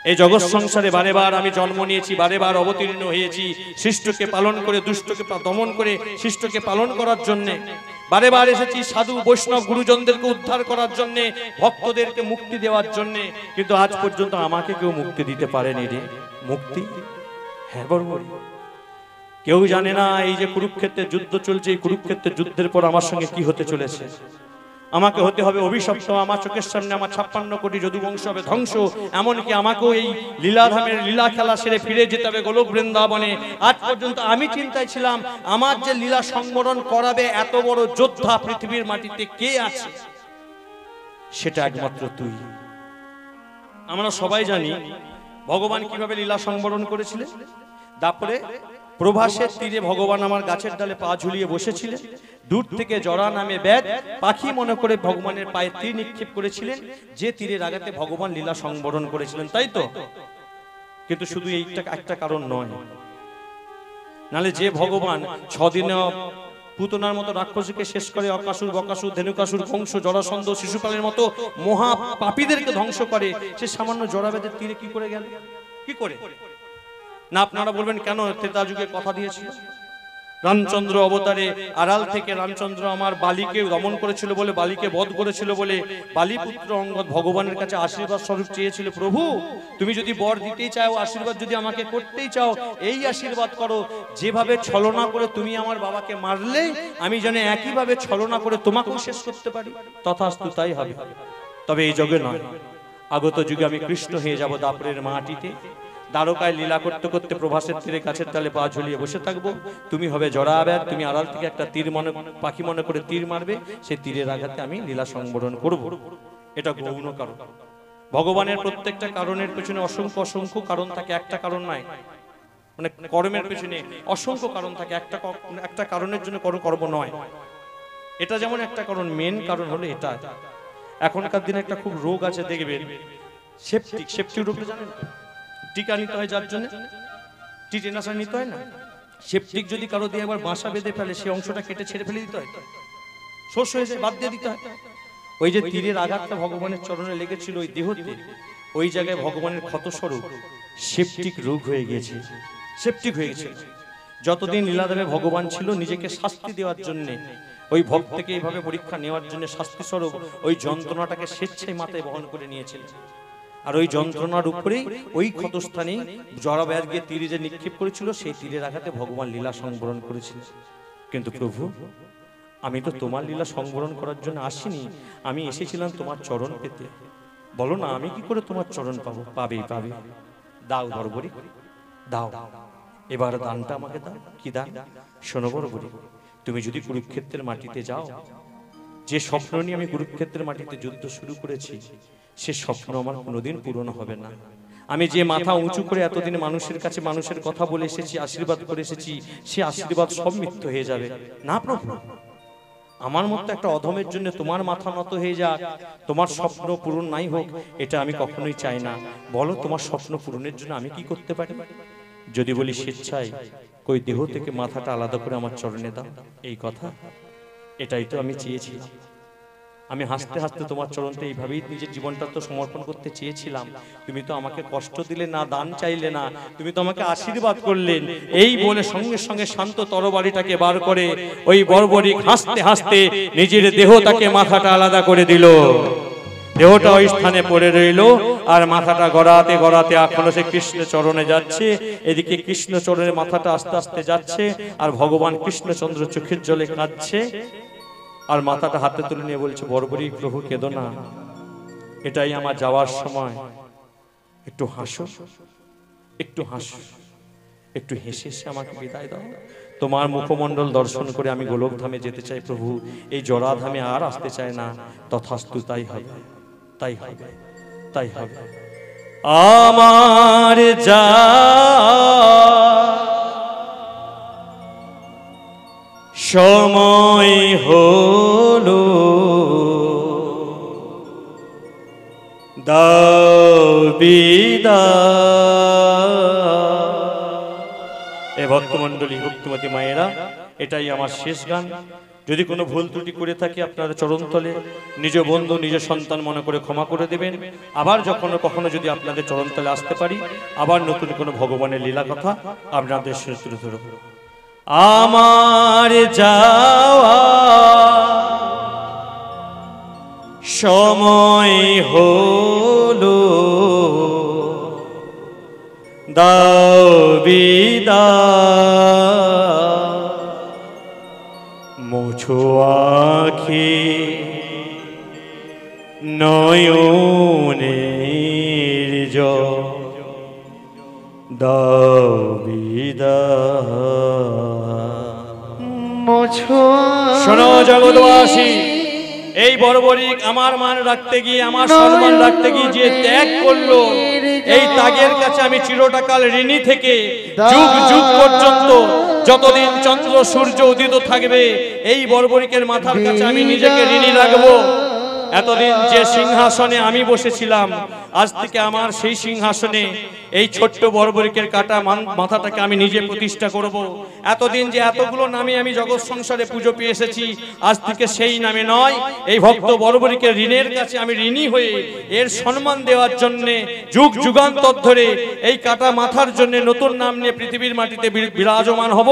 এই জগৎ সংসারে বারে বার আমি জন্ম নিয়েছি, বারে বার অবতীর্ণ হয়েছি শিষ্টকে পালন করে, দুষ্টকে দমন করে শিষ্টকে পালন করার জন্যে। বারে বার এসেছি সাধু বৈষ্ণব গুরুজনদেরকে উদ্ধার করার জন্যে, ভক্তদেরকে মুক্তি দেওয়ার জন্যে, কিন্তু আজ পর্যন্ত আমাকে কেউ মুক্তি দিতে পারেনি রে। মুক্তি? হ্যাঁ বড়বড়ি, কেউ জানে না এই যে কুরুক্ষেত্রের যুদ্ধ চলছে, এই কুরুক্ষেত্রের যুদ্ধের পর আমার সঙ্গে কি হতে চলেছে। আমাকে হতে হবে অভিশপ্ত, আমার চোখের সামনে আমার 56 কোটি যদুবংশ হবে ধ্বংস। এমনকি আমাকেও এই লীলাধামের লীলা খেলা সেরে ফিরে যেতে হবে গোলক বৃন্দাবনে। আজ পর্যন্ত আমি চিন্তায় ছিলাম আমার যে লীলা সংবরণ করাবে এত বড় যোদ্ধা পৃথিবীর মাটিতে কে আছে, সেটা একমাত্র তুই। আমরা সবাই জানি ভগবান কিভাবে লীলা সংবরণ করেছিলেন। তারপরে প্রভাসের তীরে ভগবান আমার গাছের ডালে পা ঝুলিয়ে বসেছিলেন। দূর থেকে জরা নামে ব্যাগ পাখি মনে করে ভগবানের পায়ে তীর নিক্ষেপ করেছিলেন, যে তীরের আঘাতে ভগবান লীলা সংবরণ করেছিলেন, তাই তো? কিন্তু শুধু এইটা একটা কারণ নয়, নালে যে ভগবান 6 দিনে পুতনার মতো রাক্ষসীকে শেষ করে, অকাসুর বকাসুর ধেনুকাসুর কংস জরাসন্ধ শিশুপালের মতো মহা পাপীদেরকে ধ্বংস করে, সে সামান্য জরাবেদের তীরে কি করে গেল? কি করে না? আপনারা বলবেন কেন? ত্রেতা যুগে কথা দিয়েছিল, রামচন্দ্র অবতারে আড়াল থেকে রামচন্দ্র আমার বালিকে দমন করেছিল বলে, বালিকে বধ করেছিল বলে, বালিপুত্র অঙ্গদ ভগবানের কাছে আশীর্বাদ স্বরূপ চেয়েছিল, প্রভু তুমি যদি বর দিতেই চাও, আশীর্বাদ যদি আমাকে করতেই চাও, এই আশীর্বাদ করো যেভাবে ছলনা করে তুমি আমার বাবাকে মারলে, আমি যেন একইভাবে ছলনা করে তোমাকেও শেষ করতে পারি। তথাস্তু, তাই হবে। তবে এই যুগে নয়, আগত যুগে আমি কৃষ্ণ হয়ে যাব দাপরের মাটিতে, দ্বারকায় লীলা করতে করতে প্রভাসের তীরে গাছের ডালে পা ঝুলিয়ে বসে থাকবো। তুমি হবে জরাবেদ, তুমি আড়াল থেকে একটা তীর মনে পাখি মনে করে তীর মারবে, সেই তীরের আঘাতে আমি লীলা সংবরণ করব। এটা গৌণ কারণ। ভগবানের প্রত্যেকটা কারণের পেছনে অসংখ্য অসংখ্য কারণ থাকে, একটা কারণ নাই। মানে কর্মের পেছনে অসংখ্য কারণ থাকে, একটা কারণের জন্য কর্ম নয়। এটা যেমন একটা কারণ, মেন কারণ হলো এটা। এখনকার দিনে একটা খুব রোগ আছে দেখবেন, সেপটিক। সেপটিক রোগটা জানেন? টিকা নিতে হয়, যার জন্য টিটেনাস নিতে হয় না। সেপটিক যদি কারো দিয়ে একবার বাসা বেঁধে ফেলে, সেই অংশটা কেটে ছেড়ে ফেলে দিতে হয়, শোষ হয়ে যায়, বাদ দিয়ে দিতে হয়। ওই যে তীরের আঘাতটা ভগবানের চরণে লেগেছিল ওই দেহতে, ওই জায়গায় ভগবানের ক্ষতস্বরূপ সেপটিক রোগ হয়ে গিয়েছে, সেপটিক হয়ে গেছে। যতদিন লীলাধামে ভগবান ছিল, নিজেকে শাস্তি দেওয়ার জন্য, ওই ভক্তকে এইভাবে পরীক্ষা নেওয়ার জন্য শাস্তি স্বরূপ ওই যন্ত্রণাটাকে স্বেচ্ছায় মাথায় বহন করে নিয়েছিলেন। আর ওই যন্ত্রণার উপরেই ওই ক্ষতস্থানে জরাব্যাধকে তীরে যে নিক্ষেপ করেছিল, সেই তীরের আঘাতে ভগবান লীলা সংবরণ করেছিল। কিন্তু প্রভু, আমি তো তোমার লীলা সংবরণ করার জন্য আসিনি, আমি এসেছিলাম তোমার চরণ পেতে। বলো না, আমি কি করে তোমার চরণ পাবো? পাবেই পাবে। দাও বড়বড়ি, দাও, এবার দানটা আমাকে দাও। কি দান? শোনো বড়বড়ি, তুমি যদি কুরুক্ষেত্রের মাটিতে যাও, যে স্বপ্ন নিয়ে আমি কুরুক্ষেত্রের মাটিতে যুদ্ধ শুরু করেছি, সে স্বপ্ন আমার কোনোদিন পূরণ হবে না। আমি যে মাথা উঁচু করে এতদিন মানুষের কাছে মানুষের কথা বলে এসেছি, আশীর্বাদ করে এসেছি, সে আশীর্বাদ সব মিথ্য হয়ে যাবে। না প্রভু, আমার মতো একটা অধমের জন্য তোমার মাথা নত হয়ে যাক, তোমার স্বপ্ন পূরণ নাই হোক, এটা আমি কখনোই চাই না। বলো তোমার স্বপ্ন পূরণের জন্য আমি কি করতে পারি? যদি বলি স্বেচ্ছায়, কই দেহ থেকে মাথাটা আলাদা করে আমার চরণে দাও, এই কথা, এটাই তো আমি চেয়েছিলাম। আমি হাসতে হাসতে তোমার চরণে এইভাবেই নিজের জীবনটা তো সমর্পণ করতে চেয়েছিলাম। তুমি তো আমাকে কষ্ট দিলে না, দান চাইলে না, তুমি তো আমাকে আশীর্বাদ করলেন। এই বলে সঙ্গে সঙ্গে শান্ত তরবারিটাকে বার করে ওই বর্বরিক হাসতে হাসতে নিজের দেহটাকে মাথাটা আলাদা করে দিল। দেহটা ওই স্থানে পড়ে রইল, আর মাথাটা গড়াতে গড়াতে এখনো সে কৃষ্ণ চরণে যাচ্ছে। এদিকে কৃষ্ণ চরণের মাথাটা আস্তে আস্তে যাচ্ছে, আর ভগবান কৃষ্ণচন্দ্র চোখের জলে কাঁদছে, আর মাথাটা হাতে তুলে নিয়ে বলছে, বর্বরিক প্রভু কেঁদো না, এটাই আমার যাওয়ার সময়, একটু হাসো, একটু হাসো, একটু হেসে হেসে আমাকে বিদায় দাও। তোমার মুখমণ্ডল দর্শন করে আমি গোলকধামে যেতে চাই প্রভু, এই জরাধামে আর আসতে চাই না। তথাস্তু, তাই হবে, তাই হবে, তাই হবে। আমার যা সময় হলো, দাও বিদায়। এ ভক্তমণ্ডলী, ভক্তিমতী মায়েরা, এটাই আমার শেষ গান। যদি কোনো ভুল ত্রুটি করে থাকি আপনারা চরণতলে নিজ বন্ধু নিজ সন্তান মনে করে ক্ষমা করে দেবেন। আবার যখন কখনো যদি আপনাদের চরণতলে আসতে পারি, আবার নতুন কোনো ভগবানের লীলা কথা আপনাদের সাথে তুলে ধরব। আমার যাওয়া সময় হলো, দাও বিদায়। মোছো আখি নয়নের জল, দাও বিদায়। শোনো জগৎবাসী, এই বর্বরিক আমার মান রাখতে গিয়ে, আমার সম্মান রাখতে গিয়ে যে ত্যাগ করলো, এই ত্যাগের কাছে আমি চিরটাকাল ঋণী থেকে যুগ যুগ পর্যন্ত, যতদিন চন্দ্র সূর্য উদিত থাকবে, এই বর্বরিকের মাথার কাছে আমি নিজেকে ঋণী রাখবো। এতদিন যে সিংহাসনে আমি বসেছিলাম, আজ থেকে আমার সেই সিংহাসনে এই ছোট্ট বর্বরিকের কাটা মাথাটাকে আমি নিজে প্রতিষ্ঠা করব। এতদিন যে এতগুলো নামে আমি জগৎ সংসারে পুজো পেয়ে এসেছি, আজ থেকে সেই নামে নয়, এই ভক্ত বর্বরিকের ঋণের কাছে আমি ঋণী হয়ে এর সম্মান দেওয়ার জন্য যুগ যুগান্তর ধরে এই কাটা মাথার জন্য নতুন নাম নিয়ে পৃথিবীর মাটিতে বিরাজমান হব।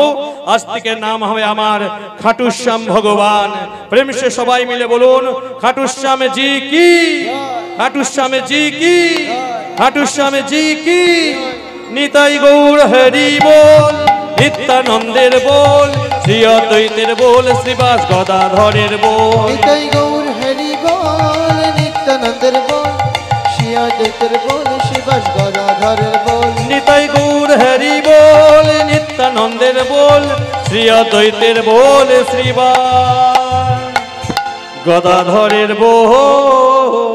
আজ থেকে নাম হবে আমার খাটুশ্যাম ভগবান। প্রেম সে সবাই মিলে বলুন, খাটুশ্যাম জি কি, খাটুশ্যাম জি কি, খাটুশ্যাম জি কি। নিতাই গৌর হরি বল, নিত্যানন্দের বল, শ্রী অদ্বৈতের বল, শ্রীবাস গদাধরের বল। নিতাই গৌর হরি বল, নিত্যানন্দের বল, শ্রী অদ্বৈতের বল, শ্রীবাস গদাধরের বল। নিতাই গৌর হরি বল, নিত্যানন্দের বল, শ্রী অদ্বৈতের বল, শ্রীবাস গদাধরের বল।